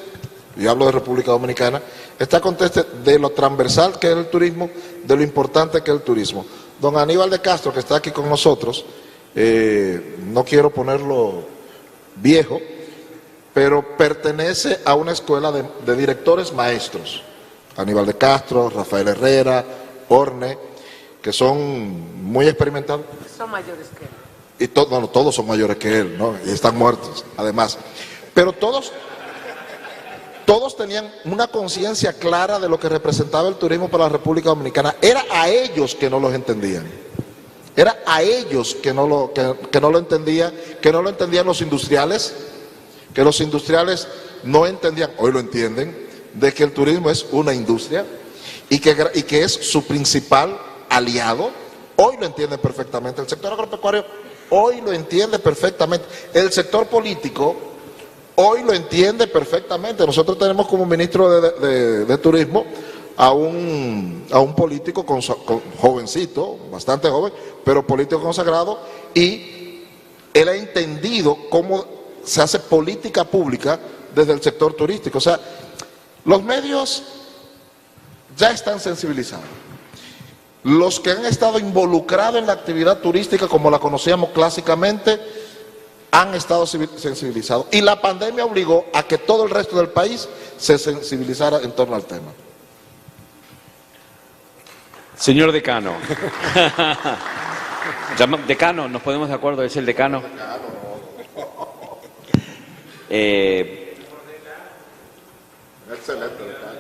y hablo de República Dominicana, está conteste de lo transversal que es el turismo, de lo importante que es el turismo. Don Aníbal de Castro, que está aquí con nosotros, no quiero ponerlo viejo, pero pertenece a una escuela de directores maestros. Aníbal de Castro, Rafael Herrera, Orne, que son muy experimentados. Son mayores que él. Y todos son mayores que él, ¿no? Y están muertos, además. Pero todos tenían una conciencia clara de lo que representaba el turismo para la República Dominicana. Era a ellos que no los entendían. Era a ellos que no lo entendían, que no lo entendían los industriales, que los industriales no entendían, hoy lo entienden, de que el turismo es una industria y que es su principal aliado. Hoy lo entienden perfectamente. El sector agropecuario hoy lo entiende perfectamente. El sector político hoy lo entiende perfectamente. Nosotros tenemos como ministro de Turismo a un político jovencito, bastante joven, pero político consagrado, y él ha entendido cómo se hace política pública desde el sector turístico. O sea, los medios ya están sensibilizados. Los que han estado involucrados en la actividad turística como la conocíamos clásicamente han estado sensibilizados, y la pandemia obligó a que todo el resto del país se sensibilizara en torno al tema. Señor decano. Decano, ¿nos ponemos de acuerdo? ¿Es el decano? Excelente decano.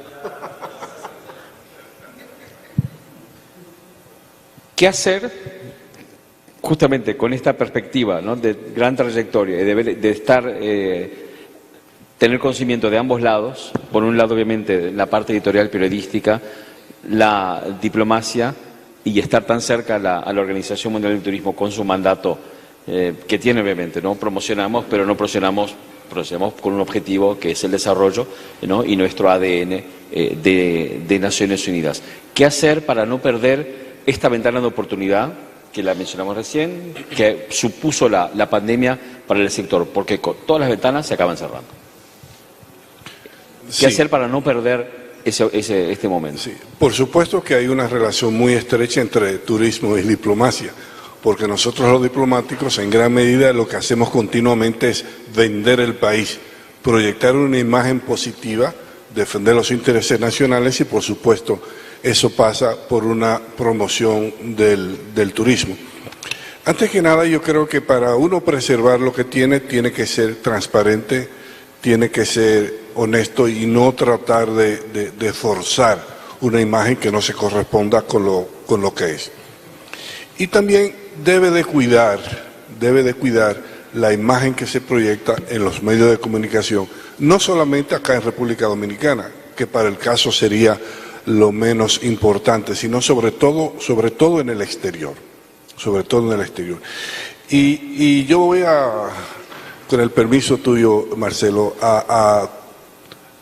¿Qué hacer justamente con esta perspectiva, ¿no?, de gran trayectoria y de estar tener conocimiento de ambos lados, por un lado obviamente la parte editorial periodística, la diplomacia y estar tan cerca a la Organización Mundial del Turismo con su mandato que tiene obviamente, ¿no? Promocionamos, pero no promocionamos con un objetivo que es el desarrollo, ¿no? Y nuestro ADN de Naciones Unidas. ¿Qué hacer para no perder esta ventana de oportunidad que la mencionamos recién, que supuso la pandemia para el sector? Porque con todas las ventanas se acaban cerrando. ¿Qué hacer para no perder este momento? Sí, por supuesto que hay una relación muy estrecha entre turismo y diplomacia, porque nosotros los diplomáticos en gran medida lo que hacemos continuamente es vender el país, proyectar una imagen positiva, defender los intereses nacionales y por supuesto eso pasa por una promoción del turismo. Antes que nada yo creo que para uno preservar lo que tiene que ser transparente, tiene que ser honesto y no tratar de forzar una imagen que no se corresponda con lo que es. Y también debe de cuidar la imagen que se proyecta en los medios de comunicación, no solamente acá en República Dominicana, que para el caso sería lo menos importante, sino sobre todo en el exterior, Y yo voy con el permiso tuyo, Marcelo, a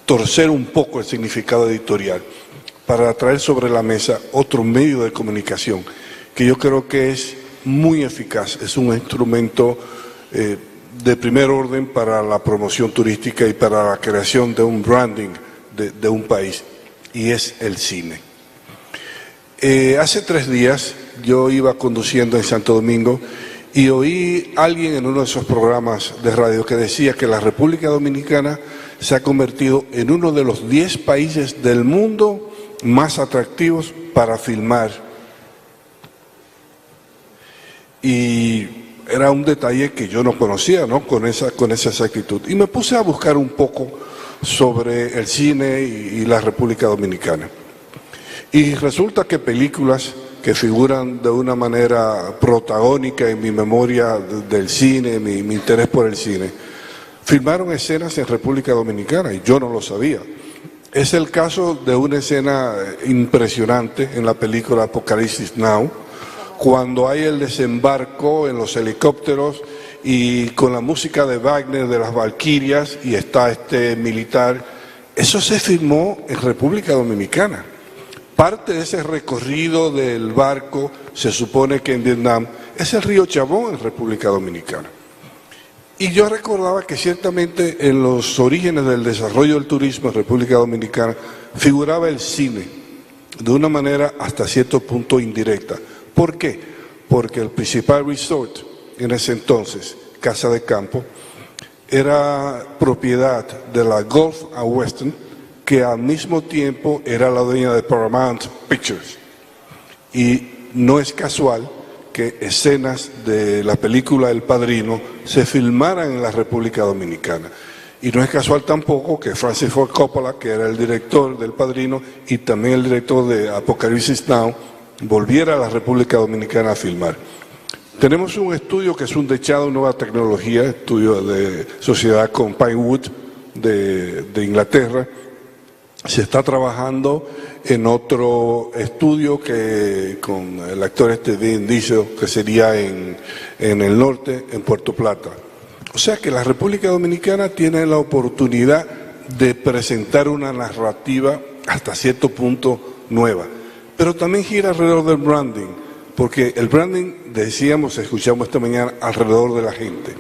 torcer un poco el significado editorial para traer sobre la mesa otro medio de comunicación que yo creo que es muy eficaz, es un instrumento de primer orden para la promoción turística y para la creación de un branding de un país, y es el cine. Hace 3 días yo iba conduciendo en Santo Domingo y oí a alguien en uno de esos programas de radio que decía que la República Dominicana se ha convertido en uno de los 10 países del mundo más atractivos para filmar. Y era un detalle que yo no conocía, ¿no? Con esa exactitud. Y me puse a buscar un poco sobre el cine y la República Dominicana. Y resulta que películas que figuran de una manera protagónica en mi memoria del cine, mi interés por el cine, filmaron escenas en República Dominicana y yo no lo sabía. Es el caso de una escena impresionante en la película Apocalipsis Now, cuando hay el desembarco en los helicópteros y con la música de Wagner de las Valquirias y está este militar. Eso se filmó en República Dominicana. Parte de ese recorrido del barco, se supone que en Vietnam, es el río Chabón en República Dominicana. Y yo recordaba que ciertamente en los orígenes del desarrollo del turismo en República Dominicana figuraba el cine de una manera hasta cierto punto indirecta. ¿Por qué? Porque el principal resort en ese entonces, Casa de Campo, era propiedad de la Gulf and Western, que al mismo tiempo era la dueña de Paramount Pictures. Y no es casual que escenas de la película El Padrino se filmaran en la República Dominicana. Y no es casual tampoco que Francis Ford Coppola, que era el director del Padrino y también el director de Apocalipsis Now, volviera a la República Dominicana a filmar. Tenemos un estudio que es un dechado de nueva tecnología, estudio de sociedad con Pinewood de Inglaterra. Se está trabajando en otro estudio que con el actor Vin Diesel, que sería en el norte, en Puerto Plata. O sea que la República Dominicana tiene la oportunidad de presentar una narrativa hasta cierto punto nueva, pero también gira alrededor del branding, porque el branding, decíamos, escuchamos esta mañana, alrededor de la gente.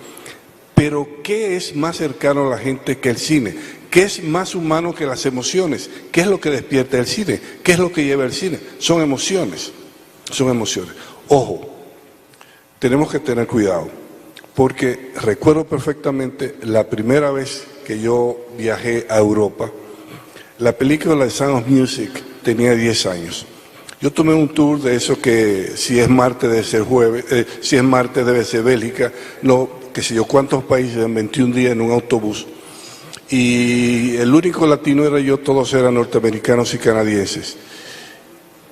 Pero ¿qué es más cercano a la gente que el cine? ¿Qué es más humano que las emociones? ¿Qué es lo que despierta el cine? ¿Qué es lo que lleva el cine? Son emociones, son emociones. Ojo, tenemos que tener cuidado, porque recuerdo perfectamente la primera vez que yo viajé a Europa, la película de Sound of Music tenía 10 años. Yo tomé un tour de eso que si es martes debe ser jueves, si es martes debe ser Bélgica, no, qué sé yo, cuántos países en 21 días en un autobús. Y el único latino era yo, todos eran norteamericanos y canadienses.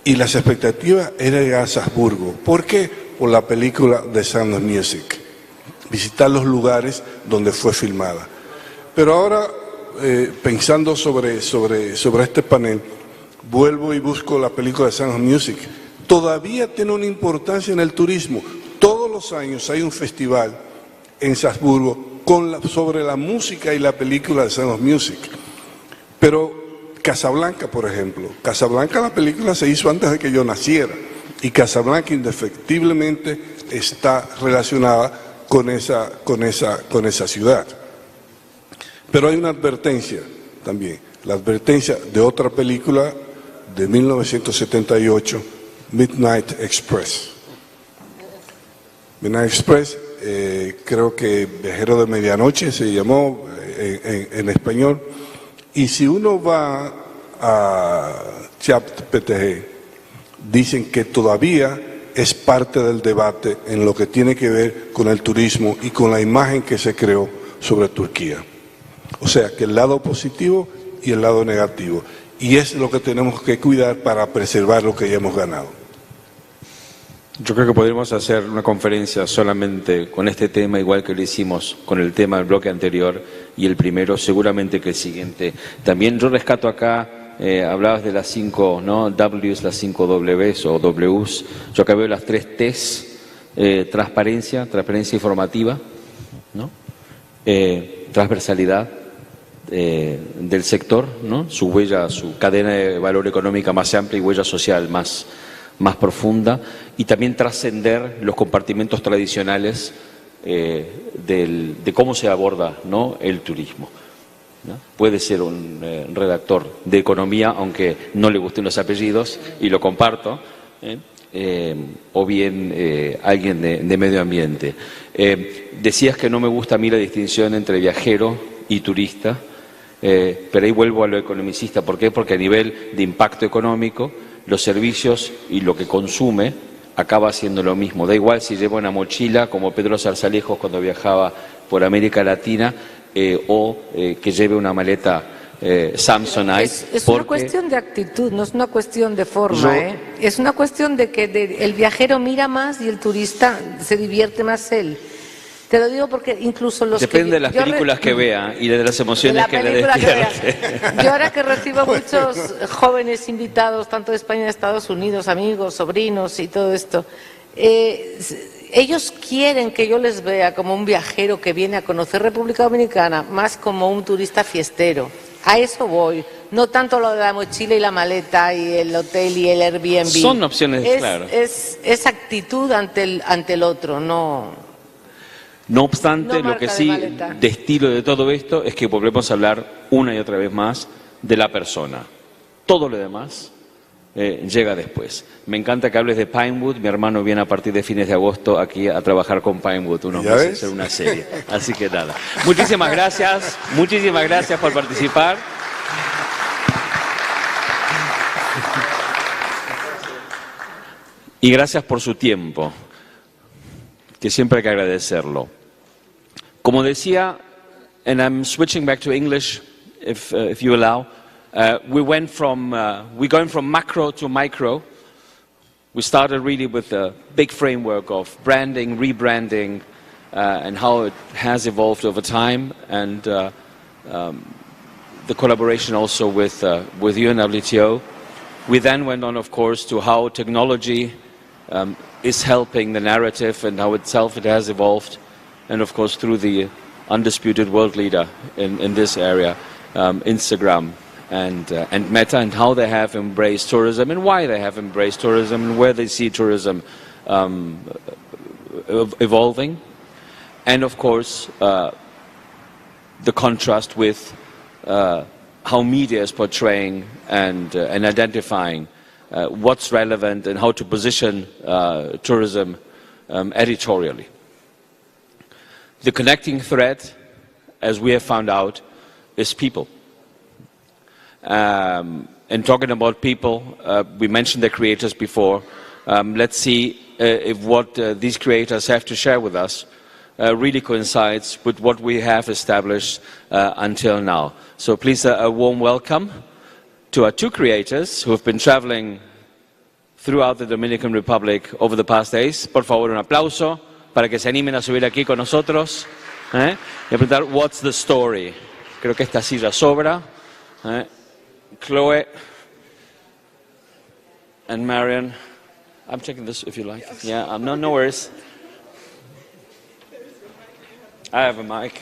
Y las expectativas eran ir a Salzburgo. ¿Por qué? Por la película de Sound of Music. Visitar los lugares donde fue filmada. Pero ahora pensando sobre este panel, vuelvo y busco la película de Sound of Music. Todavía tiene una importancia en el turismo. Todos los años hay un festival en Salzburgo sobre la música y la película de Sound of Music. Pero Casablanca, por ejemplo, Casablanca, la película se hizo antes de que yo naciera, y Casablanca indefectiblemente está relacionada con esa ciudad. Pero hay una advertencia también, la advertencia de otra película de 1978, Midnight Express. Midnight Express, creo que Viajero de Medianoche se llamó en español, y si uno va a ChatGPT, dicen que todavía es parte del debate en lo que tiene que ver con el turismo y con la imagen que se creó sobre Turquía. O sea, que el lado positivo y el lado negativo. Y es lo que tenemos que cuidar para preservar lo que ya hemos ganado. Yo creo que podríamos hacer una conferencia solamente con este tema, igual que lo hicimos con el tema del bloque anterior y el primero, seguramente que el siguiente. También yo rescato acá, hablabas de las 5 Ws, las 5 Ws o Ws. Yo acá veo las 3 Ts, transparencia informativa, ¿no? Transversalidad del sector, ¿no? Su huella, su cadena de valor económica más amplia y huella social más profunda, y también trascender los compartimentos tradicionales de cómo se aborda, ¿no?, el turismo, ¿no? Puede ser un redactor de economía, aunque no le gusten los apellidos, y lo comparto, o bien alguien de medio ambiente. Decías que no me gusta a mí la distinción entre viajero y turista, pero ahí vuelvo a lo economicista. ¿Por qué? Porque a nivel de impacto económico, los servicios y lo que consume acaba siendo lo mismo. Da igual si lleva una mochila, como Pedro Zarzalejos cuando viajaba por América Latina, o que lleve una maleta Samsonite. Es una cuestión de actitud, no es una cuestión de forma. Es una cuestión de que el viajero mira más y el turista se divierte más él. Te lo digo porque incluso los Depende de las películas que vea y de las emociones que le despierte. Yo ahora que recibo muchos jóvenes invitados, tanto de España, de Estados Unidos, amigos, sobrinos y todo esto, ellos quieren que yo les vea como un viajero que viene a conocer República Dominicana, más como un turista fiestero. A eso voy, no tanto lo de la mochila y la maleta y el hotel y el Airbnb. Son opciones, claro. Es actitud ante el otro, no... No obstante, No lo que marca sí de maleta. destilo de todo esto es que volvemos a hablar una y otra vez más de la persona. Todo lo demás llega después. Me encanta que hables de Pinewood. Mi hermano viene a partir de fines de agosto aquí a trabajar con Pinewood unos meses, a hacer una serie. Así que nada. Muchísimas gracias por participar. Y gracias por su tiempo, que siempre hay que agradecerlo. Como decía, and I'm switching back to English, if you allow, we're going from macro to micro. We started really with a big framework of branding, rebranding, and how it has evolved over time, and the collaboration also with you and WTO. We then went on, of course, to how technology is helping the narrative and how itself it has evolved, and of course through the undisputed world leader in this area, Instagram and Meta, and how they have embraced tourism and why they have embraced tourism and where they see tourism evolving, and of course the contrast with how media is portraying and identifying what's relevant and how to position tourism editorially. The connecting thread, as we have found out, is people. And talking about people, we mentioned the creators before. Let's see if what these creators have to share with us really coincides with what we have established until now. So please, a warm welcome to our two creators who have been traveling throughout the Dominican Republic over the past days. Por favor, un aplauso para que se animen a subir aquí con nosotros y a preguntar, what's the story? Creo que esta silla sobra. Chloe and Marion. I'm checking this if you like. Yeah, no worries. I have a mic.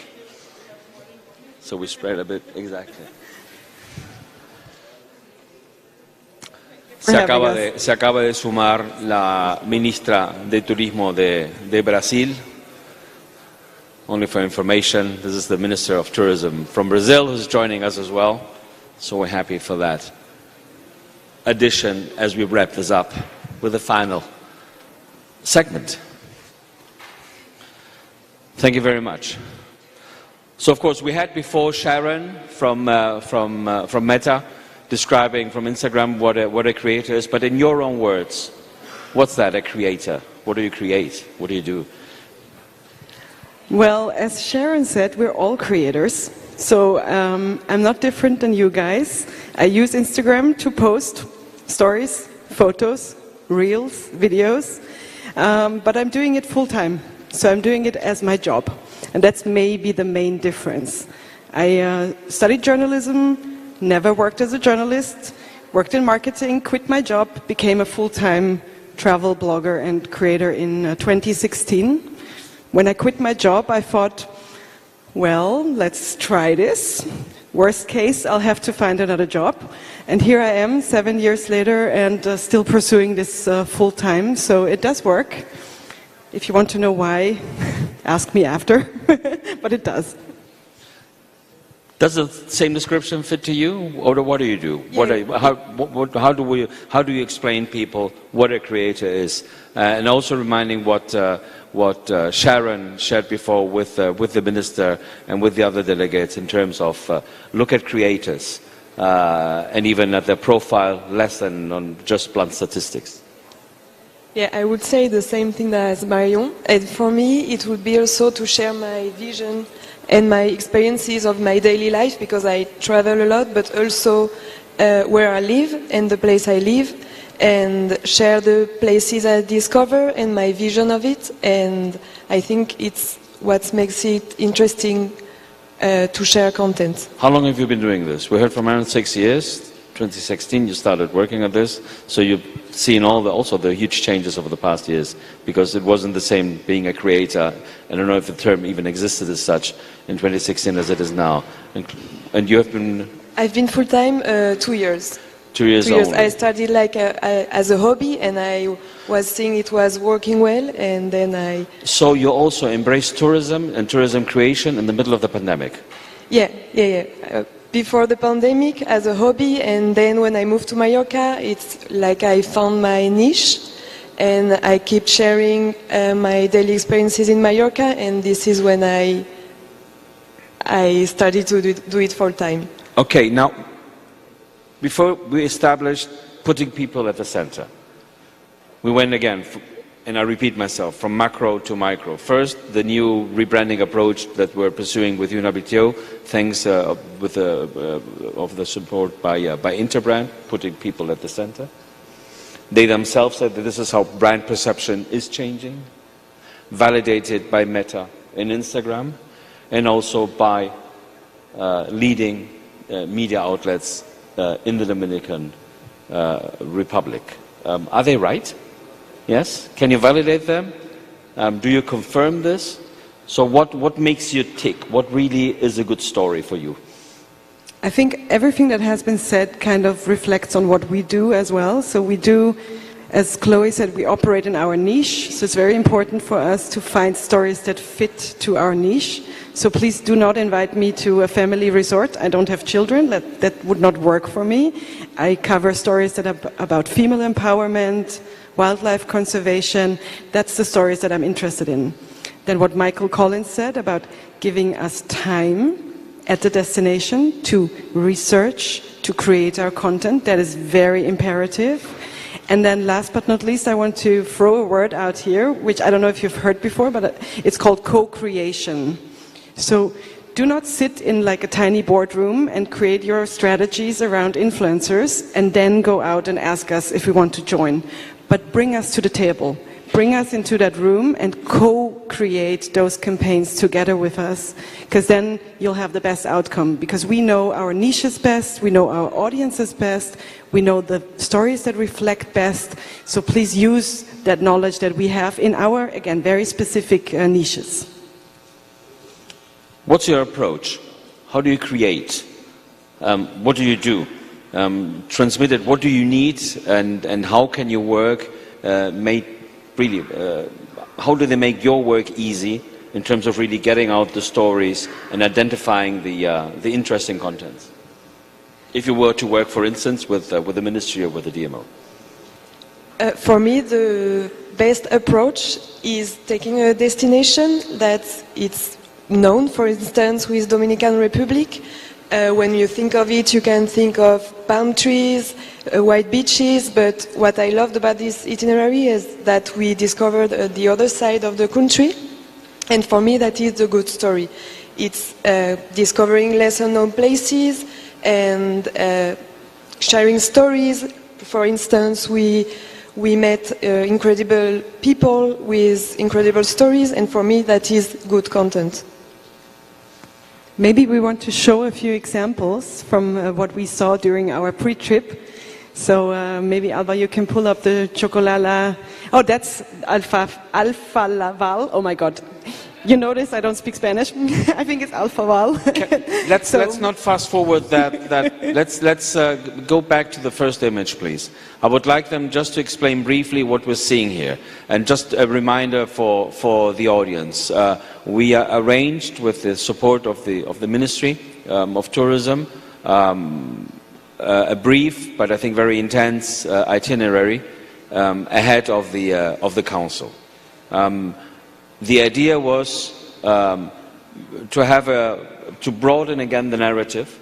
So we spread a bit, exactly. Se acaba de sumar la ministra de Turismo de Brasil. Only for information, this is the Minister of Tourism from Brazil who's joining us as well. So we're happy for that addition as we wrap this up with the final segment. Thank you very much. So, of course, we had before Sharon from Meta describing from Instagram what a creator is, but in your own words, what's that, a creator? What do you create? What do you do? Well, as Sharon said, we're all creators. So I'm not different than you guys. I use Instagram to post stories, photos, reels, videos, but I'm doing it full time. So I'm doing it as my job. And that's maybe the main difference. I studied journalism, never worked as a journalist, worked in marketing, quit my job, became a full-time travel blogger and creator in 2016. When I quit my job, I thought, well, let's try this. Worst case, I'll have to find another job. And here I am, 7 years later, and still pursuing this full-time, so it does work. If you want to know why, ask me after, but it does. Does the same description fit to you, or what do you do? Yeah. How do you explain people what a creator is, and also reminding what Sharon shared before with the minister and with the other delegates in terms of look at creators and even at their profile, less than on just blunt statistics. Yeah, I would say the same thing as Marion. And for me, it would be also to share my vision and my experiences of my daily life, because I travel a lot, but also where I live and the place I live, and share the places I discover and my vision of it. And I think it's what makes it interesting to share content. How long have you been doing this? We heard from around 6 years. 2016 you started working on this, so you've seen also the huge changes over the past years, because it wasn't the same being a creator. I don't know if the term even existed as such in 2016 as it is now. And you have been... I've been full-time 2 years. 2 years only. I started as a hobby, and I was seeing it was working well, and then I... So you also embraced tourism and tourism creation in the middle of the pandemic? Yeah. Before the pandemic as a hobby, and then when I moved to Mallorca, it's like I found my niche, and I keep sharing my daily experiences in Mallorca, and this is when I started to do it full time. Okay, now, before we established putting people at the center, we went again, and I repeat myself, from macro to micro. First, the new rebranding approach that we're pursuing with Unabitio, thanks with of the support by Interbrand, putting people at the center. They themselves said that this is how brand perception is changing, validated by Meta and Instagram, and also by leading media outlets in the Dominican Republic. Are they right? Yes? Can you validate them? Do you confirm this? So what makes you tick? What really is a good story for you? I think everything that has been said kind of reflects on what we do as well. So we do, as Chloe said, we operate in our niche. So it's very important for us to find stories that fit to our niche. So please do not invite me to a family resort. I don't have children. That would not work for me. I cover stories that are about female empowerment, wildlife conservation. That's the stories that I'm interested in. Then what Michael Collins said about giving us time at the destination to research, to create our content, that is very imperative. And then last but not least, I want to throw a word out here, which I don't know if you've heard before, but it's called co-creation. So do not sit in like a tiny boardroom and create your strategies around influencers and then go out and ask us if we want to join. But bring us to the table. Bring us into that room and co-create those campaigns together with us, because then you'll have the best outcome, because we know our niches best, we know our audiences best, we know the stories that reflect best, so please use that knowledge that we have in our, again, very specific niches. What's your approach? How do you create? What do you do? Transmit it. What do you need, and how can your work how do they make your work easy in terms of really getting out the stories and identifying the interesting contents? If you were to work, for instance, with the ministry or with the DMO. For me, the best approach is taking a destination that it's known, for instance, with Dominican Republic. When you think of it, you can think of palm trees, white beaches, but what I loved about this itinerary is that we discovered the other side of the country, and for me that is the good story. It's discovering lesser known places and sharing stories. For instance, we met incredible people with incredible stories, and for me that is good content. Maybe we want to show a few examples from what we saw during our pre-trip. So maybe, Alba, you can pull up the Chocolala. Oh, that's Alfa Laval. Oh my God. You notice I don't speak Spanish. I think it's Alfa Val. Let's not fast forward that. Let's go back to the first image, please. I would like them just to explain briefly what we're seeing here, and just a reminder for the audience. We arranged, with the support of the Ministry of Tourism, a brief but I think very intense itinerary ahead of the Council. The idea was to broaden again the narrative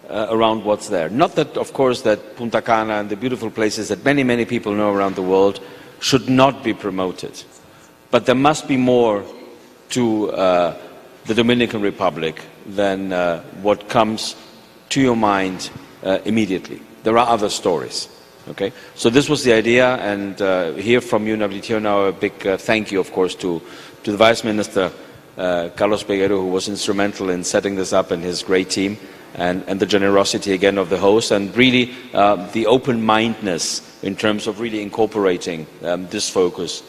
around what's there. Not that, of course, that Punta Cana and the beautiful places that many, many people know around the world should not be promoted. But there must be more to the Dominican Republic than what comes to your mind immediately. There are other stories. Okay, so this was the idea, and hear from you, Nabilitio, now a big thank you, of course, to the Vice Minister, Carlos Peguero, who was instrumental in setting this up, and his great team, and the generosity again of the host, and really the open-mindedness in terms of really incorporating this focus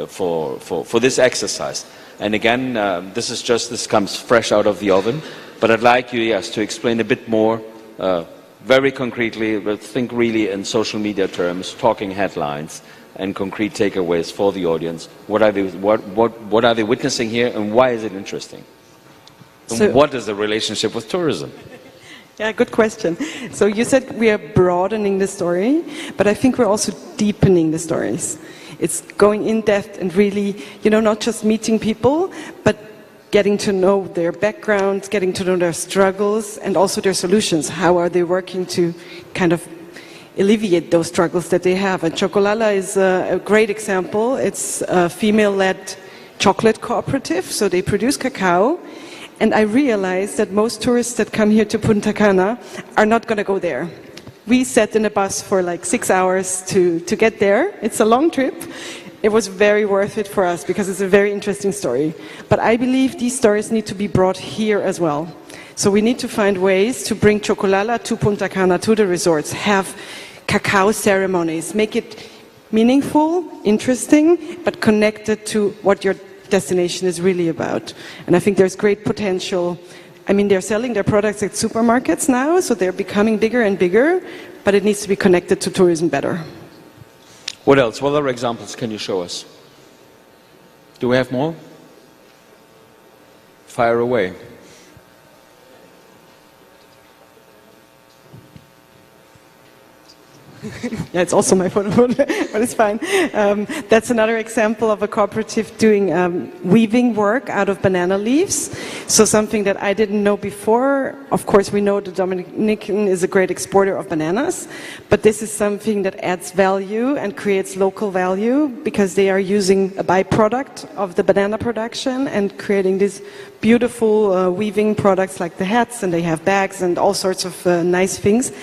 for this exercise. And again, this comes fresh out of the oven, but I'd like you, yes, to explain a bit more, very concretely, but think really in social media terms, talking headlines and concrete takeaways for the audience. What are they witnessing here, and why is it interesting? And what is the relationship with tourism? Yeah, good question. So you said we are broadening the story, but I think we're also deepening the stories. It's going in depth and really, not just meeting people, but getting to know their backgrounds, getting to know their struggles, and also their solutions. How are they working to kind of alleviate those struggles that they have? And Chocolala is a great example. It's a female-led chocolate cooperative, so they produce cacao. And I realized that most tourists that come here to Punta Cana are not going to go there. We sat in a bus for like 6 hours to get there. It's a long trip. It was very worth it for us because it's a very interesting story. But I believe these stories need to be brought here as well. So we need to find ways to bring Chocolala to Punta Cana, to the resorts, have cacao ceremonies, make it meaningful, interesting, but connected to what your destination is really about. And I think there's great potential. I mean, they're selling their products at supermarkets now, so they're becoming bigger and bigger, but it needs to be connected to tourism better. What else? What other examples can you show us? Do we have more? Fire away. Yeah, it's also my photo, but it's fine. That's another example of a cooperative doing weaving work out of banana leaves. So something that I didn't know before. Of course, we know the Dominican is a great exporter of bananas, but this is something that adds value and creates local value because they are using a byproduct of the banana production and creating these beautiful weaving products like the hats, and they have bags and all sorts of nice things.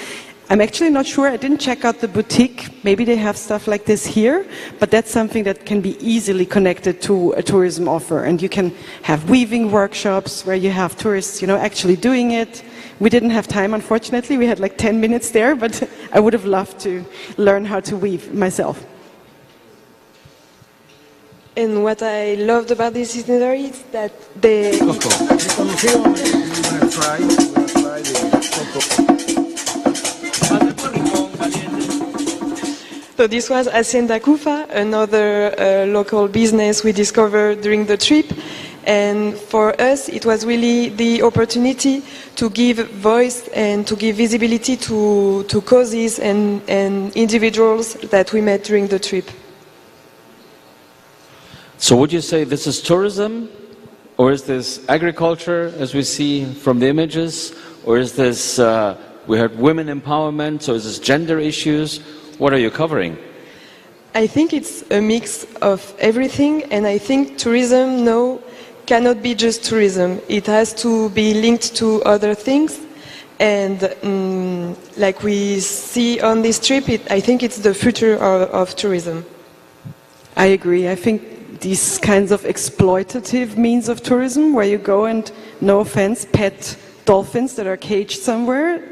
I'm actually not sure. I didn't check out the boutique. Maybe they have stuff like this here, but that's something that can be easily connected to a tourism offer. And you can have weaving workshops where you have tourists, actually doing it. We didn't have time, unfortunately. We had like 10 minutes there, but I would have loved to learn how to weave myself. And what I loved about this itinerary is that they... So this was Hacienda Kufa, another local business we discovered during the trip. And for us, it was really the opportunity to give voice and to give visibility to causes and individuals that we met during the trip. So would you say this is tourism, or is this agriculture, as we see from the images, or is this, we had women empowerment, so is this gender issues? What are you covering? I think it's a mix of everything, and I think tourism now cannot be just tourism. It has to be linked to other things, and like we see on this trip, I think it's the future of tourism. I agree. I think these kinds of exploitative means of tourism, where you go and, no offense, pet dolphins that are caged somewhere,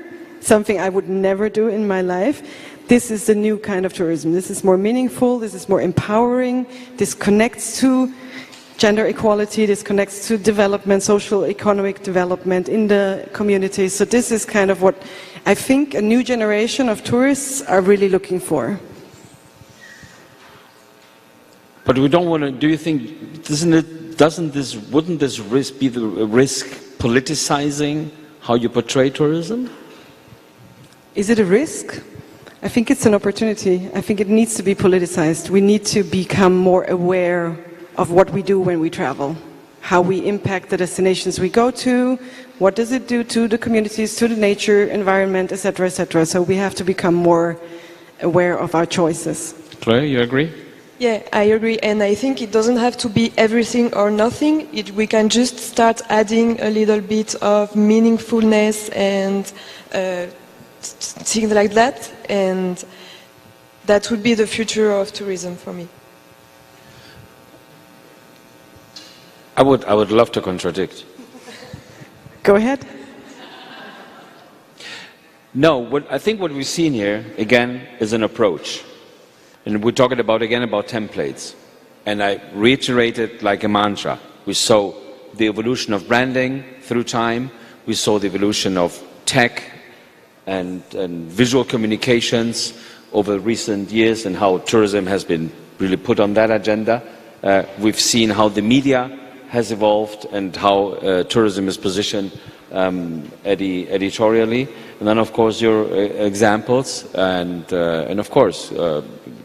something I would never do in my life. This is the new kind of tourism. This is more meaningful, this is more empowering, this connects to gender equality, this connects to development, social, economic development in the community. So this is kind of what I think a new generation of tourists are really looking for. But we don't want to, do you think, wouldn't this risk be the risk politicizing how you portray tourism? Is it a risk? I think it's an opportunity. I think it needs to be politicized. We need to become more aware of what we do when we travel, how we impact the destinations we go to, what does it do to the communities, to the nature, environment, etc., etc. So we have to become more aware of our choices. Claire, you agree? Yeah, I agree, and I think it doesn't have to be everything or nothing. We can just start adding a little bit of meaningfulness and things like that, and that would be the future of tourism for me. I would love to contradict. Go ahead. No, I think what we've seen here, again, is an approach. And we're talking about templates. And I reiterated like a mantra. We saw the evolution of branding through time. We saw the evolution of tech and visual communications over recent years and how tourism has been really put on that agenda. We've seen how the media has evolved and how tourism is positioned editorially. And then, of course, your examples and of course,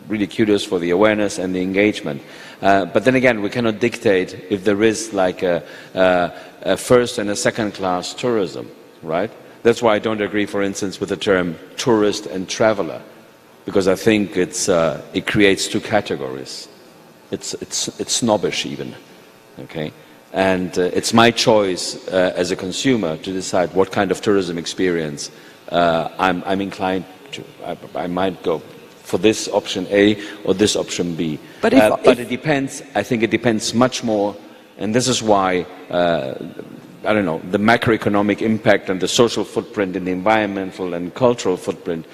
really kudos for the awareness and the engagement. But then again, we cannot dictate if there is like a first and a second class tourism, right? That's why I don't agree, for instance, with the term tourist and traveler, because I think it creates two categories. It's snobbish even, okay? And it's my choice as a consumer to decide what kind of tourism experience I'm inclined to. I might go for this option A or this option B. But it depends. I think it depends much more, and this is why I don't know, the macroeconomic impact and the social footprint and the environmental and cultural footprint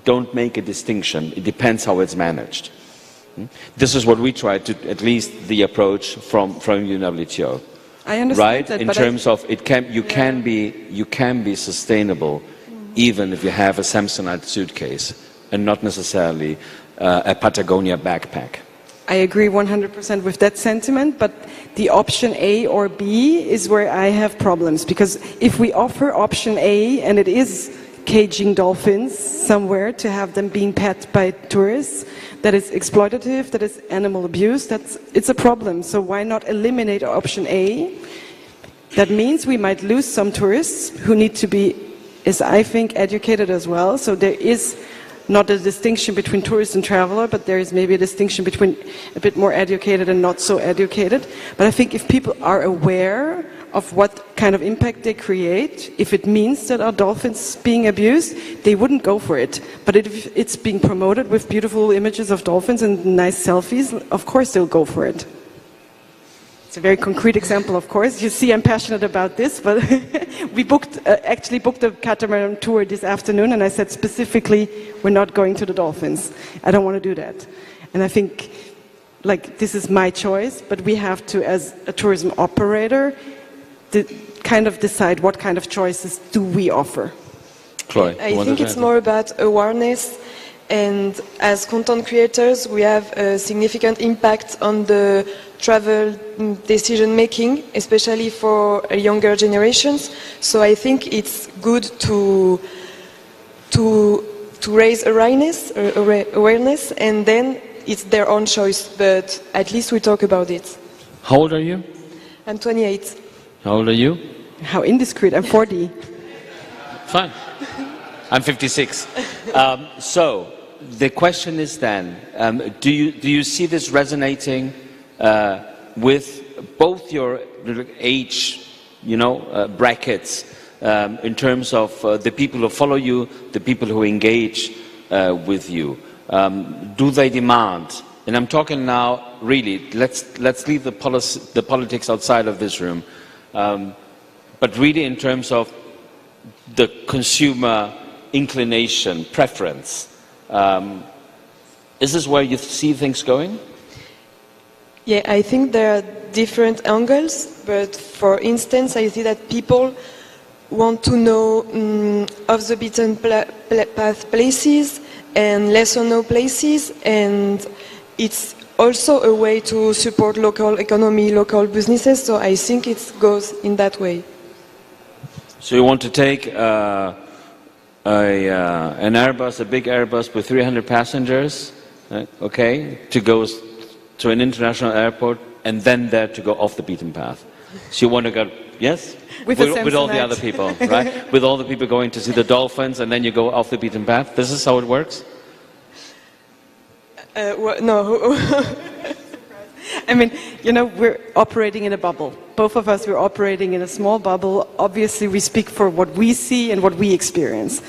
don't make a distinction. It depends how it's managed. This is what we try to, at least the approach from UNWTO. I understand right? that, in terms of you can be sustainable even if you have a Samsonite suitcase and not necessarily a Patagonia backpack. I agree 100% with that sentiment, but the option A or B is where I have problems, because if we offer option A and it is caging dolphins somewhere to have them being pet by tourists, that is exploitative, that is animal abuse, it's a problem. So why not eliminate option A? That means we might lose some tourists who need to be, as I think, educated as well. So there is not a distinction between tourist and traveler, but there is maybe a distinction between a bit more educated and not so educated. But I think if people are aware of what kind of impact they create. If it means that our dolphins being abused, they wouldn't go for it. But if it's being promoted with beautiful images of dolphins and nice selfies, of course they'll go for it. It's a very concrete example, of course. You see I'm passionate about this, but we actually booked a catamaran tour this afternoon, and I said specifically, we're not going to the dolphins. I don't want to do that. And I think, like, this is my choice, but we have to, as a tourism operator, kind of decide what kind of choices do we offer. Chloe, I think it's more about awareness, and as content creators, we have a significant impact on the travel decision making, especially for younger generations. So I think it's good to raise awareness, and then it's their own choice, but at least we talk about it. How old are you? I'm 28. How old are you? How indiscreet, I'm 40. Fine. I'm 56. So the question is then, do you see this resonating with both your age, brackets, in terms of the people who follow you, the people who engage with you? Do they demand? And I'm talking now, really, let's leave the politics outside of this room, but really in terms of the consumer inclination, preference. Is this where you see things going? Yeah, I think there are different angles, but for instance, I see that people want to know off the beaten path places and lesser known places, and it's also a way to support local economy, local businesses, so I think it goes in that way. So you want to take an Airbus, a big Airbus with 300 passengers, okay, to go to an international airport, and then there to go off the beaten path. So you want to go, yes? With all the other people, right? With all the people going to see the dolphins, and then you go off the beaten path. This is how it works? No. I mean, we're operating in a bubble. Both of us, we're operating in a small bubble. Obviously, we speak for what we see and what we experience.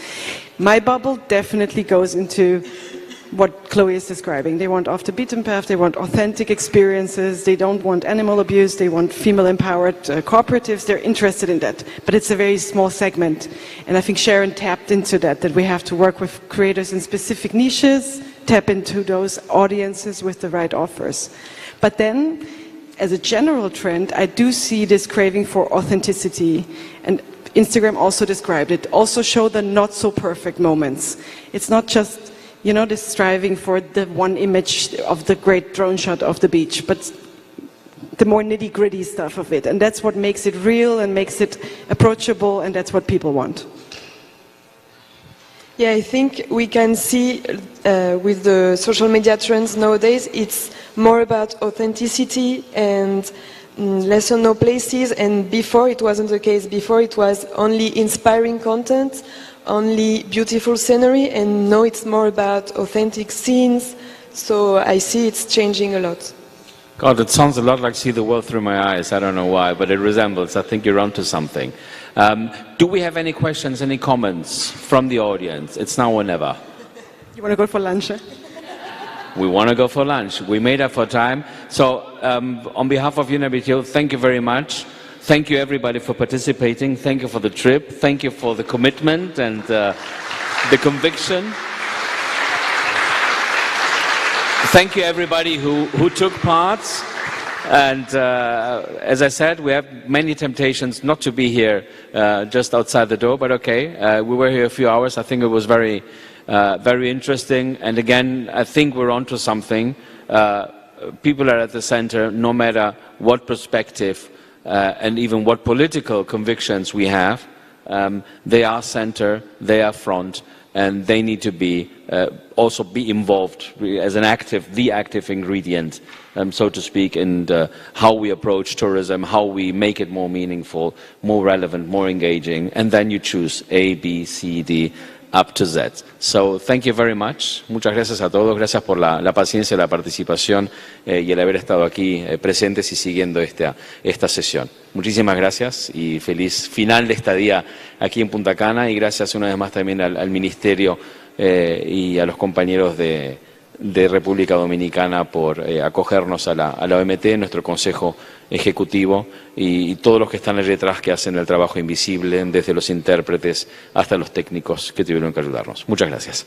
My bubble definitely goes into what Chloe is describing. They want off the beaten path, they want authentic experiences, they don't want animal abuse, they want female-empowered cooperatives, they're interested in that. But it's a very small segment. And I think Sharon tapped into that we have to work with creators in specific niches, tap into those audiences with the right offers. But then, as a general trend, I do see this craving for authenticity. And Instagram also described it, also show the not-so-perfect moments. It's not just this striving for the one image of the great drone shot of the beach, but the more nitty-gritty stuff of it. And that's what makes it real and makes it approachable, and that's what people want. Yeah, I think we can see with the social media trends nowadays, it's more about authenticity and lesser known places, and before it wasn't the case. Before it was only inspiring content, only beautiful scenery, and now it's more about authentic scenes, so I see it's changing a lot. God, it sounds a lot like See the World Through My Eyes. I don't know why, but it resembles. I think you're onto something. Do we have any questions, any comments from the audience? It's now or never. You want to go for lunch? We want to go for lunch. We made up for time. So on behalf of UNWTO, thank you very much. Thank you everybody for participating. Thank you for the trip. Thank you for the commitment and the conviction. Thank you everybody who took part. And as I said, we have many temptations not to be here just outside the door, but okay. We were here a few hours. I think it was very interesting. And again, I think we're onto something. People are at the center, no matter what perspective and even what political convictions we have. They are center, they are front, and they need to be also be involved as the active ingredient, so to speak, in how we approach tourism, how we make it more meaningful, more relevant, more engaging, and then you choose A, B, C, D. up to Z. So thank you very much. Muchas gracias a todos. Gracias por la paciencia, la participación y el haber estado aquí presentes y siguiendo esta sesión. Muchísimas gracias y feliz final de estadía aquí en Punta Cana, y gracias una vez más también al Ministerio y a los compañeros de República Dominicana por acogernos a la OMT, nuestro Consejo Ejecutivo, y todos los que están allí detrás, que hacen el trabajo invisible, desde los intérpretes hasta los técnicos que tuvieron que ayudarnos. Muchas gracias.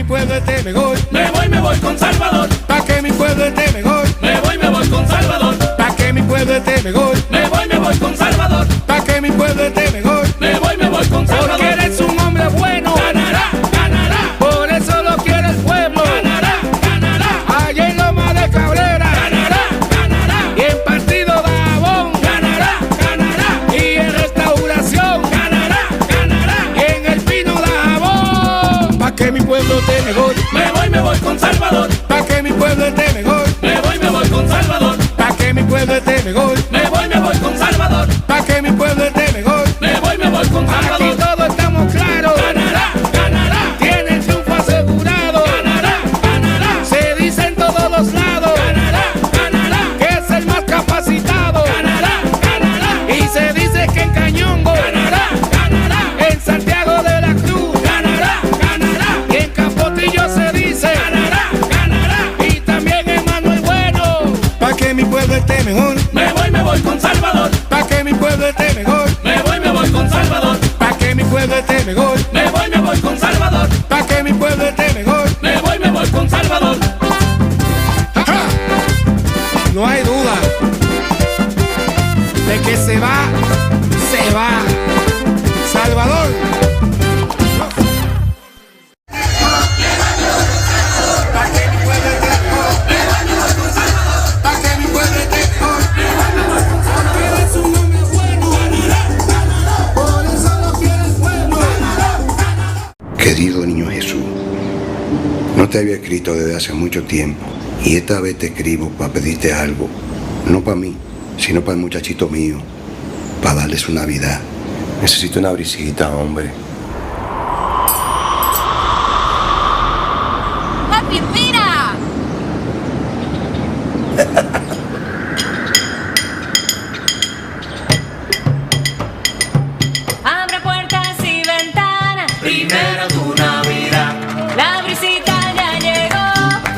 pueblo esté mejor. Me voy con Salvador. Pa' que mi pueblo esté mejor. Me voy con Salvador. Pa' que mi pueblo esté mejor. Me voy con Salvador. Pa' que mi pueblo esté mejor. Me voy con Salvador. Porque eres un hombre bueno. Ganará, ganará. Por eso lo quiere el pueblo. Ganará, ganará. Allá en Loma de Cabrera. Ganará, ganará. Y en Partido Dajabón. Ganará, ganará. Y en Restauración. Ganará, ganará. Y en El Pino Dajabón. Pa' que mi pueblo esté mejor. Me voy con Salvador. Pa' que mi pueblo esté mejor. Me voy con Salvador. Pa' que mi pueblo esté mejor. Me voy con Salvador. Pa' que mi pueblo esté mejor. Me voy con Salvador. Aquí todos estamos claros. Ganará, ganará. Tiene el triunfo asegurado. Ganará, ganará. Se dice en todos los lados. Ganará, ganará. Que es el más capacitado. Ganará, ganará. Y se dice que en Cañongo. Ganará, ganará. En Santiago de la Cruz. Ganará, ganará. Y en Capotillo se dice. Ganará, ganará. Y también en Manuel Bueno. Pa' que mi pueblo esté mejor. Me voy con Salvador. Pa' que mi pueblo esté mejor. Me voy con Salvador. Pa' que mi pueblo esté mejor. Me voy con Salvador. Pa' que mi pueblo esté mejor. Me voy con Salvador. ¡Ja! No hay duda de que se va. Salvador. Querido niño Jesús, no te había escrito desde hace mucho tiempo y esta vez te escribo para pedirte algo, no para mí, sino para el muchachito mío, para darle su Navidad. Necesito una brisita, hombre. ¡Papi, mira! Abre puertas y ventanas. Primero tu Navidad. La brisita ya llegó.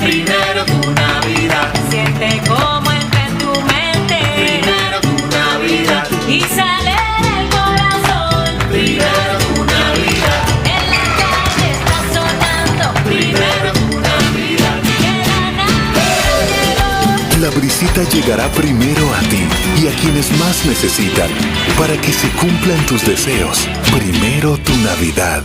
Primero tu Navidad. Siente cómo entra en tu mente. Primero tu Navidad. Y sale del corazón. Primero tu Navidad. En la calle está sonando. Primero tu Navidad. Que la Navidad llegó. La brisita llegará primero a ti y a quienes más necesitan para que se cumplan tus deseos. Primero tu Navidad.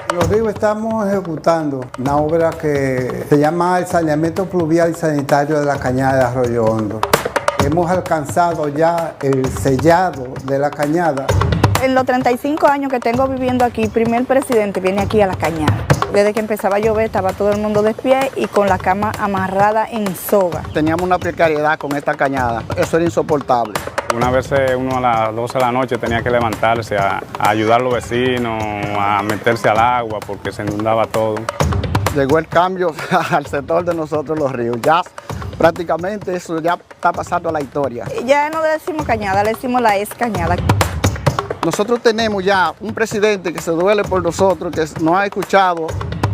En Los Ríos estamos ejecutando una obra que se llama el saneamiento pluvial y sanitario de la cañada de Arroyo Hondo. Hemos alcanzado ya el sellado de la cañada. En los 35 años que tengo viviendo aquí, primer presidente viene aquí a la cañada. Desde que empezaba a llover estaba todo el mundo de pie y con la cama amarrada en soga. Teníamos una precariedad con esta cañada, eso era insoportable. Una vez uno a las 12 de la noche tenía que levantarse a ayudar a los vecinos, a meterse al agua porque se inundaba todo. Llegó el cambio al sector de nosotros Los Ríos, ya prácticamente eso ya está pasando a la historia. Ya no le decimos cañada, le decimos la ex cañada. Nosotros tenemos ya un presidente que se duele por nosotros, que nos ha escuchado.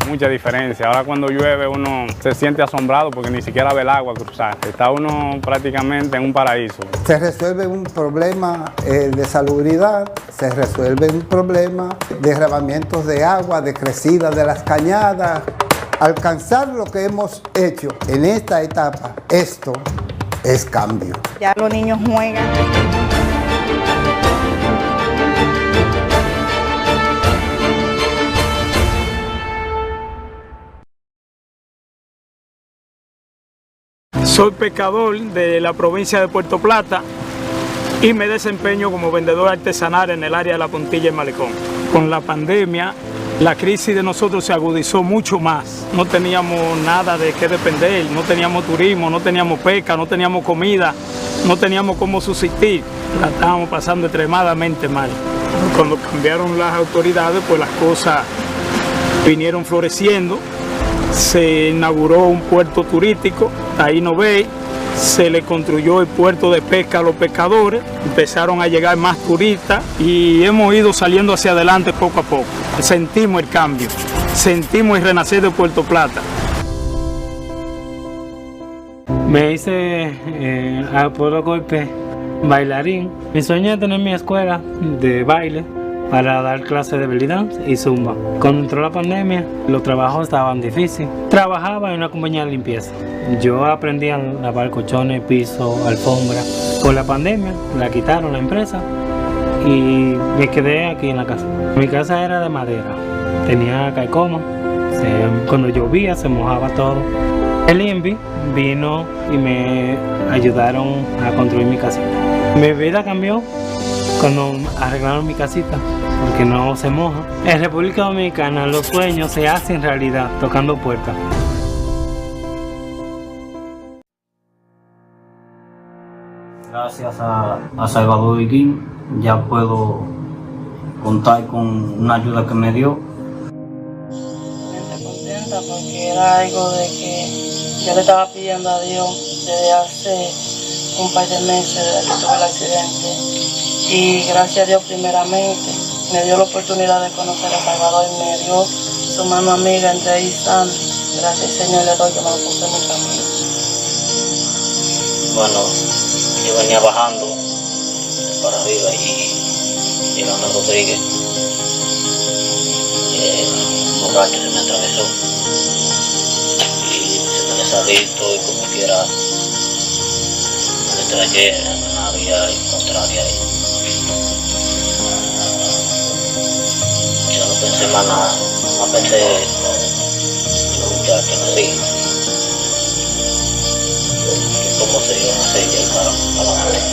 Mucha diferencia. Ahora cuando llueve uno se siente asombrado porque ni siquiera ve el agua cruzar. Está uno prácticamente en un paraíso. Se resuelve un problema de salubridad, se resuelve un problema de derramamientos de agua, de crecida de las cañadas. Alcanzar lo que hemos hecho en esta etapa, esto es cambio. Ya los niños juegan. Soy pescador de la provincia de Puerto Plata y me desempeño como vendedor artesanal en el área de la Puntilla y Malecón. Con la pandemia, la crisis de nosotros se agudizó mucho más. No teníamos nada de qué depender, no teníamos turismo, no teníamos pesca, no teníamos comida, no teníamos cómo subsistir. La estábamos pasando extremadamente mal. Cuando cambiaron las autoridades, pues las cosas vinieron floreciendo. Se inauguró un puerto turístico, ahí no ve, se le construyó el puerto de pesca a los pescadores, empezaron a llegar más turistas y hemos ido saliendo hacia adelante poco a poco. Sentimos el cambio, sentimos el renacer de Puerto Plata. Me hice a puro golpe bailarín. Mi sueño es tener mi escuela de baile para dar clases de belly dance y zumba. Cuando entró la pandemia, los trabajos estaban difíciles. Trabajaba en una compañía de limpieza. Yo aprendí a lavar colchones, piso, alfombra. Por la pandemia, la quitaron la empresa y me quedé aquí en la casa. Mi casa era de madera, tenía caicoma, cuando llovía se mojaba todo. El INVI vino y me ayudaron a construir mi casita. Mi vida cambió cuando arreglaron mi casita, porque no se moja. En República Dominicana los sueños se hacen realidad tocando puertas. Gracias a Salvador Iguín ya puedo contar con una ayuda que me dio. Contenta porque era algo de que yo le estaba pidiendo a Dios desde hace un par de meses, desde que tuve el accidente. Y gracias a Dios primeramente me dio la oportunidad de conocer a Salvador y me dio su mano amiga entre ella y Sandy. Gracias al Señor le doy que me lo puso en mi camino. Bueno, yo venía bajando para arriba y llegando a Rodríguez, un borracho se me atravesó y se me desadicto y como quiera me traje en una vía contraria y ya no pensé más nada, no pensé en los muchachos así. Como se dio una sella para adelante.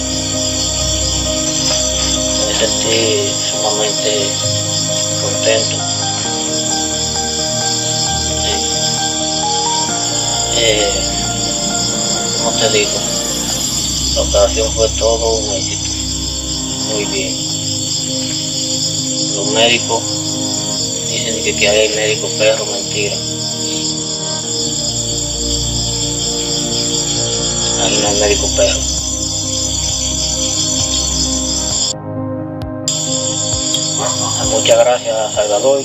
Me sentí sumamente contento. Como te digo, la operación fue todo un éxito, muy bien. Los médicos dicen que hay médicos perros, mentira. Ahí no hay médico perro. Muchas gracias a Salvador,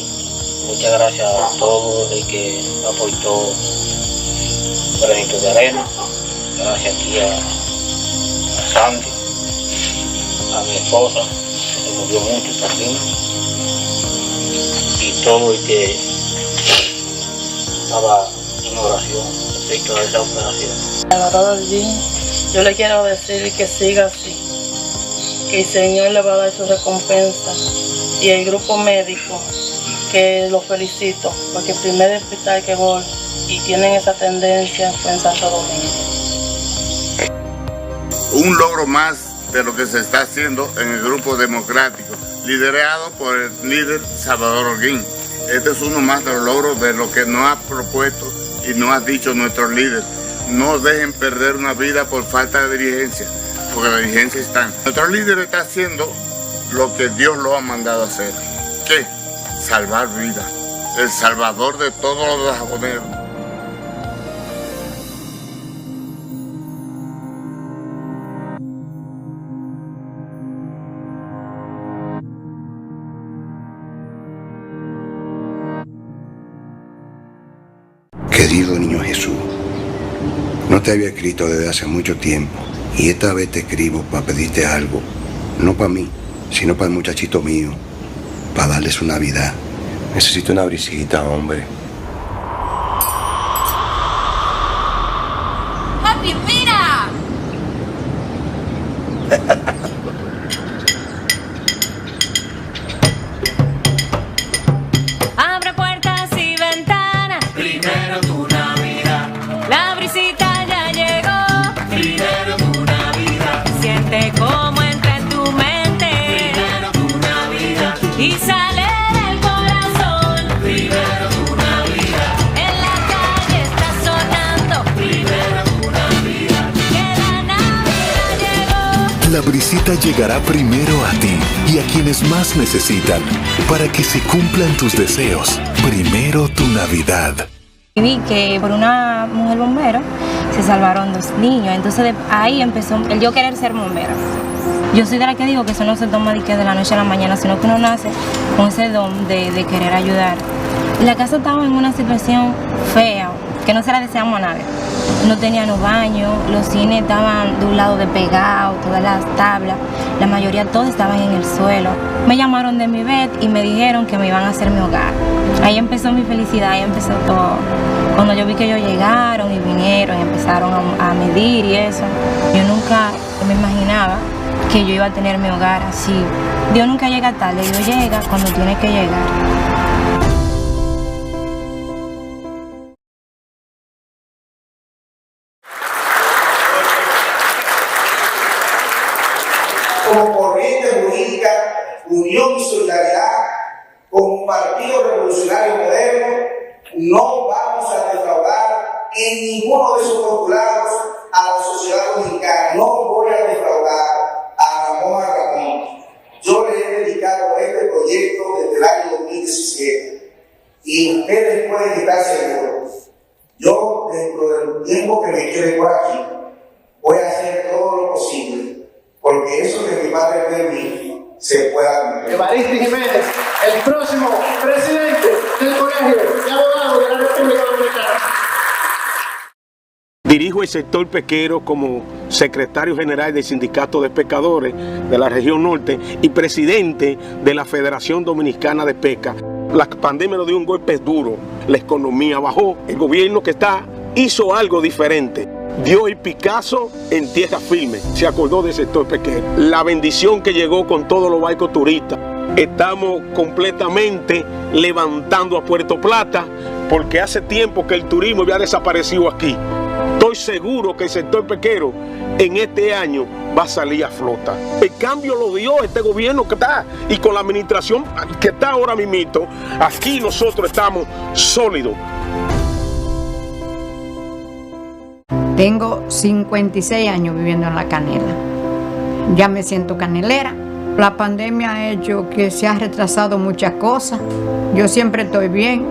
muchas gracias a todo el que aportó granito de arena, gracias aquí a Sandy, a mi esposa, que se movió mucho también, y todo el que estaba en oración respecto a esa operación. Salvador Iguín, yo le quiero decir que siga así, que el Señor le va a dar su recompensa, y el grupo médico, que lo felicito, porque el primer hospital que voy y tienen esa tendencia fue en Santo Domingo. Un logro más de lo que se está haciendo en el grupo democrático, liderado por el líder Salvador Iguín. Este es uno más de los logros de lo que nos ha propuesto y nos ha dicho nuestros líderes. No dejen perder una vida por falta de diligencia, porque la diligencia está. Nuestro líder está haciendo lo que Dios lo ha mandado a hacer. ¿Qué? Salvar vidas. El salvador de todos los jaboneros. Querido niño Jesús, no te había escrito desde hace mucho tiempo y esta vez te escribo para pedirte algo, no para mí, sino para el muchachito mío, para darle su Navidad. Necesito una brisita, hombre. ¡Papi, mira! Abre puertas y ventanas. Primero tu Navidad. La brisita ya llegó. Primero tu Navidad. Siente como entra en tu mente. Primero tu Navidad. Y sale del corazón. Primero tu Navidad. En la calle está sonando. Primero tu Navidad. Que la Navidad llegó. La brisita llegará primero a ti y a quienes más necesitan para que se cumplan tus deseos. Primero tu Navidad. Vi que por una mujer bombero se salvaron 2 niños, entonces ahí empezó el yo querer ser bombera. Yo soy de la que digo que eso no se toma de la noche a la mañana, sino que uno nace con ese don de querer ayudar. La casa estaba en una situación fea, que no se la deseamos a nadie. no tenían baño, los cines estaban de un lado despegados, todas las tablas, la mayoría todos estaban en el suelo. Me llamaron de mi bed y me dijeron que me iban a hacer mi hogar. Ahí empezó mi felicidad, ahí empezó todo. Cuando yo vi que ellos llegaron y vinieron y empezaron a medir y eso, yo nunca me imaginaba que yo iba a tener mi hogar así. Dios nunca llega tarde, Dios llega cuando tiene que llegar. Como corriente jurídica, unión y solidaridad, como partido revolucionario moderno, no vamos a defraudar en ninguno de sus postulados a la sociedad dominicana. No voy a defraudar a Ramón Arramón. Yo le he dedicado este proyecto desde el año 2017 y ustedes pueden estar seguros. Yo, dentro del tiempo que me quede por aquí, voy a hacer todo lo posible porque eso que mi padre ve en mí se pueda cumplir. Evaristo Jiménez, el próximo presidente del Colegio de Abogados de la República Dominicana. Dirijo el sector pesquero como secretario general del Sindicato de Pescadores de la región norte y presidente de la Federación Dominicana de Pesca. La pandemia nos dio un golpe duro, la economía bajó, el gobierno que está hizo algo diferente. Dio el Picasso en tierra firme, se acordó del sector pesquero. La bendición que llegó con todos los barcos turistas. Estamos completamente levantando a Puerto Plata porque hace tiempo que el turismo había desaparecido aquí. Estoy seguro que el sector pesquero en este año va a salir a flota. El cambio lo dio este gobierno que está y con la administración que está ahora mismo, aquí nosotros estamos sólidos. Tengo 56 años viviendo en La Canela. Ya me siento canelera. La pandemia ha hecho que se ha retrasado muchas cosas. Yo siempre estoy bien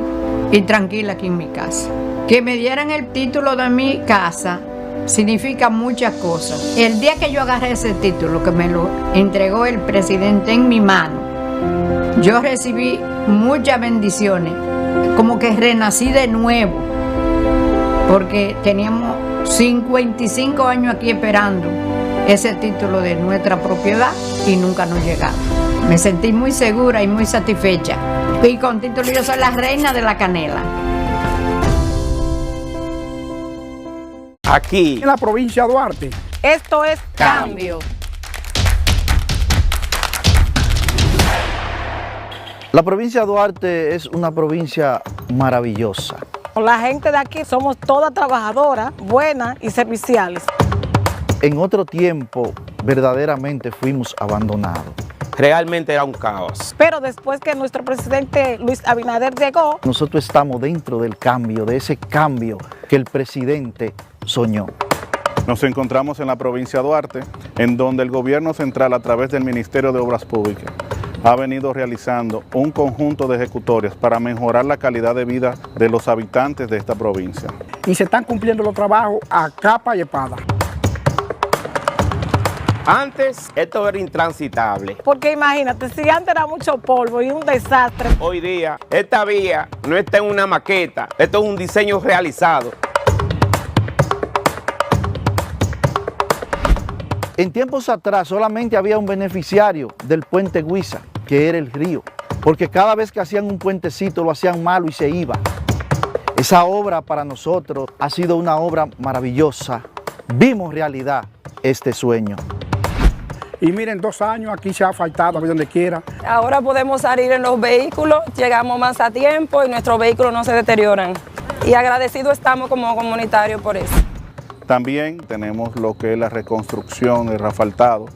y tranquila aquí en mi casa. Que me dieran el título de mi casa significa muchas cosas. El día que yo agarré ese título, que me lo entregó el presidente en mi mano, yo recibí muchas bendiciones, como que renací de nuevo, porque teníamos 55 años aquí esperando ese título de nuestra propiedad y nunca nos llegaba. Me sentí muy segura y muy satisfecha. Y con título yo soy la reina de La Canela. Aquí en la provincia de Duarte. Esto es Cambio. La provincia de Duarte es una provincia maravillosa. La gente de aquí somos todas trabajadoras, buenas y serviciales. En otro tiempo, verdaderamente fuimos abandonados. Realmente era un caos. Pero después que nuestro presidente Luis Abinader llegó, nosotros estamos dentro del cambio, de ese cambio que el presidente soñó. Nos encontramos en la provincia de Duarte, en donde el gobierno central, a través del Ministerio de Obras Públicas, ha venido realizando un conjunto de ejecutorias para mejorar la calidad de vida de los habitantes de esta provincia. Y se están cumpliendo los trabajos a capa y espada. Antes esto era intransitable. Porque imagínate, si antes era mucho polvo y un desastre. Hoy día, esta vía no está en una maqueta, esto es un diseño realizado. En tiempos atrás solamente había un beneficiario del puente Guisa, que era el río, porque cada vez que hacían un puentecito lo hacían malo y se iba. Esa obra para nosotros ha sido una obra maravillosa. Vimos realidad este sueño. Y miren, 2 años aquí se ha asfaltado a donde quiera. Ahora podemos salir en los vehículos, llegamos más a tiempo y nuestros vehículos no se deterioran. Y agradecidos estamos como comunitarios por eso. También tenemos lo que es la reconstrucción, el asfaltado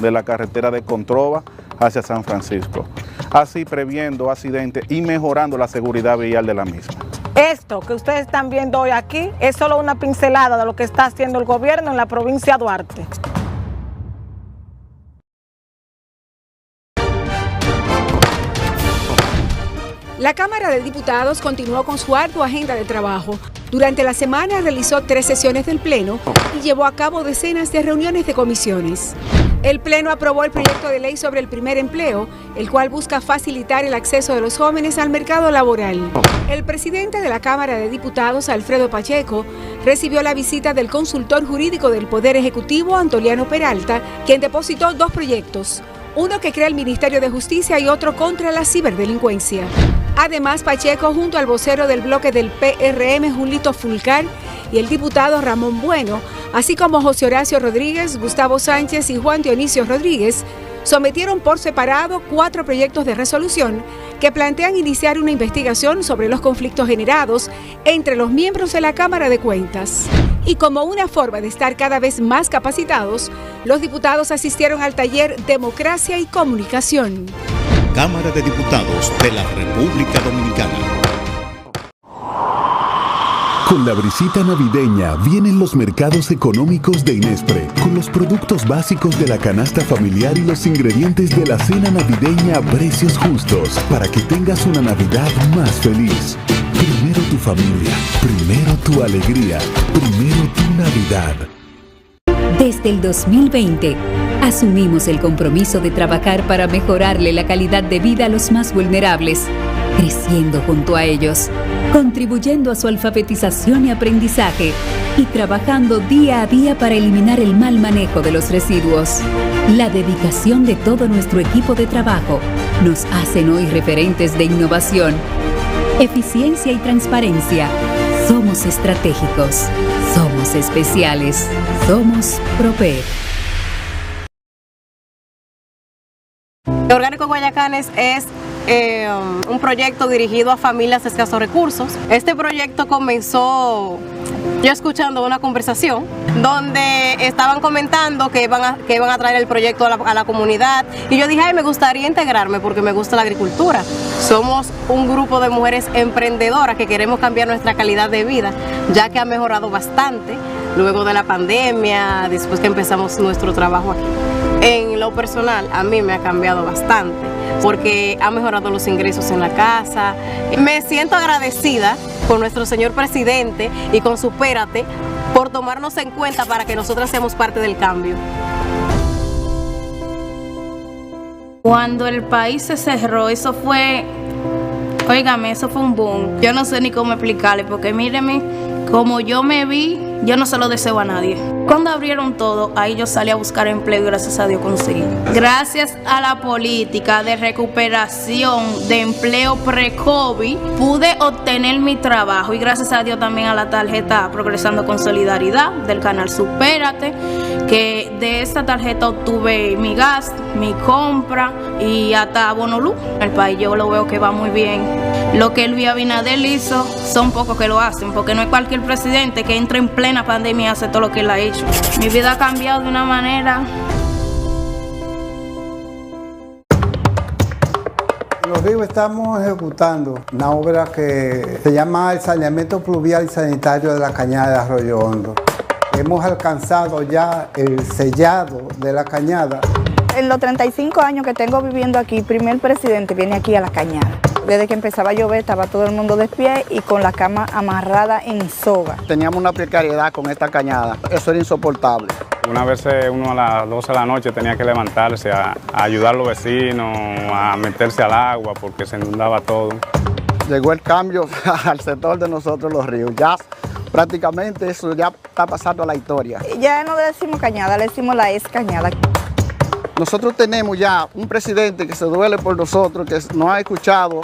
de la carretera de Controva hacia San Francisco, así previendo accidentes y mejorando la seguridad vial de la misma. Esto que ustedes están viendo hoy aquí es solo una pincelada de lo que está haciendo el gobierno en la provincia de Duarte. La Cámara de Diputados continuó con su ardua agenda de trabajo. Durante la semana realizó 3 sesiones del Pleno y llevó a cabo decenas de reuniones de comisiones. El Pleno aprobó el proyecto de ley sobre el primer empleo, el cual busca facilitar el acceso de los jóvenes al mercado laboral. El presidente de la Cámara de Diputados, Alfredo Pacheco, recibió la visita del consultor jurídico del Poder Ejecutivo, Antoliano Peralta, quien depositó 2 proyectos, uno que crea el Ministerio de Justicia y otro contra la ciberdelincuencia. Además, Pacheco, junto al vocero del bloque del PRM, Julito Fulcar, y el diputado Ramón Bueno, así como José Horacio Rodríguez, Gustavo Sánchez y Juan Dionisio Rodríguez, sometieron por separado 4 proyectos de resolución que plantean iniciar una investigación sobre los conflictos generados entre los miembros de la Cámara de Cuentas. Y como una forma de estar cada vez más capacitados, los diputados asistieron al taller Democracia y Comunicación. Cámara de Diputados de la República Dominicana. Con la brisita navideña vienen los mercados económicos de Inespre, con los productos básicos de la canasta familiar y los ingredientes de la cena navideña a precios justos, para que tengas una Navidad más feliz. Primero tu familia, primero tu alegría, primero tu Navidad. Desde el 2020, asumimos el compromiso de trabajar para mejorarle la calidad de vida a los más vulnerables, creciendo junto a ellos, contribuyendo a su alfabetización y aprendizaje y trabajando día a día para eliminar el mal manejo de los residuos. La dedicación de todo nuestro equipo de trabajo nos hacen hoy referentes de innovación, eficiencia y transparencia. Somos estratégicos, somos especiales, somos Proper. Orgánico Guayacanes es un proyecto dirigido a familias de escasos recursos. Este proyecto comenzó yo escuchando una conversación donde estaban comentando que iban a traer el proyecto a la comunidad, y yo dije, ay, me gustaría integrarme porque me gusta la agricultura. Somos un grupo de mujeres emprendedoras que queremos cambiar nuestra calidad de vida, ya que ha mejorado bastante luego de la pandemia, después que empezamos nuestro trabajo aquí. En lo personal, a mí me ha cambiado bastante, porque ha mejorado los ingresos en la casa. Me siento agradecida con nuestro señor presidente y con Supérate por tomarnos en cuenta para que nosotras seamos parte del cambio. Cuando el país se cerró, eso fue un boom. Yo no sé ni cómo explicarle, porque míreme, como yo me vi, yo no se lo deseo a nadie. Cuando abrieron todo, ahí yo salí a buscar empleo y gracias a Dios conseguí. Gracias a la política de recuperación de empleo pre-COVID, pude obtener mi trabajo, y gracias a Dios también a la tarjeta Progresando con Solidaridad del canal Supérate, que de esta tarjeta obtuve mi gas, mi compra y hasta abono luz. El país yo lo veo que va muy bien. Lo que Luis Abinader hizo, son pocos que lo hacen, porque no es cualquier presidente que entra en plena pandemia y hace todo lo que él ha hecho. Mi vida ha cambiado de una manera. En Los Ríos estamos ejecutando una obra que se llama el saneamiento pluvial y sanitario de la cañada de Arroyo Hondo. Hemos alcanzado ya el sellado de la cañada. En los 35 años que tengo viviendo aquí, el primer presidente viene aquí a la cañada. Desde que empezaba a llover estaba todo el mundo de pie y con la cama amarrada en soga. Teníamos una precariedad con esta cañada, eso era insoportable. Una vez uno a las 12 de la noche tenía que levantarse a ayudar a los vecinos, a meterse al agua porque se inundaba todo. Llegó el cambio al sector de nosotros Los Ríos, ya prácticamente eso ya está pasando a la historia. Ya no le decimos cañada, le decimos la ex cañada. Nosotros tenemos ya un presidente que se duele por nosotros, que nos ha escuchado.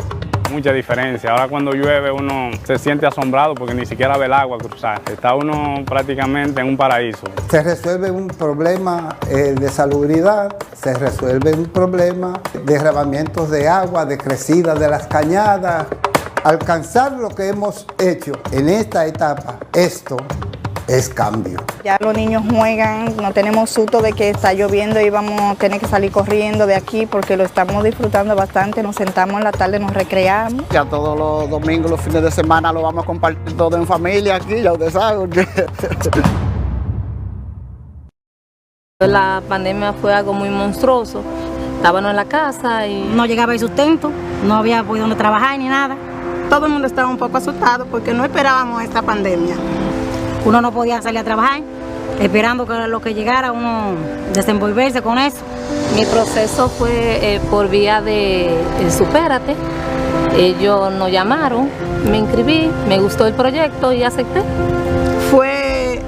Mucha diferencia. Ahora cuando llueve uno se siente asombrado porque ni siquiera ve el agua cruzar. Está uno prácticamente en un paraíso. Se resuelve un problema de salubridad, se resuelve un problema de derramamientos de agua, de crecida de las cañadas. Alcanzar lo que hemos hecho en esta etapa, esto es cambio. Ya los niños juegan, no tenemos susto de que está lloviendo y vamos a tener que salir corriendo de aquí porque lo estamos disfrutando bastante, nos sentamos en la tarde, nos recreamos. Ya todos los domingos, los fines de semana lo vamos a compartir todo en familia aquí, ya ustedes saben. La pandemia fue algo muy monstruoso, estábamos en la casa y no llegaba el sustento, no había podido donde trabajar ni nada. Todo el mundo estaba un poco asustado porque no esperábamos esta pandemia. Uno no podía salir a trabajar, esperando que lo que llegara uno desenvolverse con eso. Mi proceso fue por vía de Supérate. Ellos nos llamaron, me inscribí, me gustó el proyecto y acepté. Fue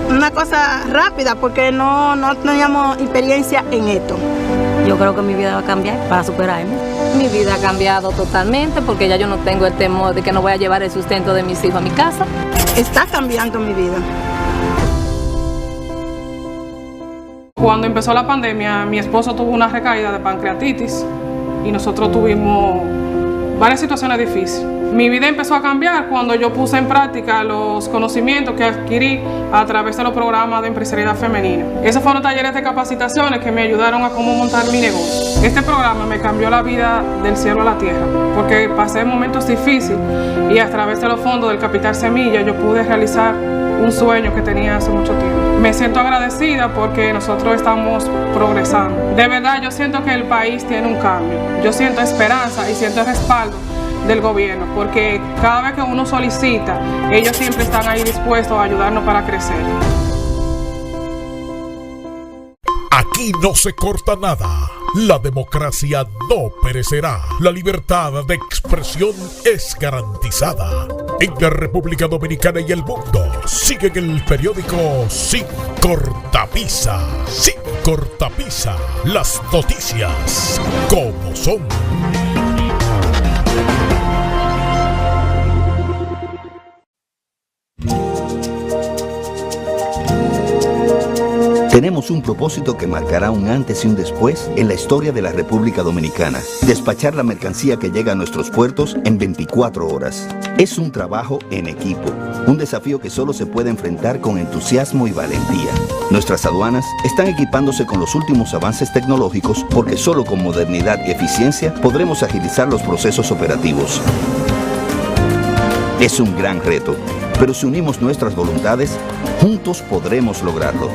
una cosa rápida porque no teníamos experiencia en esto. Yo creo que mi vida va a cambiar para superarme. Mi vida ha cambiado totalmente porque ya yo no tengo el temor de que no voy a llevar el sustento de mis hijos a mi casa. Está cambiando mi vida. Cuando empezó la pandemia, mi esposo tuvo una recaída de pancreatitis y nosotros tuvimos varias situaciones difíciles. Mi vida empezó a cambiar cuando yo puse en práctica los conocimientos que adquirí a través de los programas de empresarialidad femenina. Esos fueron talleres de capacitaciones que me ayudaron a cómo montar mi negocio. Este programa me cambió la vida del cielo a la tierra, porque pasé momentos difíciles y a través de los fondos del Capital Semilla yo pude realizar un sueño que tenía hace mucho tiempo. Me siento agradecida porque nosotros estamos progresando. De verdad, yo siento que el país tiene un cambio. Yo siento esperanza y siento el respaldo del gobierno, porque cada vez que uno solicita, ellos siempre están ahí dispuestos a ayudarnos para crecer. Aquí no se corta nada. La democracia no perecerá. La libertad de expresión es garantizada. En la República Dominicana y el mundo, siguen el periódico Sin Cortapisa. Sin Cortapisa. Las noticias como son. Tenemos un propósito que marcará un antes y un después en la historia de la República Dominicana. Despachar la mercancía que llega a nuestros puertos en 24 horas. Es un trabajo en equipo, un desafío que solo se puede enfrentar con entusiasmo y valentía. Nuestras aduanas están equipándose con los últimos avances tecnológicos porque solo con modernidad y eficiencia podremos agilizar los procesos operativos. Es un gran reto, pero si unimos nuestras voluntades, juntos podremos lograrlo.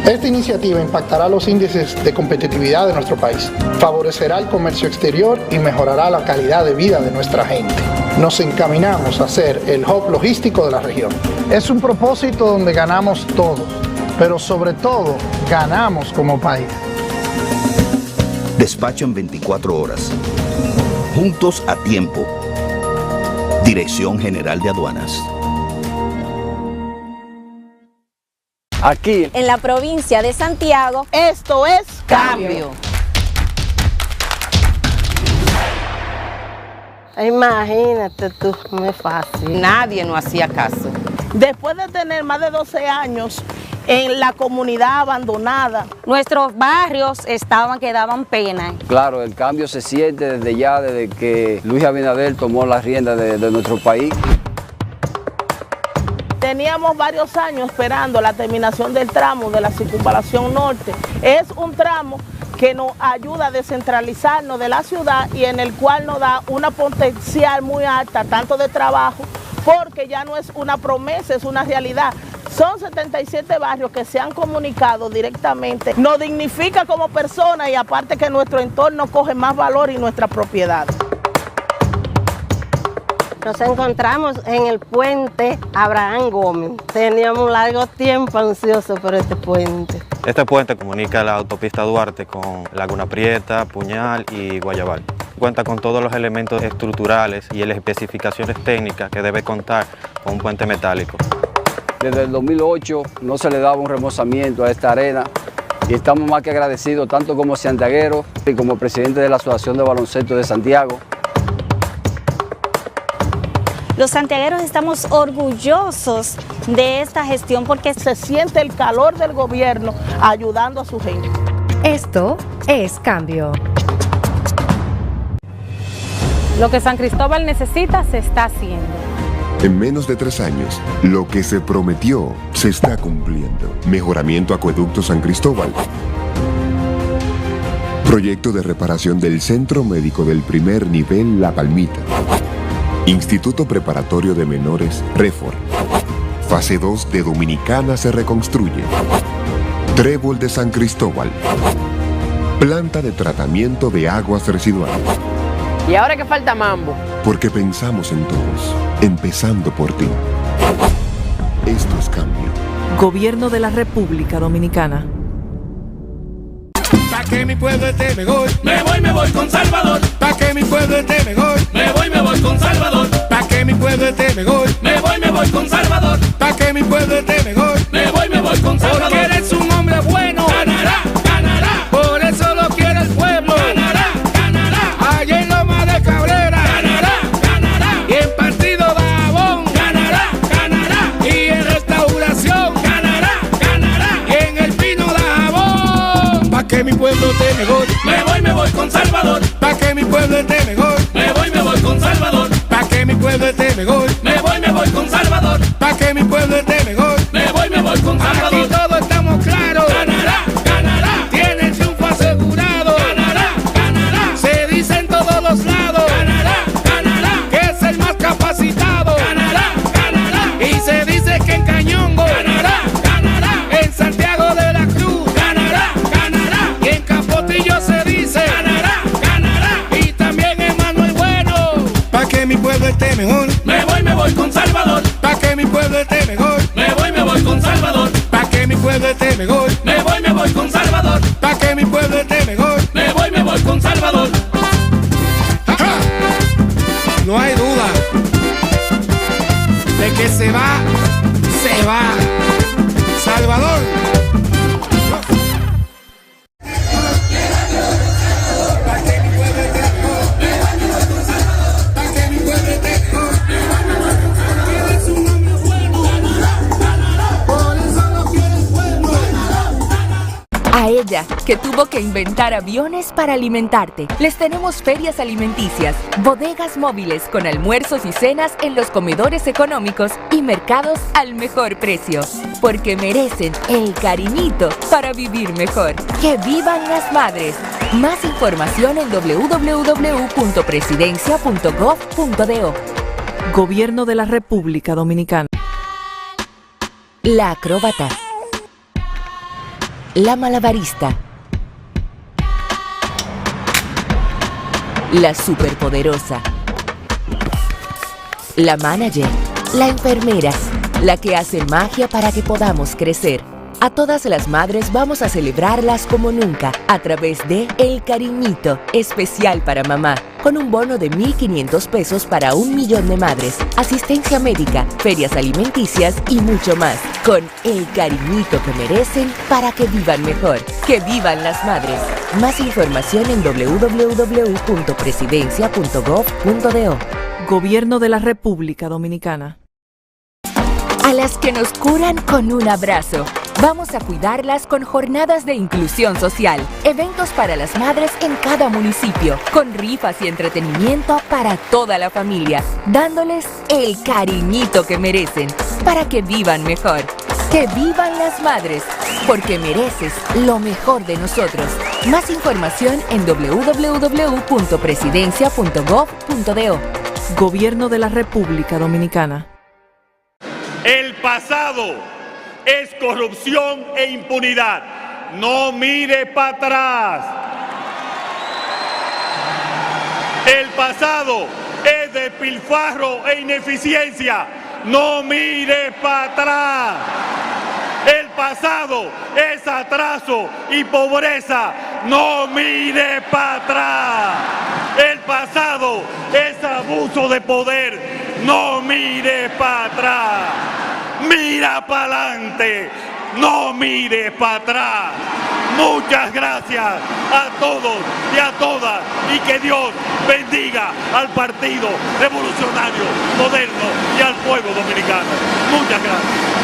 Esta iniciativa impactará los índices de competitividad de nuestro país, favorecerá el comercio exterior y mejorará la calidad de vida de nuestra gente. Nos encaminamos a ser el hub logístico de la región. Es un propósito donde ganamos todos, pero sobre todo ganamos como país. Despacho en 24 horas. Juntos a tiempo. Dirección General de Aduanas. Aquí, en la provincia de Santiago, esto es Cambio. Imagínate tú, no es fácil. Nadie nos hacía caso. Después de tener más de 12 años en la comunidad abandonada, nuestros barrios estaban que daban pena. Claro, el cambio se siente desde que Luis Abinader tomó las riendas de nuestro país. Teníamos varios años esperando la terminación del tramo de la circunvalación norte. Es un tramo que nos ayuda a descentralizarnos de la ciudad y en el cual nos da una potencial muy alta, tanto de trabajo, porque ya no es una promesa, es una realidad. Son 77 barrios que se han comunicado directamente. Nos dignifica como personas y aparte que nuestro entorno coge más valor y nuestra propiedad. Nos encontramos en el puente Abraham Gómez. Teníamos un largo tiempo ansioso por este puente. Este puente comunica la autopista Duarte con Laguna Prieta, Puñal y Guayabal. Cuenta con todos los elementos estructurales y las especificaciones técnicas que debe contar con un puente metálico. Desde el 2008 no se le daba un remozamiento a esta arena y estamos más que agradecidos tanto como santiagueros y como presidente de la Asociación de Baloncesto de Santiago. Los santiagueros estamos orgullosos de esta gestión porque se siente el calor del gobierno ayudando a su gente. Esto es Cambio. Lo que San Cristóbal necesita se está haciendo. En menos de 3 años, lo que se prometió se está cumpliendo. Mejoramiento Acueducto San Cristóbal. Proyecto de reparación del Centro Médico del Primer Nivel La Palmita. Instituto Preparatorio de Menores Refor. Fase 2 de Dominicana se reconstruye. Trébol de San Cristóbal. Planta de tratamiento de aguas residuales. ¿Y ahora que falta mambo? Porque pensamos en todos, empezando por ti. Esto es Cambio. Gobierno de la República Dominicana. Pa' que mi pueblo esté mejor, me voy con Salvador. Pa' que mi pueblo esté mejor, me voy con Salvador. Pa' que mi pueblo esté mejor, me voy con Salvador. Pa' que mi pueblo esté mejor, me voy con Salvador. Porque eres un hombre bueno, ganará, ganará. Por eso lo quiere el pueblo, ganará, ganará. Allá en Loma de Cabrera, ganará, ganará. Y en Partido Dajabón, ganará, ganará. Y en Restauración, ganará, ganará. Y en El Pino Dajabón. Pa' que mi pueblo esté mejor, me voy con Salvador. Pa' que mi pueblo esté mejor, me voy con Salvador. Pa' que mi pueblo esté mejor, me voy con Salvador. Pa' que mi pueblo esté mejor, me voy con Salvador. Aquí todos estamos claros, ganará, ganará. Tiene el triunfo asegurado, ganará, ganará. Se dice en todos los lados, ganará, ganará. Que es el más capacitado, ganará, ganará. Y se dice que en Cañongo, ganará, ganará. En Santiago de la Cruz, ganará, ganará. Y en Capotillo se dice, ganará, ganará. Y también en Manuel Bueno. Pa' que mi pueblo esté mejor, me voy con Salvador. Pa' que mi pueblo esté mejor, me voy con Salvador. Pa' que mi pueblo esté mejor, me voy con Salvador. Pa' que mi pueblo esté mejor, me voy con Salvador. ¡Ja! No hay duda de que se va, se va. Salvador. A ella, que tuvo que inventar aviones para alimentarte, les tenemos ferias alimenticias, bodegas móviles con almuerzos y cenas en los comedores económicos y mercados al mejor precio. Porque merecen el cariñito para vivir mejor. ¡Que vivan las madres! Más información en www.presidencia.gov.do. Gobierno de la República Dominicana. La acróbata. La malabarista. La superpoderosa. La manager. La enfermera. La que hace magia para que podamos crecer. A todas las madres vamos a celebrarlas como nunca a través de El Cariñito, especial para mamá, con un bono de 1.500 pesos para 1 millón de madres, asistencia médica, ferias alimenticias y mucho más. Con El Cariñito que merecen para que vivan mejor. ¡Que vivan las madres! Más información en www.presidencia.gov.do. Gobierno de la República Dominicana. A las que nos curan con un abrazo. Vamos a cuidarlas con jornadas de inclusión social, eventos para las madres en cada municipio, con rifas y entretenimiento para toda la familia, dándoles el cariñito que merecen, para que vivan mejor. ¡Que vivan las madres! Porque mereces lo mejor de nosotros. Más información en www.presidencia.gov.do. Gobierno de la República Dominicana. El pasado es corrupción e impunidad. No mire para atrás. El pasado es despilfarro e ineficiencia. No mire para atrás. El pasado es atraso y pobreza. No mire para atrás. El pasado es abuso de poder. No mire para atrás. Mira para adelante. No mire para atrás. Muchas gracias a todos y a todas y que Dios bendiga al Partido Revolucionario Moderno y al pueblo dominicano. Muchas gracias.